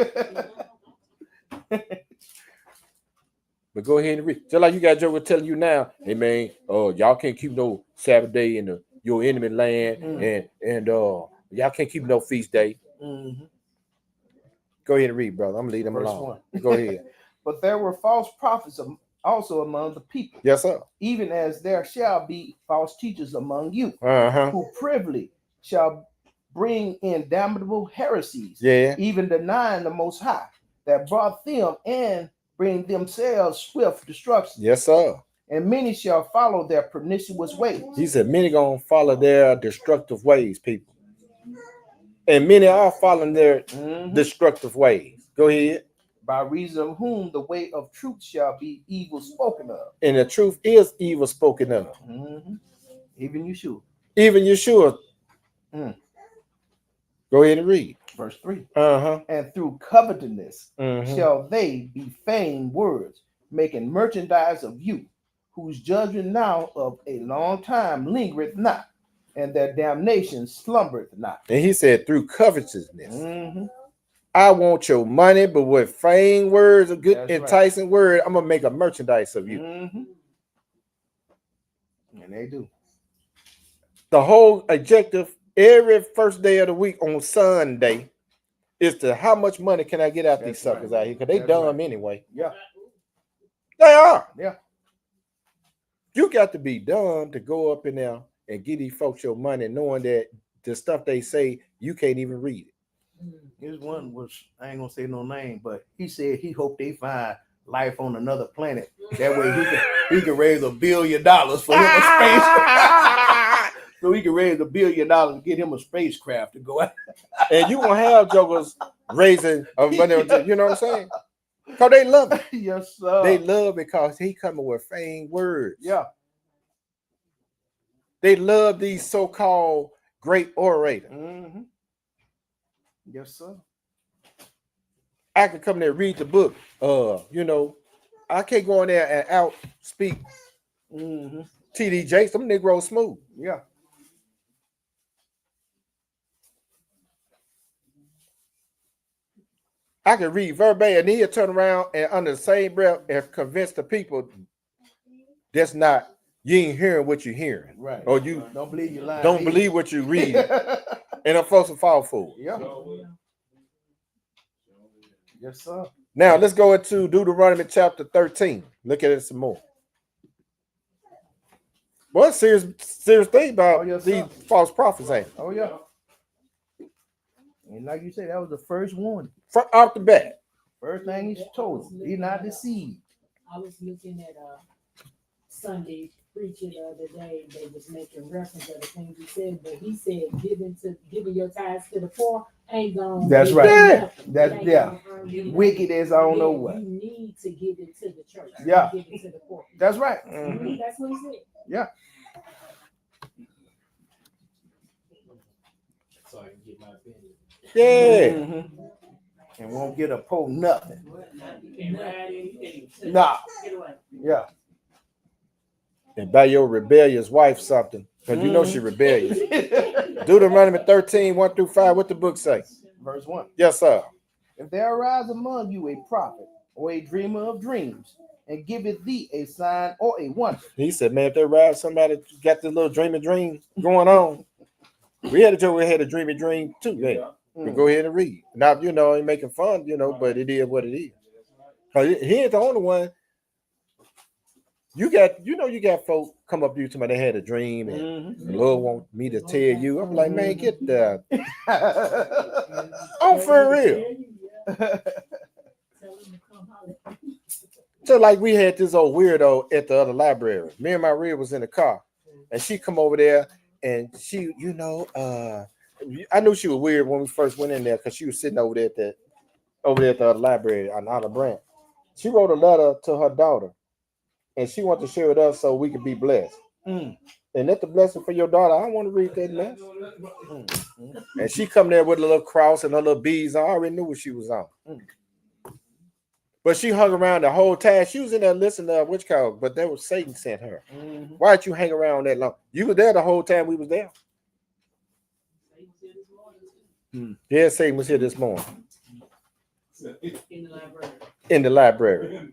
But go ahead and read. Just like you got Joker telling you now, hey man, y'all can't keep no Sabbath day in your enemy land, and y'all can't keep no feast day. Mm-hmm. Go ahead and read, brother. I'm gonna leave them Verse alone. 1. Go ahead. But there were false prophets also among the people, Yes, sir. even as there shall be false teachers among you, Uh-huh. who privily shall bring in damnable heresies, Yeah. even denying the Most High, that brought them and bring themselves swift destruction. Yes, sir. And many shall follow their pernicious ways. He said, many gonna follow their destructive ways, people. And many are following their destructive ways. Go ahead. By reason of whom the way of truth shall be evil spoken of. And the truth is evil spoken of. Even Yahshua. Even Yahshua. Go ahead and read. Verse 3. Uh-huh. And through covetousness shall they be feigned words, making merchandise of you, whose judgment now of a long time lingereth not, and their damnation slumbereth not. And he said, through covetousness. I want your money, but with feigned words, a good enticing word, I'm gonna make a merchandise of you. And they do. The whole objective every first day of the week on Sunday is to how much money can I get out these suckers out here? Because they dumb anyway. Yeah. They are. Yeah. You got to be dumb to go up in there and give these folks your money, knowing that the stuff they say you can't even read it. His one was, I ain't gonna say no name, but he said he hoped they find life on another planet. That way he can raise $1 billion for him a space. So he can raise $1 billion and get him a spacecraft to go out. And you gonna have jokers raising money, you know what I'm saying? Because they love it. Yes, sir. They love it because he coming with feigned words. Yeah. They love these so-called great orators. Yes, sir. I can come there and read the book. You know, I can't go in there and out speak TD Jakes. Them Negro smooth. Yeah. I can read verbatim, and he'll turn around and under the same breath and convince the people that's not, you ain't hearing what you're hearing. Right. Or you don't believe you lying. Don't believe what you read. And I'm supposed to fall for it. Yeah. Yes, sir. Now let's go into Deuteronomy chapter 13. Look at it some more. Well, serious thing about these false prophets, ain't it? Oh, yeah. And like you said, that was the first one. Off the bat. First thing he told him, be not deceived. I was looking at Sunday preacher the other day. They was making reference to the things he said, but he said giving your tithes to the poor ain't gonna. That's right. Yeah. That's wicked as I don't know what. You need to give it to the church. Yeah. Give it to the poor. That's right. That's what he said. Yeah. So I can get my opinion. Yeah. And won't get a po nothing. Nah. Nah. Yeah. And buy your rebellious wife something, because you know she rebellious. Deuteronomy 13, 1-5. What the book say? Verse 1. Yes, sir. If there arise among you a prophet or a dreamer of dreams, and giveth thee a sign or a wonder. He said, man, if there arise somebody got this little dreamy dream going on, we had a dreamy dream too. Yeah. We go ahead and read. Now, you know, ain't making fun, you know, but it is what it is. Because he ain't the only one. You got folk come up to you somebody they had a dream and the Lord want me to tell you. I'm like, man, get the I'm for real. So like we had this old weirdo at the other library. Me and my real was in the car, and she come over there and she, you know, I knew she was weird when we first went in there because she was sitting over there at the other library on Olive Branch. She wrote a letter to her daughter, and she wanted to share with us so we could be blessed. And that's the blessing for your daughter. I don't want to read that mess. And she come there with a little cross and her little beads. I already knew what she was on. But she hung around the whole time. She was in there listening to which call, but that was Satan sent her. Why'd you hang around that long? You were there the whole time we was there. Yeah, Satan was here this morning. In the library.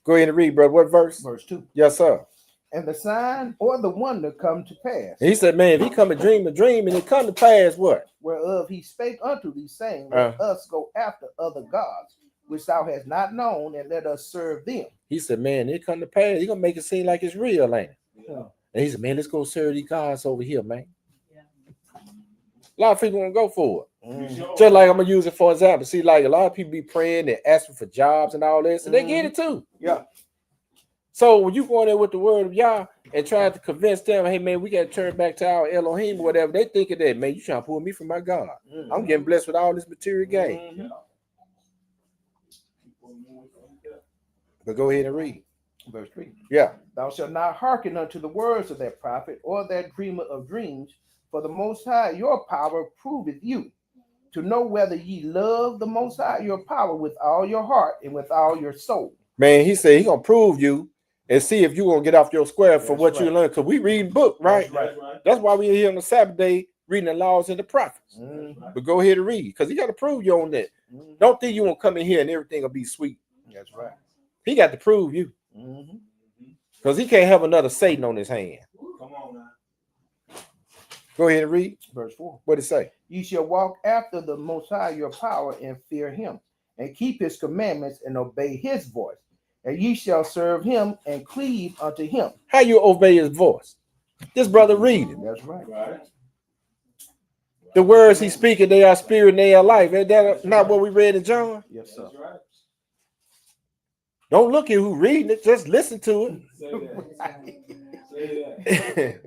Go ahead and read, brother. What verse? Verse 2. Yes, sir. And the sign or the wonder come to pass. And he said, man, if he come and dream a dream and it come to pass, what? Whereof he spake unto thee, saying, let us go after other gods, which thou hast not known, and let us serve them. He said, man, it come to pass. He gonna make it seem like it's real, ain't it? Yeah. And he said, man, let's go serve these gods over here, man. Yeah. A lot of people gonna go for it. Just like I'm gonna use it for example. See, like a lot of people be praying and asking for jobs and all this, and they get it too. Yeah. So when you go in there with the word of Yah and trying to convince them, hey man, we got to turn back to our Elohim or whatever, they thinking that, man, you trying to pull me from my God. I'm getting blessed with all this material gain. But go ahead and read. Verse 3. Yeah. Thou shalt not hearken unto the words of that prophet or that dreamer of dreams, for the Most High your power proveth you, to know whether ye love the Most High your power with all your heart and with all your soul. Man, he said he gonna prove you and see if you're gonna get off your square for what you learn. Because we reading book, right? That's why we're here on the Sabbath day reading the laws and the prophets. But go ahead and read, because he got to prove you on that. Don't think you won't come in here and everything will be sweet. That's right. He got to prove you. Because he can't have another Satan on his hand. Come on now. Go ahead and read. Verse 4. What it say? Ye shall walk after the Most High your power and fear him, and keep his commandments and obey his voice. And ye shall serve him and cleave unto him. How you obey his voice? This brother reading. That's right. The words he's speaking, they are spirit and they are life. Ain't that not what we read in John? Yes, sir. Don't look at who reading it, just listen to it. Say that.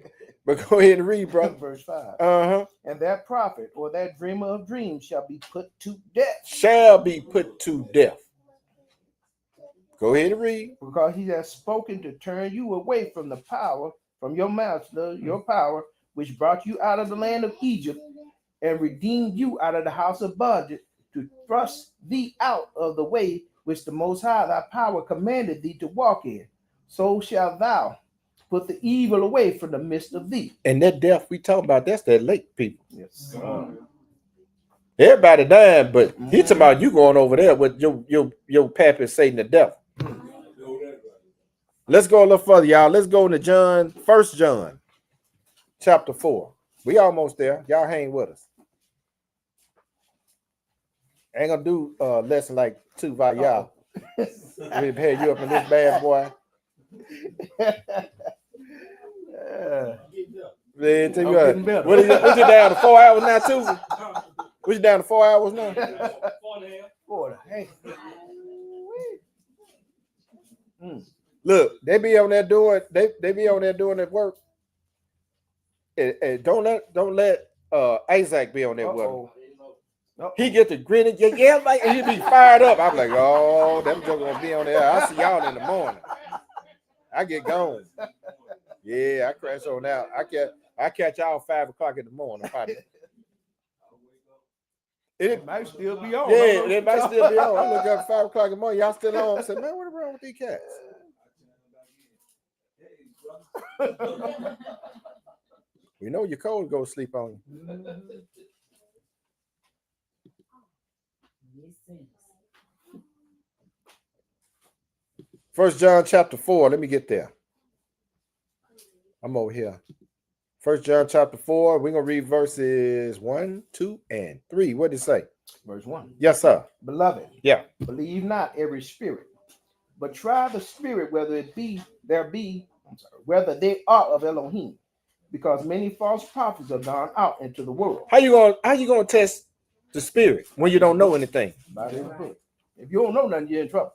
But go ahead and read, brother. Verse 5. And that prophet or that dreamer of dreams shall be put to death. Shall be put to death. Go ahead and read. Because he has spoken to turn you away from the power, from your master, your power, which brought you out of the land of Egypt and redeemed you out of the house of bondage, to thrust thee out of the way which the Most High thy power commanded thee to walk in. So shalt thou put the evil away from the midst of thee. And that death we talking about, that's that lake people. Yes. Everybody dying, but he talking about you going over there with your pappy Satan the devil. Let's go a little further, y'all. Let's go into John, 1 John, chapter 4. We almost there. Y'all hang with us. I ain't gonna do lesson like 2 by y'all. We pair you up in this bad boy. Man, tell you what you down to 4 hours now, too? What you down to 4 hours now? 4 and a half. Look, they be on there doing they be on there doing that work. And don't let Isaac be on that work. He get to grinning, yeah, like, and he be fired up. I'm like, oh, them just gonna be on there. I'll see y'all in the morning. I get gone. Yeah, I crash on out. I catch y'all 5 o'clock in the morning. It might still be on. Yeah, it might still be on. I look up 5 o'clock in the morning. Y'all still on? I said, man, what's wrong with these cats? We know your cold go sleep on you. 1 John chapter 4. Let me get there. I'm over here. 1 John chapter 4. We're gonna read verses 1, 2, and 3. What did it say? Verse 1. Yes, sir. Beloved, Yeah. believe not every spirit, but try the spirit whether whether they are of Elohim, because many false prophets are gone out into the world. How you gonna test the spirit when you don't know anything? By this book. If you don't know nothing, you're in trouble.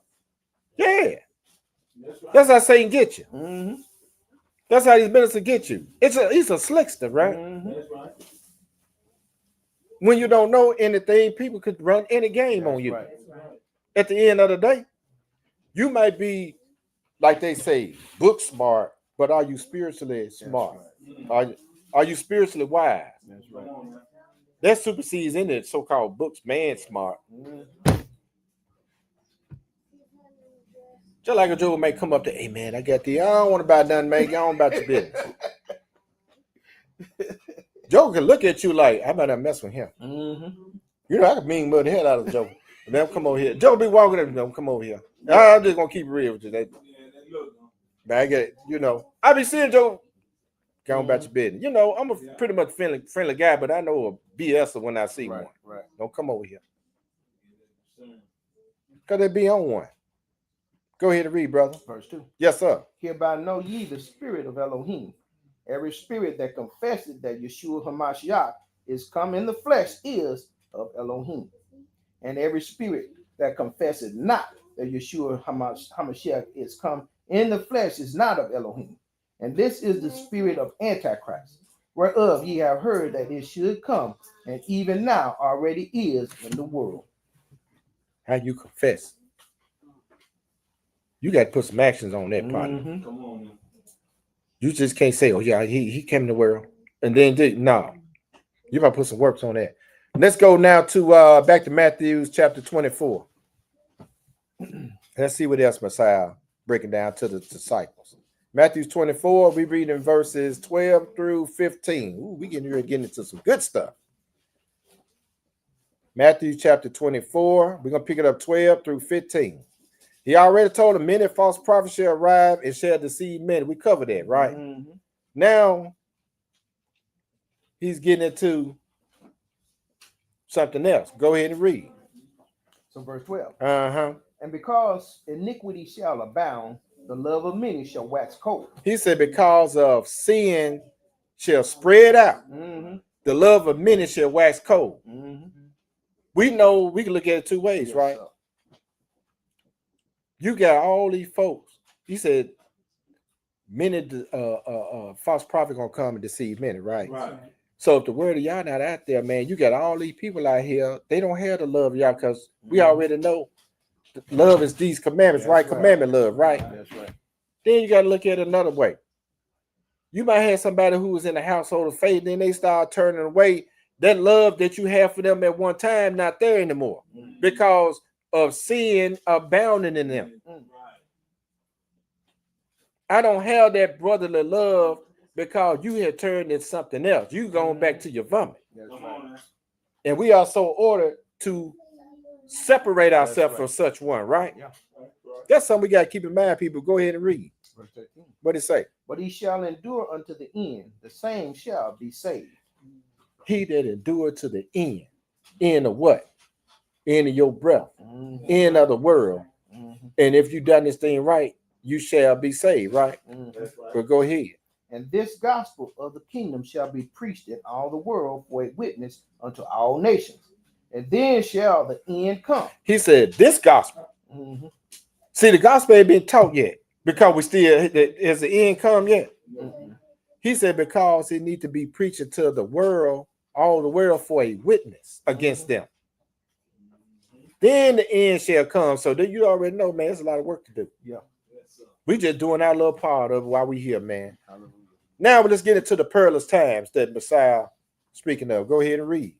Yeah. That's how Satan get you. That's how these ministers get you. He's a slickster, right? When you don't know anything, people could run any game on you. At the end of the day, you might be, like they say, book smart, but are you spiritually smart? right. Are you spiritually wise? That's right. That supersedes in the so-called books, man smart. Just like a Joe may come up to, hey man, I got the, I don't want to buy nothing, man. Y'all don't about your business. Joe can look at you like, I better not mess with him. You know, I can mean mud the hell out of Joe. And then come over here. Joe be walking up, no, come over here. I'm just gonna keep it real with you. But I get it, you know. I be seeing Joe go on about your business. You know, I'm a pretty much friendly guy, but I know a BS when I see one. Right. Don't come over here. Because they be on one. Go ahead and read, brother. Verse 2. Yes, sir. Hereby know ye the spirit of Elohim. Every spirit that confesses that Yahshua HaMashiach is come in the flesh is of Elohim. And every spirit that confesses not that Yahshua HaMashiach is come in the flesh is not of Elohim. And this is the spirit of Antichrist, whereof ye have heard that it should come, and even now already is in the world. How you confess? You got to put some actions on that part. Come on, man. You just can't say, oh yeah, he came in the world. And then no. You got to put some works on that. Let's go now to back to Matthew chapter 24. Let's see what else Messiah breaking down to the disciples. Matthew 24, we read in verses 12 through 15. Ooh, we getting into some good stuff. Matthew chapter 24, we're going to pick it up 12 through 15. He already told them many false prophets shall arrive and shall deceive many. We covered that, right? Now, he's getting into something else. Go ahead and read. So verse 12. And because iniquity shall abound, the love of many shall wax cold. He said, because of sin shall spread out, the love of many shall wax cold. We know we can look at it two ways, yes, right? Sir. You got all these folks. He said, many false prophets gonna come and deceive many, right? So if the word of y'all not out there, man, you got all these people out here. They don't have the love of y'all because we already know love is these commandments, right? Commandment love, right? That's right. Then you got to look at it another way. You might have somebody who was in the household of faith, then they start turning away. That love that you have for them at one time, not there anymore because of sin abounding in them. I don't have that brotherly love because you had turned into something else. You going back to your vomit. And we are so ordered to separate ourselves from such one, right? Yeah. That's something we got to keep in mind, people. Go ahead and read. Verse 13. What did it say? But he shall endure unto the end, the same shall be saved. He that endured to the end. End of what? End of your breath. End of the world. And if you done this thing right, you shall be saved, right? But go ahead. And this gospel of the kingdom shall be preached in all the world for a witness unto all nations. And then shall the end come. He said, this gospel. See, the gospel ain't been taught yet because we still, has the end come yet? He said, because it need to be preached to the world, all the world for a witness against them. Then the end shall come. So that you already know, man, there's a lot of work to do. Yeah. We just doing our little part of it while we here, man. Now let's get into the perilous times that Messiah speaking of. Go ahead and read.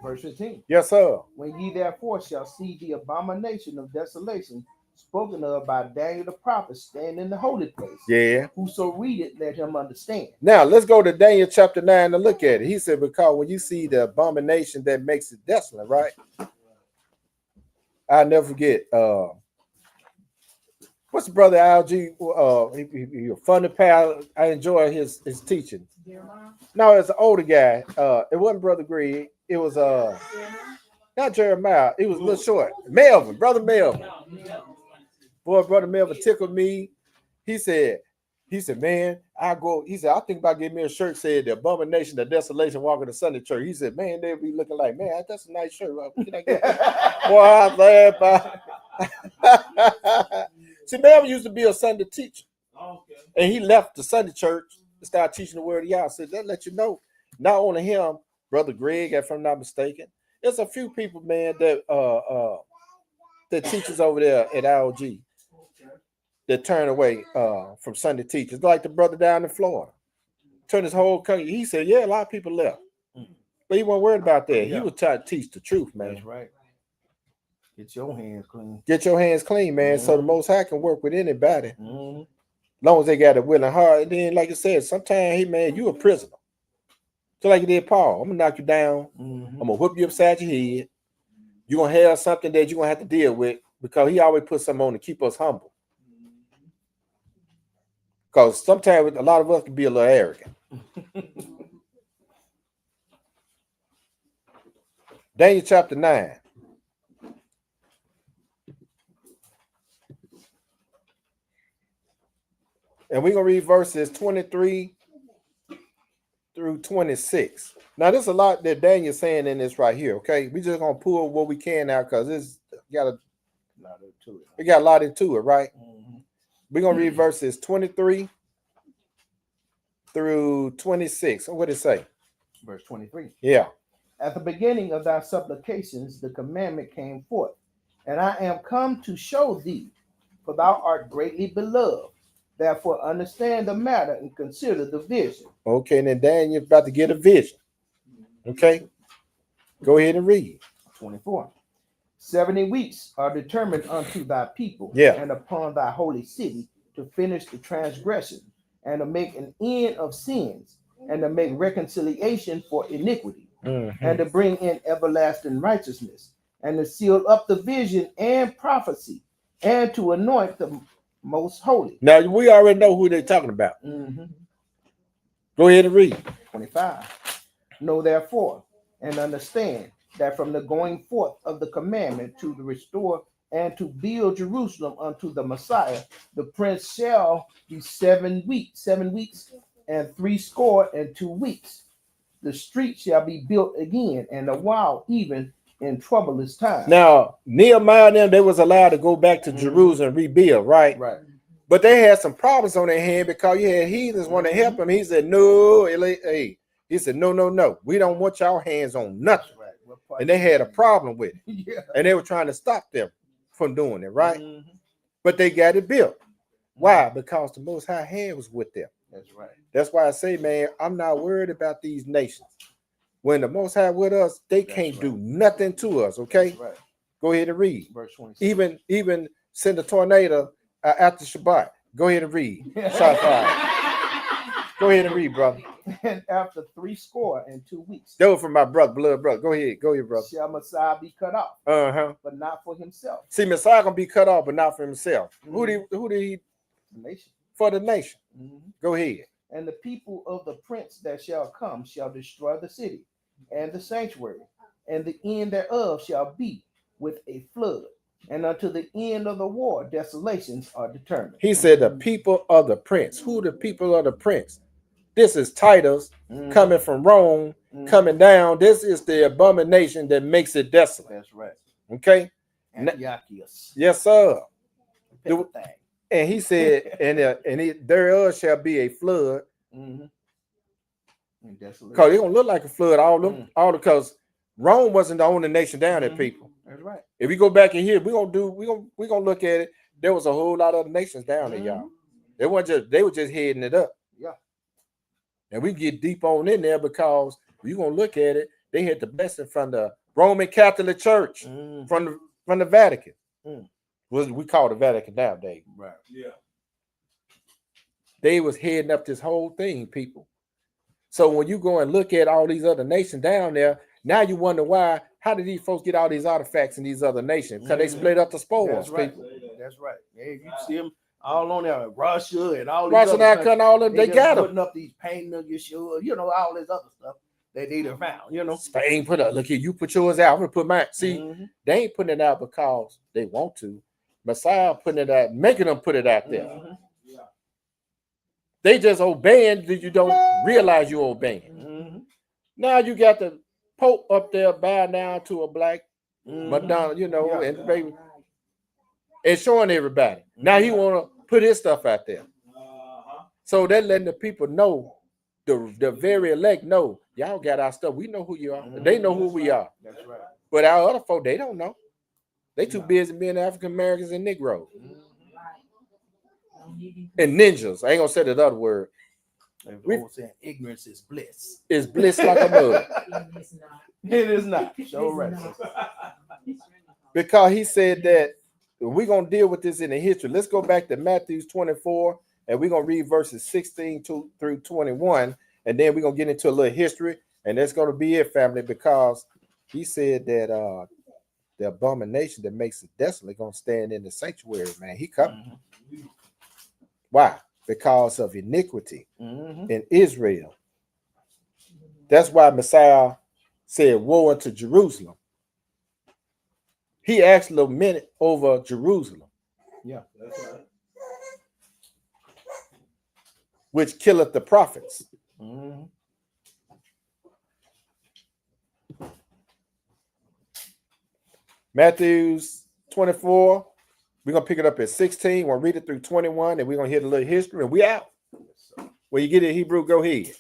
Verse 15. Yes, sir. When ye therefore shall see the abomination of desolation spoken of by Daniel the prophet stand in the holy place. Yeah. Whoso read it, let him understand. Now let's go to Daniel chapter 9 and look at it. He said, because when you see the abomination that makes it desolate, right? I'll never forget. What's the brother Alg? He a funny pal. I enjoy his teaching. No, it's an older guy. It wasn't Brother Greg. It was not Jeremiah. It was a little short. Melvin, Brother Melvin. Boy, Brother Melvin tickled me. He said, man, I think about getting me a shirt said the abomination, the desolation, walking to Sunday church. He said, man, they'll be looking like, man, that's a nice shirt. Can I get that? Boy, I laughed about. See, Melvin used to be a Sunday teacher. And he left the Sunday church and started teaching the word of Yahweh. So that let you know, not only him, Brother Greg, if I'm not mistaken, there's a few people, man, that teachers over there at IOG that turn away from Sunday teachers, like the brother down in Florida. Turned his whole country. He said, yeah, a lot of people left. But he wasn't worried about that. He was trying to teach the truth, man. That's right. Get your hands clean. Get your hands clean, man, so the Most High can work with anybody. As Mhm. long as they got a willing heart. And then, like I said, sometimes, hey, man, you a prisoner. Just like you did Paul. I'm going to knock you down. I'm going to whip you upside your head. You're going to have something that you're going to have to deal with because he always puts something on to keep us humble. Because sometimes a lot of us can be a little arrogant. Daniel chapter 9. And we're going to read verses 23 through 26. Now, there's a lot that Daniel's saying in this right here, okay? We're just going to pull what we can out because it's got a lot into it, right? We're going to read verses 23 through 26. What did it say? Verse 23. Yeah. At the beginning of thy supplications, the commandment came forth, and I am come to show thee, for thou art greatly beloved. Therefore, understand the matter and consider the vision. Okay, and then Daniel's about to get a vision. Okay, go ahead and read. 24. 70 weeks are determined unto thy people, and upon thy holy city, to finish the transgression, and to make an end of sins, and to make reconciliation for iniquity, and to bring in everlasting righteousness, and to seal up the vision and prophecy, and to anoint the most holy. Now, we already know who they're talking about. Go ahead and read. 25. Know therefore and understand that from the going forth of the commandment to the restore and to build Jerusalem unto the Messiah, the prince shall be 7 weeks and 62 weeks. The street shall be built again, and a while even in troublous times. Now, Nehemiah and them, they was allowed to go back to Jerusalem and rebuild, right? Right. But they had some problems on their hand because you had heathens want to help him. He said, no, he said, no. We don't want y'all hands on nothing. Right. And they had a problem with it. And they were trying to stop them from doing it, right? But they got it built. Why? Because the Most High hand was with them. That's right. That's why I say, man, I'm not worried about these nations. When the Most High with us, they can't do nothing to us, okay? Right. Go ahead and read. Verse 26. Even send a tornado after Shabbat. Go ahead and read. Shot fired. Go ahead and read, brother. And after 62 weeks. That was from my brother, blood brother. Go ahead, brother. Shall Messiah be cut off, but not for himself. See, Messiah gonna be cut off, but not for himself. Who did he? The nation. For the nation. Go ahead. And the people of the prince that shall come shall destroy the city and the sanctuary, and the end thereof shall be with a flood. And unto the end of the war, desolations are determined. He said the people of the prince. Who the people of the prince? This is Titus coming from Rome, coming down. This is the abomination that makes it desolate. That's right. Okay? Antiochus. Yes, sir. And he said, thereof shall be a flood. Because it's gonna look like a flood, all because Rome wasn't the only nation down there, people. That's right. If we go back in here, we're gonna look at it. There was a whole lot of other nations down there, y'all. They were just heading it up. Yeah. And we get deep on in there because you're gonna look at it, they had the blessing from the Roman Catholic Church, from the Vatican. We call the Vatican nowadays. Right. Yeah. They was heading up this whole thing, people. So when you go and look at all these other nations down there, now you wonder why. How did these folks get all these artifacts in these other nations? Because they split up the spoils. That's right. People. That's right. Yeah, you see them all on there, Russia and all these Russia, other and all of them, they got them. Putting up these painting of Yahshua, all this other stuff that they done found. Spain put up. Look here, you put yours out. I'm gonna put mine. See, they ain't putting it out because they want to. Messiah putting it out, making them put it out there. They just obeying that you don't realize you're obeying. Now you got the Pope up there bowing down to a black Madonna, and showing everybody. Now he want to put his stuff out there. So they're letting the people know, the very elect know, y'all got our stuff. We know who you are. They know who we are. That's right. But our other folk, they don't know. They too busy being African Americans and Negroes. and ninjas. I ain't gonna say that other word. We're saying ignorance is bliss. It's bliss like a mug. It is not. Show right. Because he said that we're gonna deal with this in the history. Let's go back to Matthew 24, and we're gonna read verses 16 through 21, and then we're gonna get into a little history, and that's gonna be it, family, because he said that the abomination that makes it desolate gonna stand in the sanctuary, man. He coming. Mm-hmm. Why? Because of iniquity in Israel. That's why Messiah said, woe unto Jerusalem. He actually lamented over Jerusalem. Yeah, that's right. Which killeth the prophets. Mm-hmm. Matthew's 24. We're going to pick it up at 16. We'll read it through 21, and we're going to hit a little history, and we out. When you get it, Hebrew, go ahead.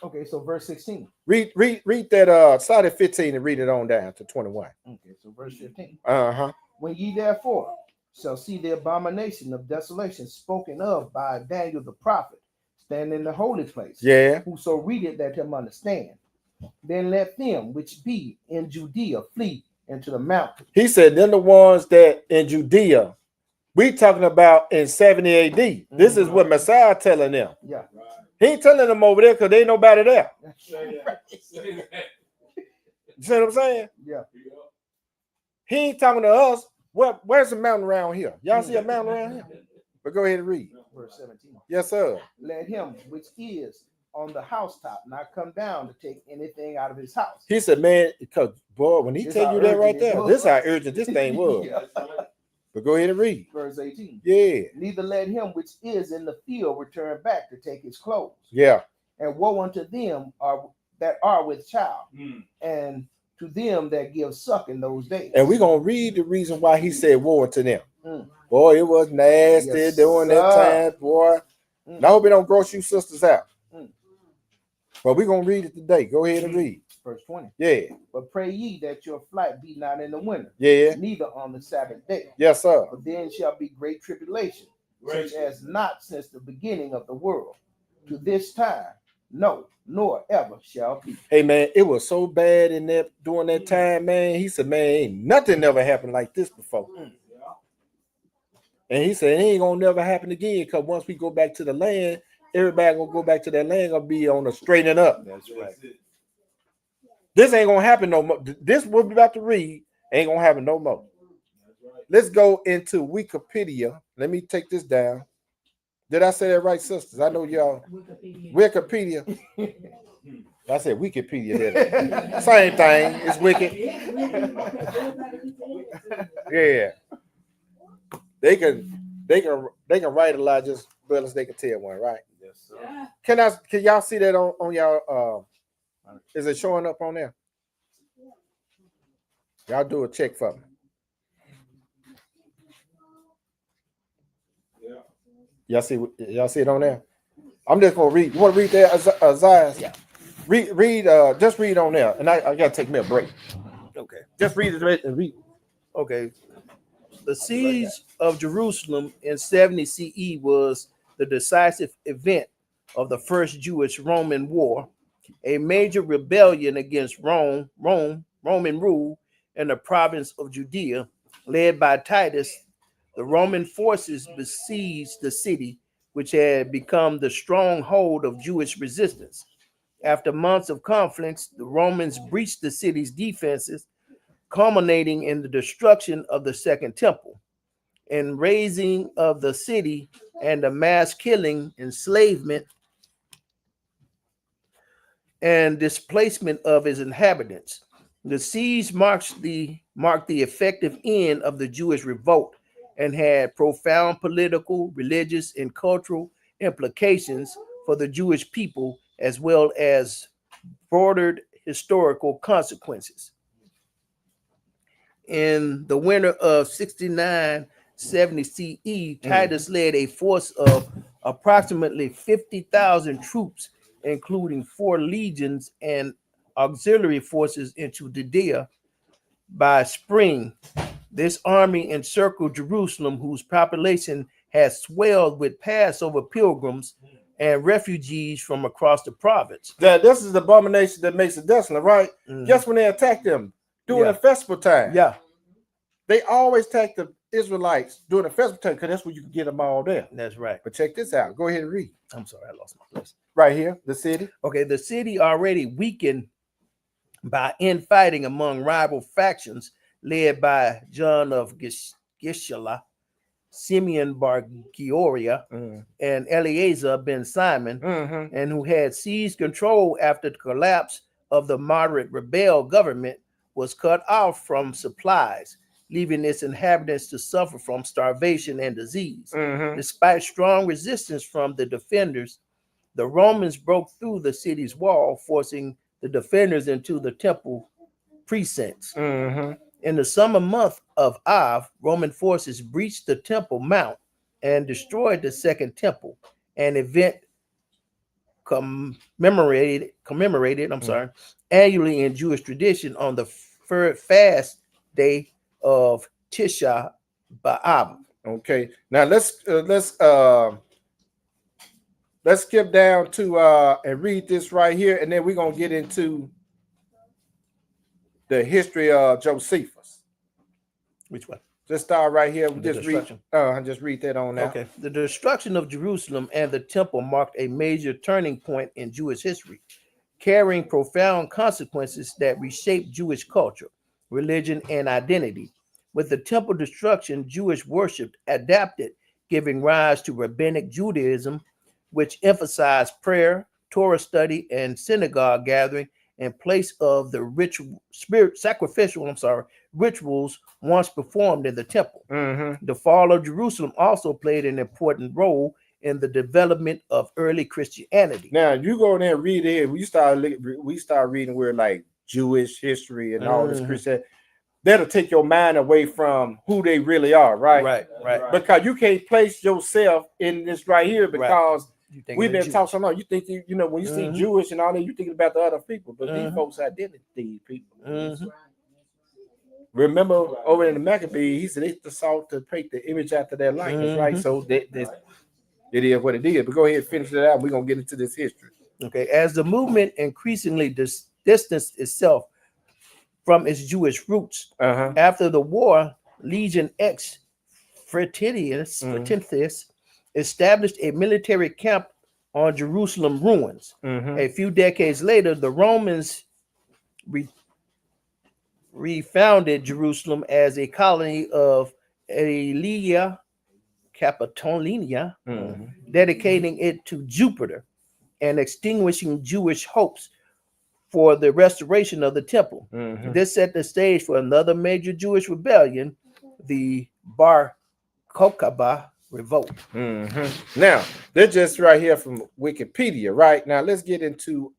Okay, so verse 16. Read that, start at 15 and read it on down to 21. Okay, so verse 15. Uh-huh. When ye therefore shall see the abomination of desolation spoken of by Daniel the prophet, stand in the holy place. Yeah. Whoso readeth, let him understand. Then let them which be in Judea flee into the mountains. He said, then the ones that in Judea, we talking about in 70 AD. This is what Messiah telling them. Yeah. He ain't telling them over there because they ain't nobody there. You see what I'm saying? Yeah. He ain't talking to us. Where's the mountain around here? Y'all see a mountain around here? But go ahead and read. Verse 17. Yes, sir. Let him which is on the housetop not come down to take anything out of his house. He said, man, because boy, when he tell you that right there, this is how urgent this thing was. Yeah. But go ahead and read. Verse 18. Yeah. Neither let him which is in the field return back to take his clothes. Yeah. And woe unto them that are with child, and to them that give suck in those days. And we're going to read the reason why he said woe to them. Boy, it was nasty during that time, boy. And I hope it don't gross you sisters out. But we're going to read it today. Go ahead and read. Verse 20. Yeah. But pray ye that your flight be not in the winter, Yeah. neither on the Sabbath day. Yes, sir. For then shall be great tribulation, such as not since the beginning of the world to this time, no, nor ever shall be. Hey, man, it was so bad in that during that time, man. He said, man, ain't nothing ever happened like this before. And he said, it ain't going to never happen again, because once we go back to the land, everybody going to go back to that land, going to be on the straight and up. That's right. This ain't going to happen no more. This we're about to read ain't going to happen no more. Let's go into Wikipedia. Let me take this down. Did I say that right, sisters? I know y'all. Wikipedia. I said Wikipedia. Did same thing. It's wicked. Yeah. They can write a lot just well as they can tell one, right? Yes, sir. Can y'all see that on y'all? Is it showing up on there? Y'all do a check for me. Y'all see it on there? I'm just gonna read. You want to read that, Isaiah? Yeah. Read. Just read on there, and I gotta take me a break. Okay. Just read it and read. Okay. The siege of Jerusalem in 70 CE was the decisive event of the First Jewish-Roman War, a major rebellion against Roman rule in the province of Judea, led by Titus. The Roman forces besieged the city, which had become the stronghold of Jewish resistance. After months of conflicts, the Romans breached the city's defenses, culminating in the destruction of the Second Temple, and razing of the city and the mass killing, enslavement, and displacement of its inhabitants. The siege marked the effective end of the Jewish revolt and had profound political, religious, and cultural implications for the Jewish people, as well as broader historical consequences. In the winter of 69-70 CE, Titus led a force of approximately 50,000 troops, including 4 legions and auxiliary forces, into Judea. By spring, this army encircled Jerusalem, whose population had swelled with Passover pilgrims and refugees from across the province. That this is the abomination that makes it desolate, right? Just when they attacked them during the festival time. Yeah, they always attack the Israelites during the festival time because that's where you can get them all there. that's right. But check this out. Go ahead and read. I'm sorry, I lost my place. Right here, the city. Okay, the city already weakened by infighting among rival factions led by John of Gishala, Simeon bar Gioria, and Eleazar ben Simon, and who had seized control after the collapse of the moderate rebel government, was cut off from supplies, leaving its inhabitants to suffer from starvation and disease. Despite strong resistance from the defenders, the Romans broke through the city's wall, forcing the defenders into the temple precincts. In the summer month of Av, Roman forces breached the Temple Mount and destroyed the Second Temple, an event commemorated annually in Jewish tradition on the fast day of Tisha B'Av. Okay, now let's skip down to and read this right here, and then we're gonna get into the history of Josephus. Which one? Just start right here. The Just read that on now. Okay. The destruction of Jerusalem and the temple marked a major turning point in Jewish history, carrying profound consequences that reshaped Jewish culture, religion, and identity. With the temple destruction, Jewish worship adapted, giving rise to rabbinic Judaism, which emphasized prayer, Torah study, and synagogue gathering in place of the sacrificial rituals once performed in the temple. The fall of Jerusalem also played an important role in the development of early Christianity. Now you go there and read it. We start reading where like Jewish history and all this Christian. That'll take your mind away from who they really are, right? Right. Because you can't place yourself in this right here because we've been talking so long. You think when you see Jewish and all that, you thinking about the other people, but these folks identity people. Remember over in the Maccabees, he said they sought to take the image after their likeness, right? So it is what it is. But go ahead and finish it out. We're gonna get into this history. Okay, as the movement increasingly distanced itself from its Jewish roots, after the war, Legion X Fretinius established a military camp on Jerusalem ruins. A few decades later, the Romans refounded Jerusalem as a colony of Aelia Capitolinia, dedicating it to Jupiter and extinguishing Jewish hopes for the restoration of the temple. This set the stage for another major Jewish rebellion, the Bar Kokhba revolt. Now, they're just right here from Wikipedia, right? Now, let's get into,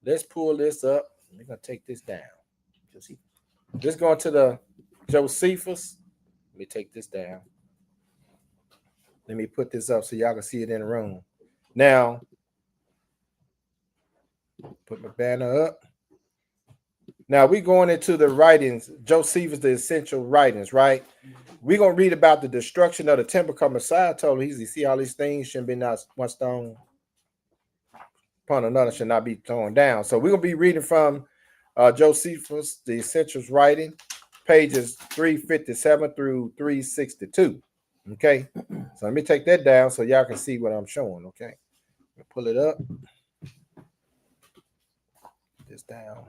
let's pull this up. We're going to take this down. Let's go into the Josephus. Let me take this down. Let me put this up so y'all can see it in the room. Now, put my banner up. Now we're going into the writings. Josephus, the essential writings, right? We're going to read about the destruction of the temple. Because Messiah told him, you see all these things shouldn't be not one stone upon another should not be torn down. So we're going to be reading from Josephus, the essentials writing, pages 357 through 362. Okay, so let me take that down so y'all can see what I'm showing. Okay, pull it up. This down.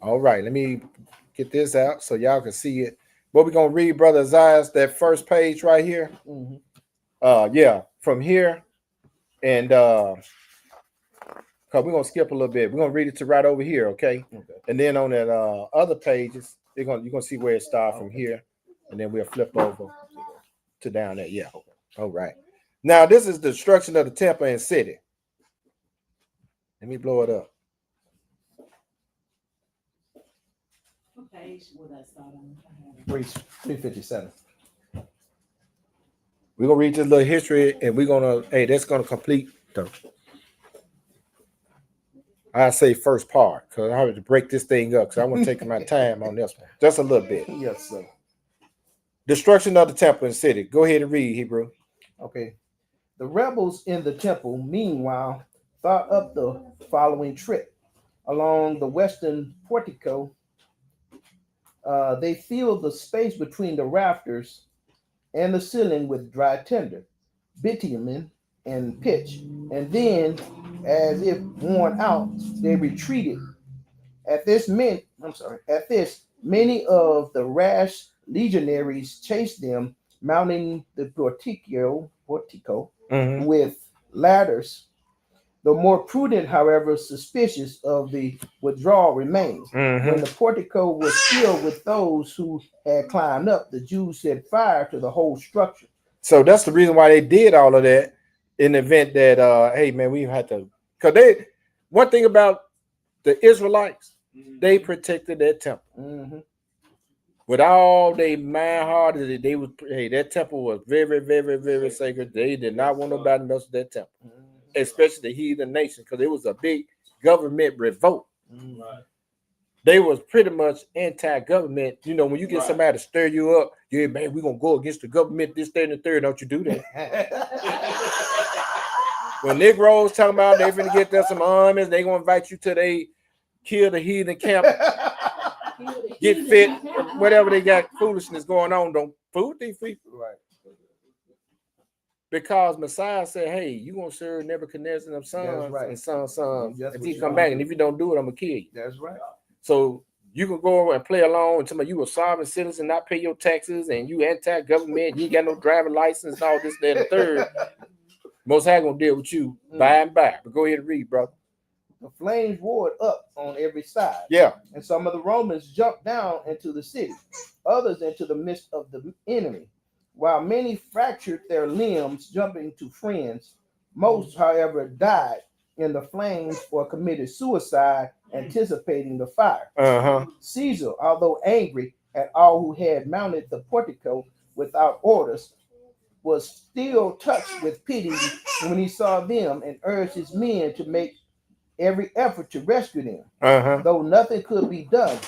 All right, let me get this out so y'all can see it. What we're gonna read, Brother Zias, that first page right here. Yeah, from here, and because we're gonna skip a little bit. We're gonna read it to right over here, okay? And then on that other pages, you're gonna see where it starts from here, and then we'll flip over to down there. Yeah. All right. Now this is the destruction of the temple and city. Let me blow it up. What page would I start on? 357. We're gonna read this little history, and we're gonna that's gonna complete the I say first part because I have to break this thing up because I want to take my time on this one. Just a little bit. Yes, sir. Destruction of the temple and city. Go ahead and read, Hebrew. Okay. The rebels in the temple, meanwhile, thought up the following trick. Along the western portico, they filled the space between the rafters and the ceiling with dry tinder, bitumen, and pitch. And then, as if worn out, they retreated. At this, many of the rash legionaries chased them, mounting the portico with ladders. The more prudent, however, suspicious of the withdrawal remains. When the portico was filled with those who had climbed up, the Jews set fire to the whole structure. So that's the reason why they did all of that in the event that, hey, man, we had to. Because one thing about the Israelites, they protected their temple. With all their mind heart, they was, hey, that temple was very, very, very sacred. They did not want nobody to mess with that temple. Especially the heathen nation, because it was a big government revolt. They was pretty much anti-government. You know, when you get somebody to stir you up, yeah, man, we're gonna go against the government, this, that, and the third. Don't you do that. When Negroes talking about they finna get there some armies, they gonna invite you to they kill the heathen camp, get fit, whatever they got foolishness going on. Don't fool these people. Right. Because Messiah said, hey, you gonna serve Nebuchadnezzar and them sons and sons That's if what he you come gonna back. do. And if you don't do it, I'm gonna kill you. That's right. So you can go and play along and tell me you a sovereign citizen, not pay your taxes, and you anti-government, you ain't got no driving license and all this, that, and the third. Most High gonna deal with you by and by. But go ahead and read, brother. The flames roared up on every side. Yeah. And some of the Romans jumped down into the city, others into the midst of the enemy. While many fractured their limbs, jumping to friends, most, however, died in the flames or committed suicide, anticipating the fire. Caesar, although angry at all who had mounted the portico without orders, was still touched with pity when he saw them and urged his men to make every effort to rescue them. Though nothing could be done,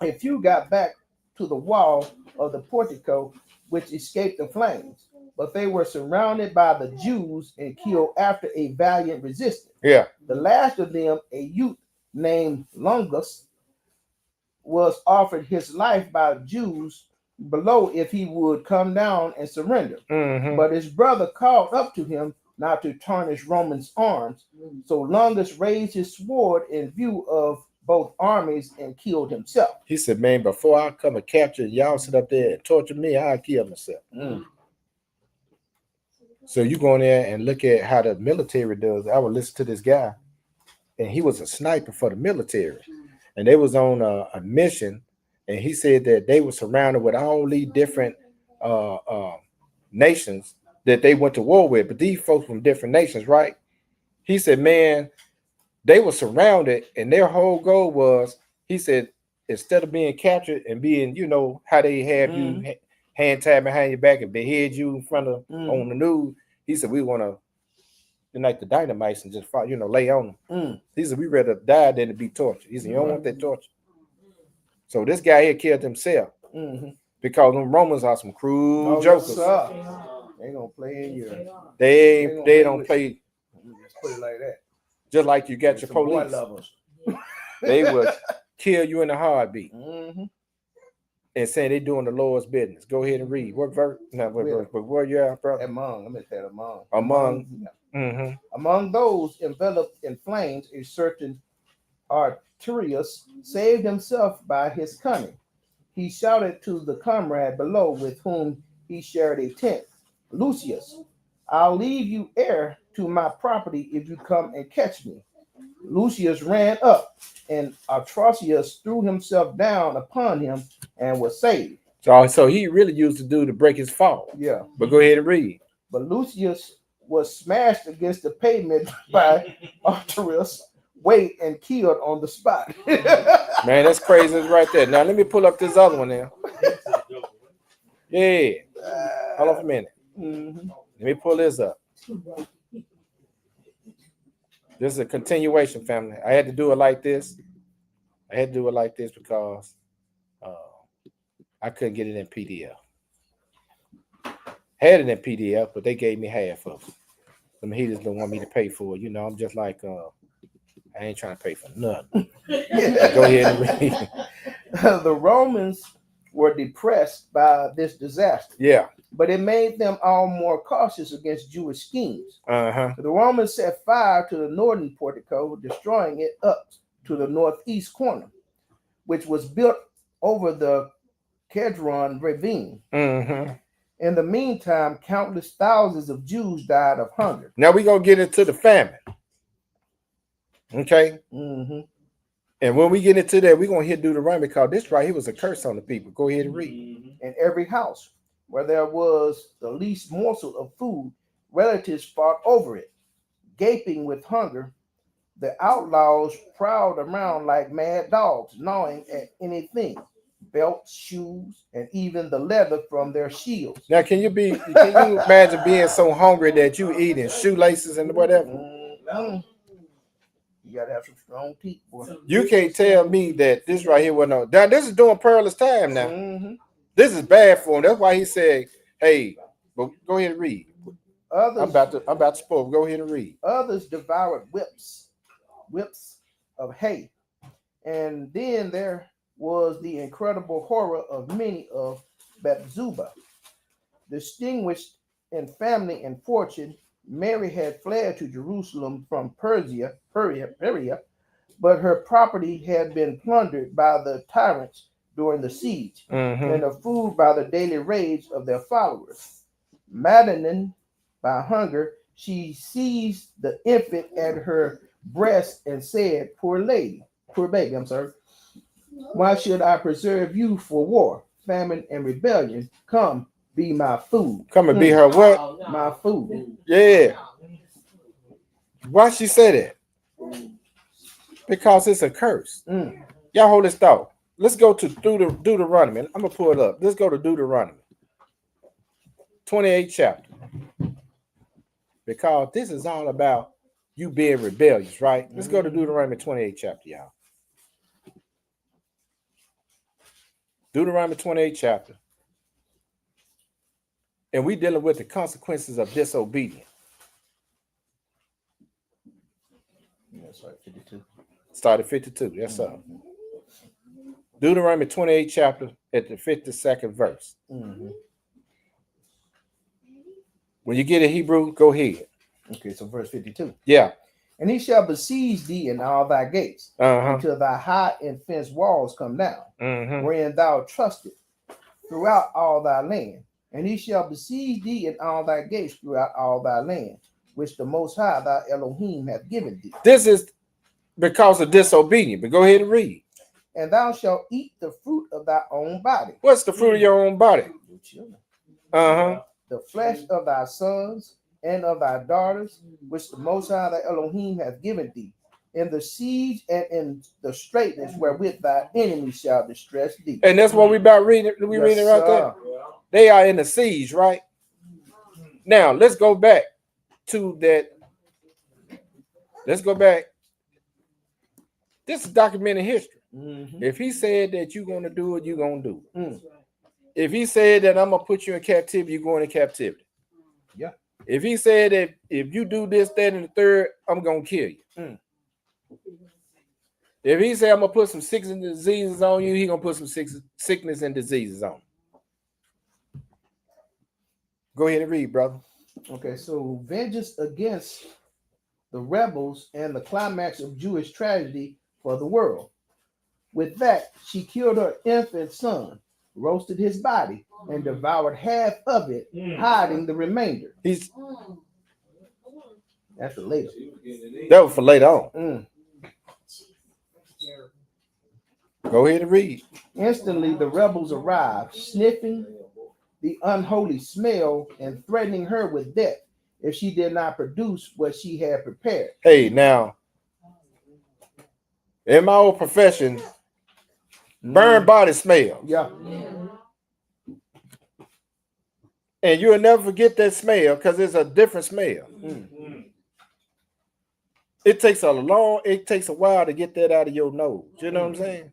a few got back to the wall of the portico, which escaped the flames, but they were surrounded by the Jews and killed after a valiant resistance. Yeah. The last of them, a youth named Longus, was offered his life by Jews below if he would come down and surrender. But his brother called up to him not to tarnish Romans' arms. So Longus raised his sword in view of both armies and killed himself. He said, man, before I come and capture y'all sit up there and torture me, I'll kill myself. So you go in there and look at how the military does. I would listen to this guy, and he was a sniper for the military. And they was on a mission, and he said that they were surrounded with all these different nations that they went to war with, but these folks from different nations, right? He said, man, they were surrounded, and their whole goal was, he said, instead of being captured and being, you know, how they have you hand tied behind your back and behead you in front of on the news, he said, we want to unite the dynamites and just, you know, lay on them. He said, we rather die than to be tortured. He said, you don't want that torture. So this guy here killed himself because them Romans are some cruel jokers. They gonna play in your. They don't play. Let's put it like that. Just like you got your police. They would kill you in a heartbeat. And saying they doing the Lord's business. Go ahead and read. What verse? Not what verse, but where you at, brother? Among. I meant that among. Among those enveloped in flames, a certain Arterius saved himself by his cunning. He shouted to the comrade below with whom he shared a tent, Lucius, I'll leave you heir to my property if you come and catch me. Lucius ran up, and Arterius threw himself down upon him and was saved. So he really used the dude to break his fall. Yeah. But go ahead and read. But Lucius was smashed against the pavement by Arterius' weight and killed on the spot. Man, that's crazy right there. Now let me pull up this other one now. Yeah. Hold on for a minute. Let me pull this up. This is a continuation, family. I had to do it like this. Because I couldn't get it in PDF. Had it in PDF, but they gave me half of it. Them heathens don't want me to pay for it. You know, I'm just like, I ain't trying to pay for nothing. Go ahead and read. The Romans were depressed by this disaster. Yeah. But it made them all more cautious against Jewish schemes. Uh-huh. The Romans set fire to the northern portico, destroying it up to the northeast corner, which was built over the Kedron ravine. Mm-hmm. In the meantime, countless thousands of Jews died of hunger. Now we're going to get into the famine. Okay? Mm-hmm. And when we get into that, we're going to hit Deuteronomy because this right here was a curse on the people. Go ahead and read. In every house where there was the least morsel of food, relatives fought over it. Gaping with hunger, the outlaws prowled around like mad dogs, gnawing at anything. Belts, shoes, and even the leather from their shields. Now, can you imagine being so hungry that you eating shoelaces and whatever? Mm-hmm. You gotta have some strong teeth, boy. You can't tell me that this right here was no. Now, this is during perilous time now. Mm-hmm. This is bad for him. That's why he said, hey, but go ahead and read. I'm about to spoil. Go ahead and read. Others devoured whips of hay. And then there was the incredible horror of many of Bethzuba. Distinguished in family and fortune, Mary had fled to Jerusalem from Peria, but her property had been plundered by the tyrants during the siege, and her food by the daily rage of their followers. Maddened by hunger, she seized the infant at her breast and said, poor baby, why should I preserve you for war, famine, and rebellion? Come, be my food. Come and be her what? My food. Yeah. Why she say that? Because it's a curse. Y'all hold this thought. Let's go to Deuteronomy. I'm going to pull it up. Let's go to Deuteronomy. 28th chapter. Because this is all about you being rebellious, right? Let's go to Deuteronomy 28th chapter, y'all. Deuteronomy 28th chapter. And we dealing with the consequences of disobedience. Start at 52. Yes, sir. Deuteronomy 28th chapter at the 52nd verse. When you get a Hebrew, go ahead. Okay, so verse 52. Yeah. And he shall besiege thee in all thy gates, until thy high and fenced walls come down, wherein thou trustest throughout all thy land. And he shall besiege thee in all thy gates throughout all thy land, which the Most High thy Elohim hath given thee. This is because of disobedience. But go ahead and read. And thou shalt eat the fruit of thy own body. What's the fruit of your own body? Your children. The flesh of thy sons and of thy daughters, which the Most High thy Elohim hath given thee, in the siege and in the straitness wherewith thy enemies shall distress thee. And that's what we about reading. We reading right there. They are in the siege, right? Now let's go back to that. Let's go back. This is documented history. If he said that you're going to do it, you're going to do it. If he said that I'm going to put you in captivity, you're going to captivity. Yeah. If he said that if you do this, that, and the third, I'm going to kill you. If he said I'm going to put some sickness and diseases on you, he's going to put some sickness and diseases on you. Go ahead and read, brother. Okay, so vengeance against the rebels and the climax of Jewish tragedy for the world. With that, she killed her infant son, roasted his body, and devoured half of it, hiding the remainder. That's for later. That was for later on. Go ahead and read. Instantly, the rebels arrived, sniffing the unholy smell and threatening her with death if she did not produce what she had prepared. Hey, now, in my old profession, burn body smell. Yeah. And you'll never forget that smell because it's a different smell. it takes a while to get that out of your nose. You know what I'm saying?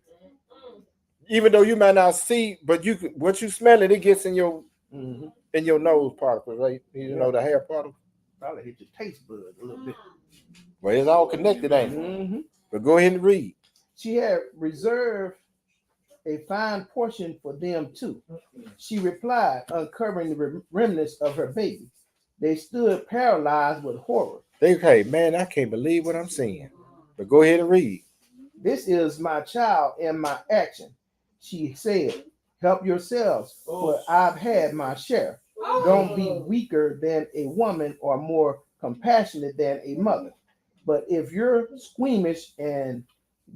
Even though you might not see, but once you smell it, it gets in your nose particles, right? You know, the hair particles. Probably hit your taste bud a little bit. Well, it's all connected, ain't it? But go ahead and read. She had reserved a fine portion for them too. She replied, uncovering the remnants of her baby. They stood paralyzed with horror. Hey, man, I can't believe what I'm seeing. But go ahead and read. This is my child and my action. She said, help yourselves, for I've had my share. Don't be weaker than a woman or more compassionate than a mother. But if you're squeamish and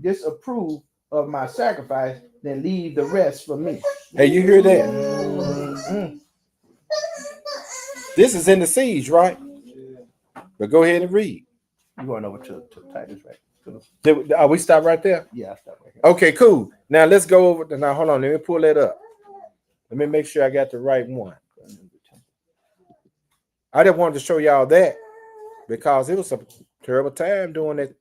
disapprove of my sacrifice, then leave the rest for me. Hey, you hear that? This is in the siege, right? But go ahead and read. You going over to Titus, right? We stop right there? Yeah, I stopped right here. Okay, cool. Now let's go over. Now hold on. Let me pull that up. Let me make sure I got the right one. I just wanted to show y'all that because it was a terrible time doing that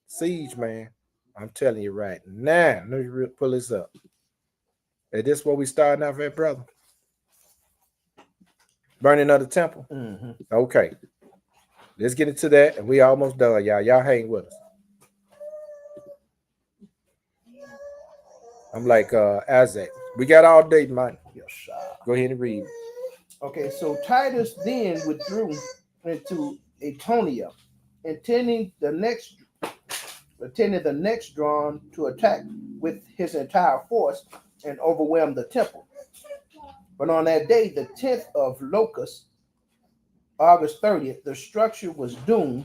siege, man. I'm telling you right now. Let me pull this up. Is this what we starting off at, brother? Burning of the temple? Okay. Let's get into that, and we almost done, y'all. Y'all hang with us. I'm like Isaac. We got all day, man. Yes, go ahead and read. Okay, so Titus then withdrew into Etonia, intending the next drawn to attack with his entire force and overwhelm the temple. But on that day, the 10th of Locust, August 30th, the structure was doomed,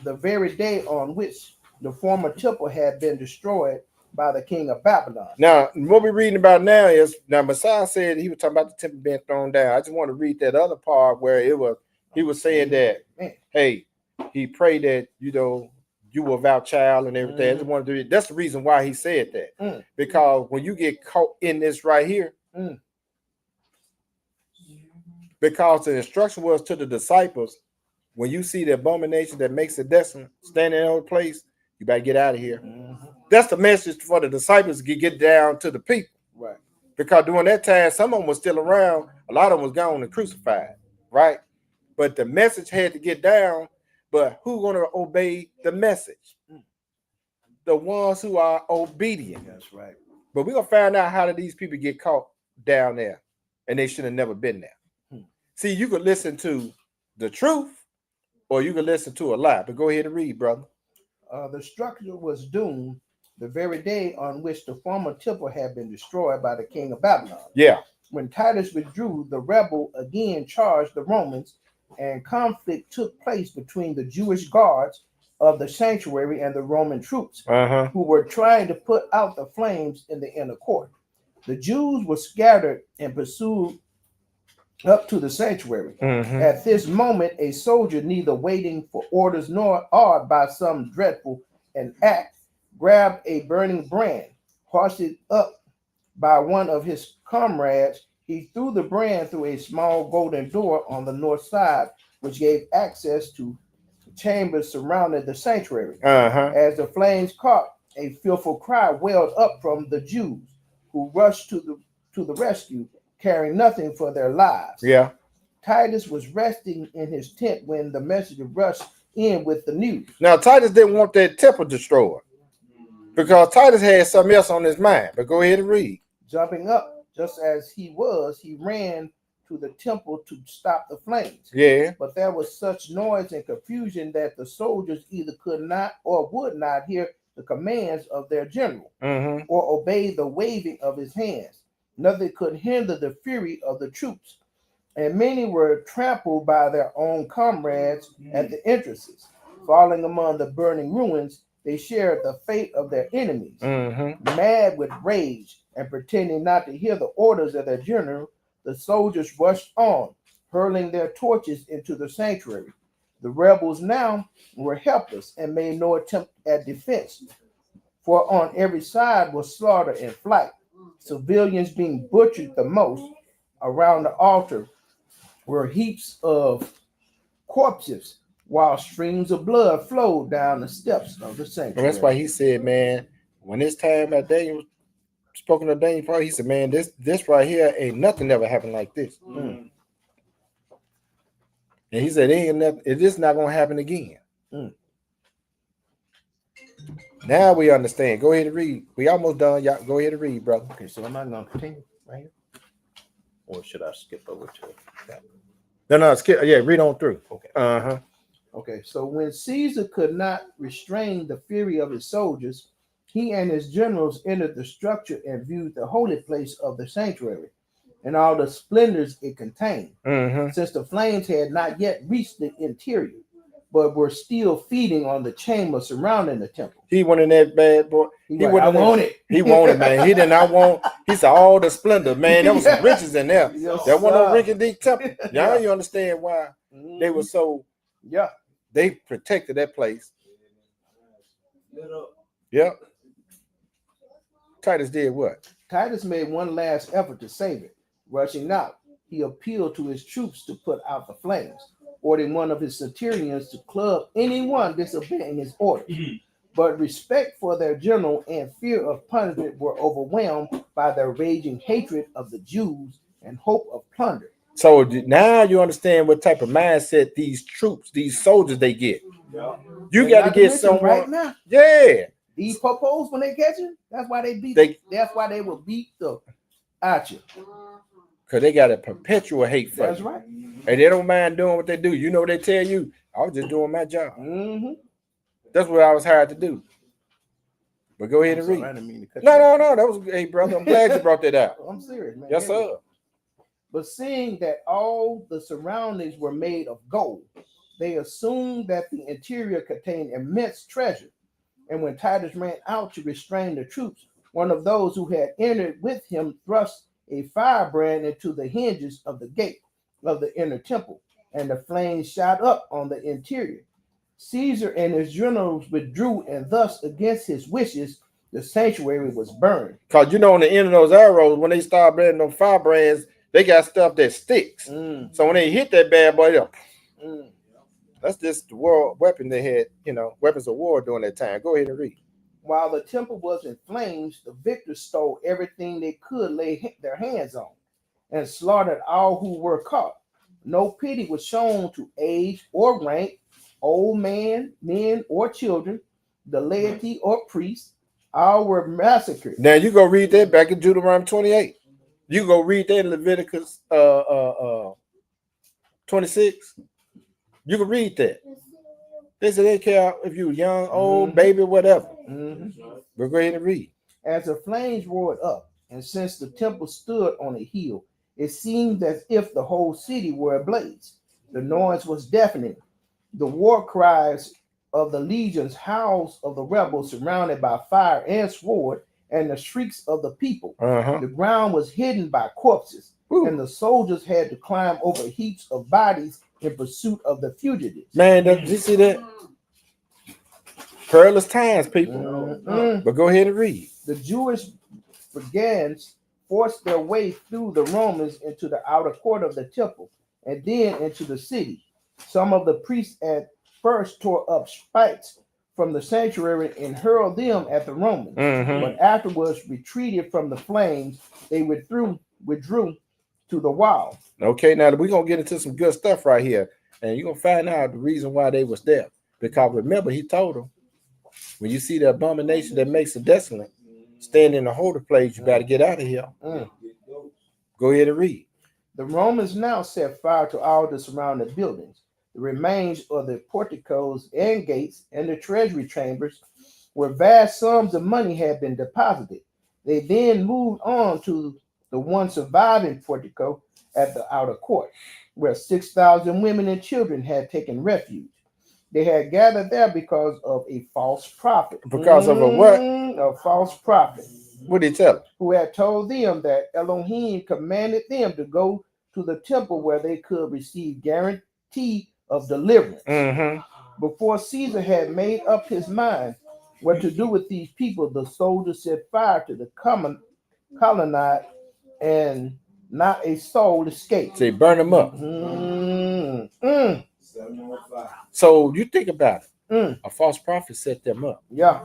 the very day on which the former temple had been destroyed by the king of Babylon. Now, what we're reading about now is, now Messiah said he was talking about the temple being thrown down. I just want to read that other part where he was saying that, hey, he prayed that, you were without child and everything. I just wanted to read. That's the reason why he said that. Because when you get caught in this right here, because the instruction was to the disciples, when you see the abomination that makes it desolate standing in a place, you better get out of here. That's the message for the disciples to get down to the people. Right. Because during that time, some of them was still around. A lot of them was gone and crucified. Right. But the message had to get down. But who's going to obey the message? The ones who are obedient. That's right. But we're going to find out how did these people get caught down there. And they should have never been there. See, you could listen to the truth or you could listen to a lie. But go ahead and read, brother. The structure was doomed the very day on which the former temple had been destroyed by the king of Babylon. Yeah. When Titus withdrew, the rebel again charged the Romans, and conflict took place between the Jewish guards of the sanctuary and the Roman troops who were trying to put out the flames in the inner court. The Jews were scattered and pursued up to the sanctuary. At this moment, a soldier, neither waiting for orders nor awed by some dreadful act, grabbed a burning brand, hoisted up by one of his comrades. He threw the brand through a small golden door on the north side, which gave access to chambers surrounding the sanctuary. As the flames caught, a fearful cry welled up from the Jews, who rushed to the rescue, carrying nothing for their lives. Yeah. Titus was resting in his tent when the messenger rushed in with the news. Now, Titus didn't want that temple destroyed because Titus had something else on his mind. But go ahead and read. Jumping up, just as he ran to the temple to stop the flames. Yeah. But there was such noise and confusion that the soldiers either could not or would not hear the commands of their general or obey the waving of his hands. Nothing could hinder the fury of the troops, and many were trampled by their own comrades at the entrances. Falling among the burning ruins, they shared the fate of their enemies. Mad with rage and pretending not to hear the orders of their general, the soldiers rushed on, hurling their torches into the sanctuary. The rebels now were helpless and made no attempt at defense, for on every side was slaughter and flight. Civilians being butchered the most. Around the altar were heaps of corpses while streams of blood flowed down the steps of the And sanctuary. that's why he said, man, when it's time that Daniel spoken to Daniel, he said, man, this right here ain't nothing ever happened like this. Mm. And he said, it is not gonna happen again. Mm. Now we understand. Go ahead and read. We almost done. Y'all go ahead and read, brother. Okay, so am I going to continue right here? Or should I skip over to that? No, skip. Yeah, read on through. Okay. Uh-huh. Okay, so when Caesar could not restrain the fury of his soldiers, he and his generals entered the structure and viewed the holy place of the sanctuary and all the splendors it contained, since the flames had not yet reached the interior, but were still feeding on the chamber surrounding the temple. He wanted that bad boy. He wanted it. He wanted, man. He did not want. He said all the splendor, man. There was some riches in there. Yes, There wasn't no sir. rinky-dink temple. Now Yeah. you understand why they were so. Yeah. They protected that place. Yep. Titus did what? Titus made one last effort to save it. Rushing out, he appealed to his troops to put out the flames, ordering one of his centurions to club anyone disobeying his orders. But respect for their general and fear of punishment were overwhelmed by their raging hatred of the Jews and hope of plunder. So now you understand what type of mindset these troops, these soldiers, they get. You got to get someone right now. Yeah. These popos, when they catch you, that's why they beat. That's why they will beat the out you. Because they got a perpetual hate for That's you. right. And they don't mind doing what they do. You know, they tell you, I was just doing my job. That's what I was hired to do. But go ahead and read. I didn't mean to cut No. you That was, hey, brother, I'm glad you brought that out. I'm serious, man. Yes, sir. But seeing that all the surroundings were made of gold, they assumed that the interior contained immense treasure. And when Titus ran out to restrain the troops, one of those who had entered with him thrust a firebrand into the hinges of the gate of the inner temple, and the flames shot up on the interior. Caesar and his generals withdrew, and thus, against his wishes, the sanctuary was burned. Because you know, on the end of those arrows, when they start burning them firebrands, they got stuff that sticks. So when they hit that bad boy, that's just the world weapon they had, you know, weapons of war during that time. Go ahead and read. While the temple was in flames, the victors stole everything they could lay their hands on and slaughtered all who were caught. No pity was shown to age or rank, old man, men or children, the laity or priests. All were massacred. Now you go read that back in Deuteronomy 28. You go read that in Leviticus 26. You can read that. They said they care if you young, old, baby, whatever. But go ahead and read. As the flames roared up, and since the temple stood on a hill, it seemed as if the whole city were ablaze. The noise was deafening. The war cries of the legions, howls of the rebels surrounded by fire and sword, and the shrieks of the people. The ground was hidden by corpses, and the soldiers had to climb over heaps of bodies in pursuit of the fugitives. Man, did you see that? Perilous times, people. But go ahead and read. The Jewish brigands forced their way through the Romans into the outer court of the temple and then into the city. Some of the priests at first tore up spikes from the sanctuary and hurled them at the Romans, but afterwards retreated from the flames. They withdrew to the wall. Okay, now we're going to get into some good stuff right here, and you're going to find out the reason why they was there. Because remember, he told them, when you see the abomination that makes it desolate, stand in the holy place, you got to get out of here. Go ahead and read. The Romans now set fire to all the surrounding buildings. The remains of the porticos and gates and the treasury chambers, where vast sums of money had been deposited. They then moved on to the one surviving portico at the outer court, where 6,000 women and children had taken refuge. They had gathered there because of a false prophet. Because of a what? A false prophet. What did he tell them? Who had told them that Elohim commanded them to go to the temple where they could receive guarantee of deliverance. Before Caesar had made up his mind what to do with these people, the soldiers set fire to the colonnade, and not a soul escaped. They burn them up. 705. So you think about it. Mm. A false prophet set them up. Yeah.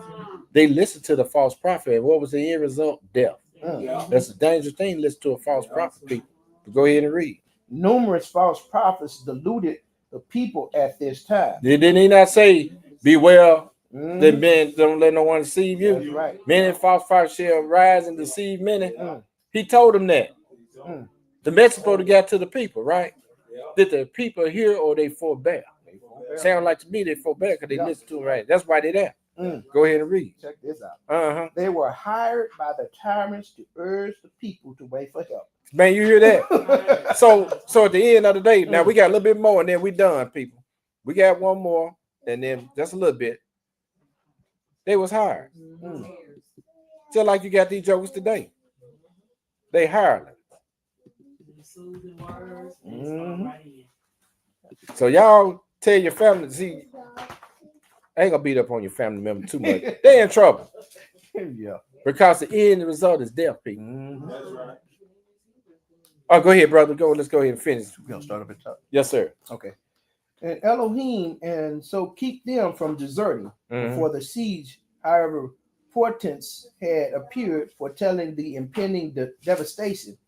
They listened to the false prophet. And what was the end result? Death. Mm. That's a dangerous thing. Listen to a false prophet, people. But go ahead and read. Numerous false prophets deluded the people at this time. Didn't he not say, beware Mhm. that men don't let no one deceive you? That's right. Many false prophets shall rise and deceive many. Mm. He told them that. Mm. The message supposed to get to the people, right? Did the people hear or they forbear? Sound like to me they forbear because they listen to it right. That's why they're there. Mm. Go ahead and read. Check this out. Uh-huh. They were hired by the tyrants to urge the people to wait for help. Man, you hear that? So at the end of the day, now we got a little bit more and then we done, people. We got one more and then just a little bit. They was hired. Mm. Just like you got these jokers today. They hired them. Mhm. So y'all tell your family, see, I ain't gonna beat up on your family member too much. They in trouble. Yeah. Because the end result is death, people. Mhm. That's right. Oh, go ahead, brother. Let's go ahead and finish. We're gonna start up at top. Yes, sir. Okay. And Elohim, and so keep them from deserting before the siege. However, portents had appeared foretelling the impending devastation,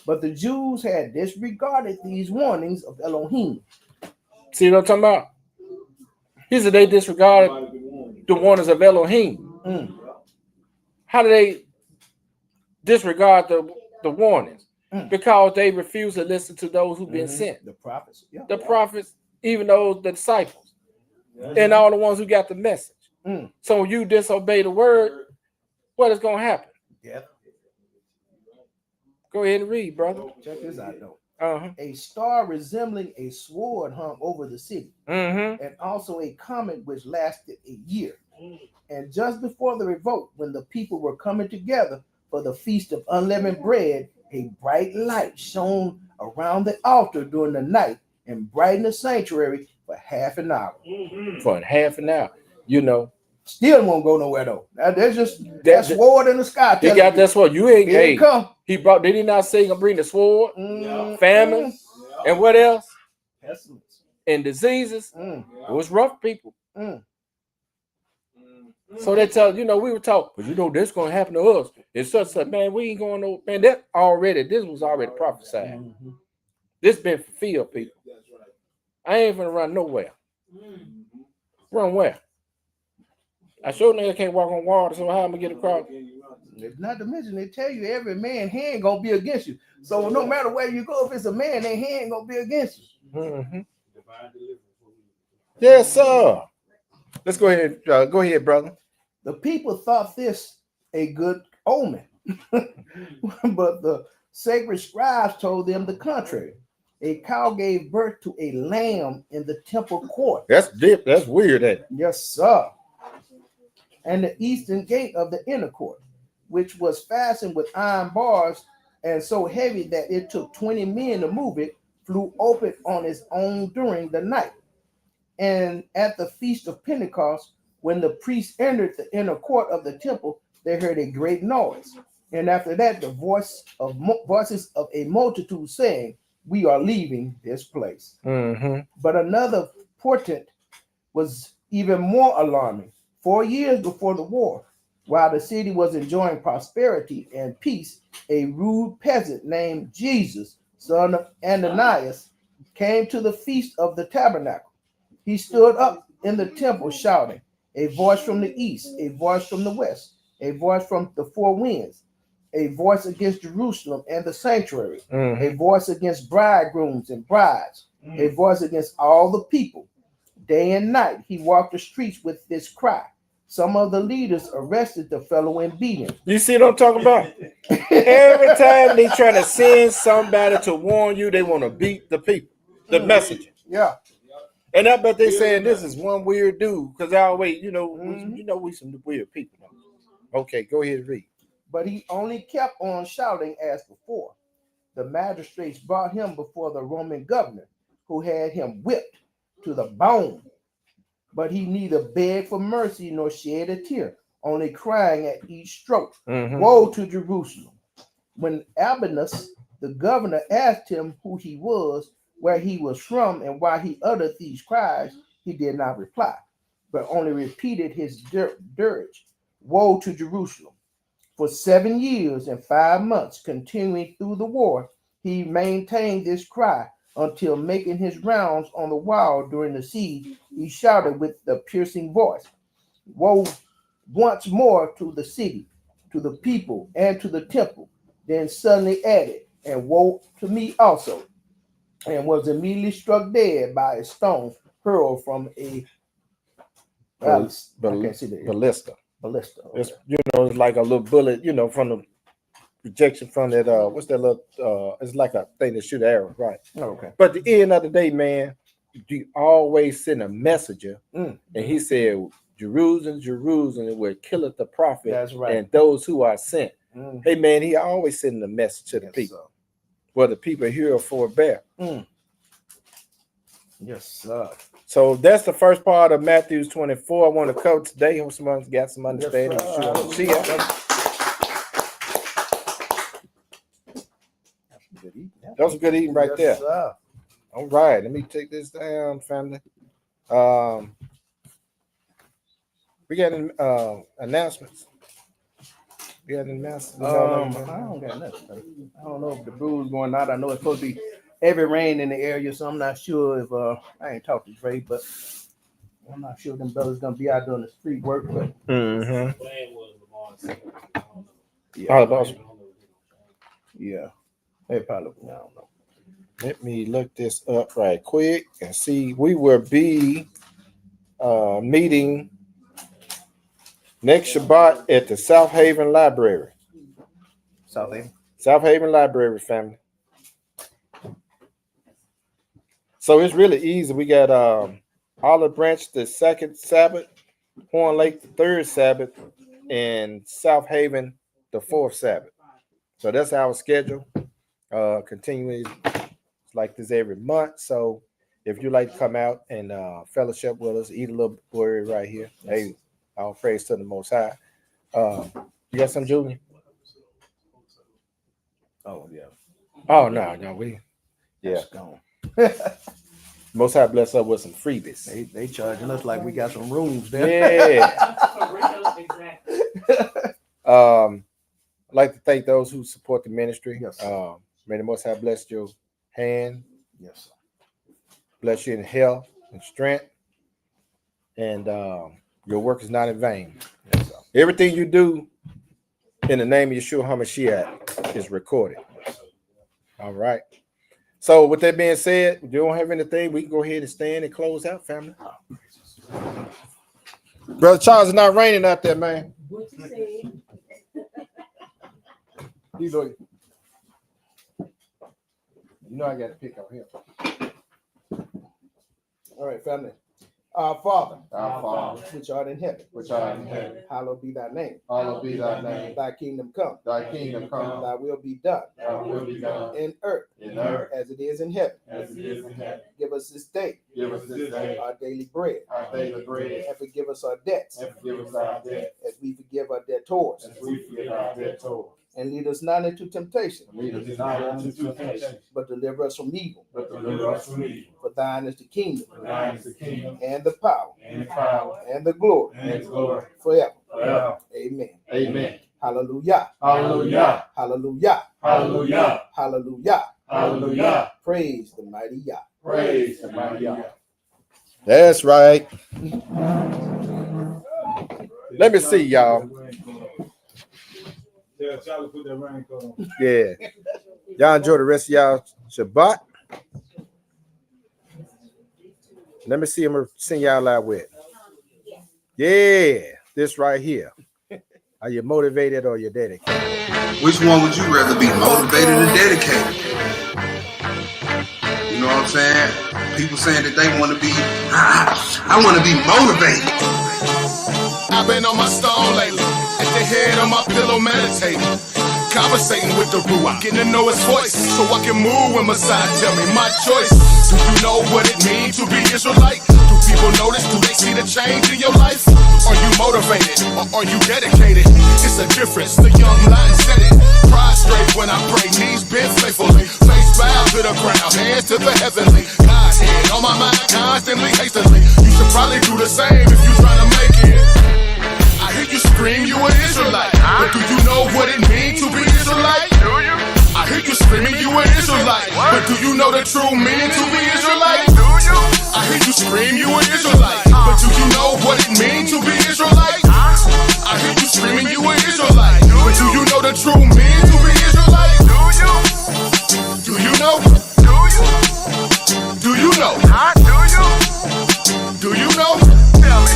but the Jews had disregarded these warnings of Elohim. See what I'm talking about? He said they disregarded the warnings of Elohim. Mm. How do they disregard the warnings? Mm. Because they refuse to listen to those who've been sent. The prophets. Yeah. The prophets, even those the disciples, and all the ones who got the message. Mm. So when you disobey the word, what is going to happen? Yeah. Go ahead and read, brother. Check this out, though. Uh-huh. A star resembling a sword hung over the city, Mm-hmm. and also a comet which lasted a year. And just before the revolt, when the people were coming together for the feast of unleavened bread, a bright light shone around the altar during the night and brightened the sanctuary for half an hour. For half an hour, you know. Still won't go nowhere though. Now, there's just that sword in the sky. He got that sword. You ain't. Here Hey, it come. he brought. Did he not say he gonna bring the sword, famine, and what else? Pestilence and diseases? Mm. It was rough, people. Mm. So they tell we were taught, but this gonna happen to us. It's such man. We ain't going no man. That already. This was already prophesied. Mm-hmm. This been fulfilled, people. I ain't gonna run nowhere. Run where? I sure nigga can't walk on water, so how am I gonna get across? Not to mention, they tell you every man hand gonna be against you. So no matter where you go, if it's a man, their hand gonna be against you. Mm-hmm. Yes, sir. Let's go ahead. Go ahead, brother. The people thought this a good omen, but the sacred scribes told them the contrary. A cow gave birth to a lamb in the temple court. That's deep. That's weird. Ain't it? Yes, sir. And the eastern gate of the inner court, which was fastened with iron bars and so heavy that it took 20 men to move it, flew open on its own during the night. And at the feast of Pentecost, when the priests entered the inner court of the temple, they heard a great noise. And after that, the voices of a multitude saying, "We are leaving this place." Mm-hmm. But another portent was even more alarming. 4 years before the war, while the city was enjoying prosperity and peace, a rude peasant named Jesus, son of Ananias, came to the feast of the tabernacle. He stood up in the temple shouting, "A voice from the east, a voice from the west, a voice from the four winds, a voice against Jerusalem and the sanctuary, a voice against bridegrooms and brides, a voice against all the people." Day and night he walked the streets with this cry. Some of the leaders arrested the fellow and beat him. You see what I'm talking about? Every time they try to send somebody to warn you, they want to beat the people, the messenger. Yeah. And I bet they saying this is one weird dude because I always, we some weird people. Okay, go ahead and read. But he only kept on shouting as before. The magistrates brought him before the Roman governor, who had him whipped to the bone. But he neither begged for mercy nor shed a tear, only crying at each stroke, "Woe to Jerusalem!" When Albinus, the governor, asked him who he was, where he was from and why he uttered these cries, he did not reply, but only repeated his dirge. Woe to Jerusalem! For 7 years and 5 months, continuing through the war, he maintained this cry until making his rounds on the wall during the siege, he shouted with the piercing voice, woe once more to the city, to the people, and to the temple. Then suddenly added, and woe to me also, and was immediately struck dead by a stone hurled from a ballista. Ballista. It's, it's like a little bullet, from the projection from that. What's that little? It's like a thing that shoot arrows, right? Okay. But at the end of the day, man, you always send a messenger, and he said, "Jerusalem, Jerusalem, where killeth the prophet, that's right, and those who are sent." Hey, man, he always sending a message to the people, whether people hear or forbear. Yes, sir. So that's the first part of Matthew 24. I want to cover today. Hope someone's got some understanding. Yes, that was good eating right there. Sir. All right, let me take this down, family. We got announcements. We got announcements. I don't got nothing. I don't know if the brew's going out. I know it's supposed to be heavy rain in the area, so I'm not sure if I ain't talked to Dre, but I'm not sure them brothers gonna be out doing the street work. But yeah, they probably, I don't know. Let me look this up right quick and see. We will be meeting next Shabbat at the South Haven Library. South Haven Library, family. So it's really easy. We got Olive Branch the second Sabbath, Horn Lake the third Sabbath, and South Haven the fourth Sabbath. So that's our schedule. Continuing like this every month. So if you like to come out and fellowship with us, eat a little word right here. Hey, all praise to the Most High. You got some, Julian? Oh yeah. Oh no, we gone. Most High bless us with some freebies. They charging us like we got some rooms there. Yeah. I'd like to thank those who support the ministry. Yes. May the Most High bless your hand. Yes, sir. Bless you in health and strength. And your work is not in vain. Yes, sir. Everything you do in the name of Yahshua HaMashiach is recorded. All right. So with that being said, if you don't have anything, we can go ahead and stand and close out, family. Brother Charles, it's not raining out there, man. What you said? You know I got to pick on him. All right, family. Our Father, which art in heaven, hallowed be thy name. Thy kingdom come. Thy will be done. In earth, as it is in heaven. Give us this day our daily bread. And forgive us our debts. As we forgive our debtors. And lead us not into temptation. But deliver us from evil. For thine is the kingdom. And the power. And the glory. Forever. Amen. Hallelujah. Hallelujah. Hallelujah. Praise the mighty Yah. That's right. Let me see, y'all. Yeah, Charlie put that raincoat on. Yeah. Y'all enjoy the rest of y'all Shabbat. Let me see him sing y'all live with. Yeah, this right here. Are you motivated or you dedicated? Which one would you rather be, motivated or dedicated? You know what I'm saying? People saying that they want to be, I want to be motivated. I've been on my stone lately, at the head of my pillow meditating, conversating with the Ruach, getting to know his voice, so I can move when Messiah tell me my choice. Do you know what it means to be Israelite? Do people notice? Do they see the change in your life? Are you motivated or are you dedicated? It's a difference, the young lion said it. Prostrate when I pray, knees bent faithfully, face bowed to the ground, hands to the heavenly. Godhead on my mind constantly, hastily. You should probably do the same if you're trying to make it. I hear you scream, you an Israelite. But do you know what it means to be Israelite? Do you? I hear you screaming, you an Israelite. But do you know the true meaning to be Israelite? Do you? I hear you scream, you an Israelite. But do you know what it means to be Israelite? I hear you screaming, you an Israelite. But do you know the true meaning to be Israelite? Do you? Do you know? Do you? Do you know? Do you? Do you know? Tell me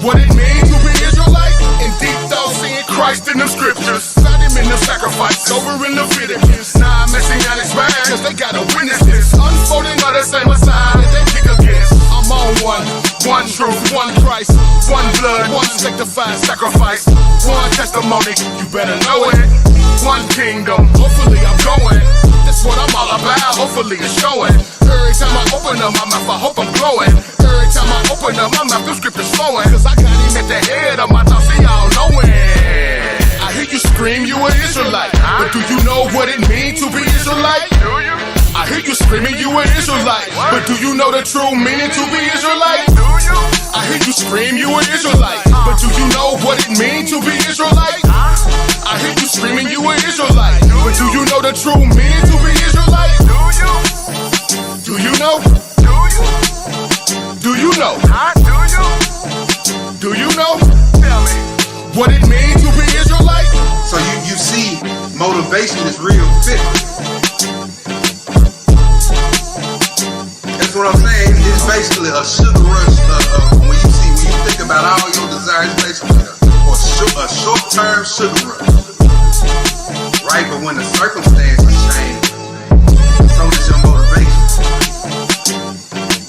what it means to be Israelite. In deep thought, seeing Christ in the scriptures. Found him in the sacrifice over in Leviticus. Nah, messianic smash, cause they gotta witness this. Unfolding by the same Messiah that they kick against. I'm on one truth, one Christ, one blood, one sanctified sacrifice, one testimony, you better know it. One kingdom, hopefully I'm going. That's what I'm all about, hopefully it's showing. Every time I open up my mouth, I hope I'm glowing. Every time I open up my mouth, the scripture's flowing. Cause I got him at the head of my thoughts, see y'all knowing. I hear you scream, you an Israelite. But do you know what it means to be Israelite? Do you? I hear you screaming, you an Israelite. But do you know the true meaning to be Israelite? Do you? I hear you scream, you an Israelite. But do you know what it means to be Israelite? I hear you screaming, you an Israelite. But do you know the true meaning to be Israelite? Do you? Do you know? Do you? Do you know? Do you? Do you know? Tell me what it means to be Israelite. So you see, motivation is real fit. That's what I'm saying. It's basically a sugar rush. When you think about all your desires, basically a short-term sugar rush, right? But when the circumstances change, so does your motivation.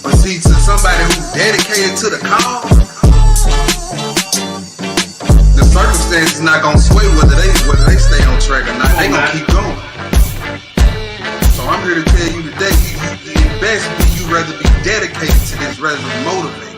But see, to somebody who's dedicated to the cause, the circumstances not gonna sway whether they stay on track or not. They gonna keep going. So I'm here to tell you today, it best be you rather be dedicated to this rather than motivated.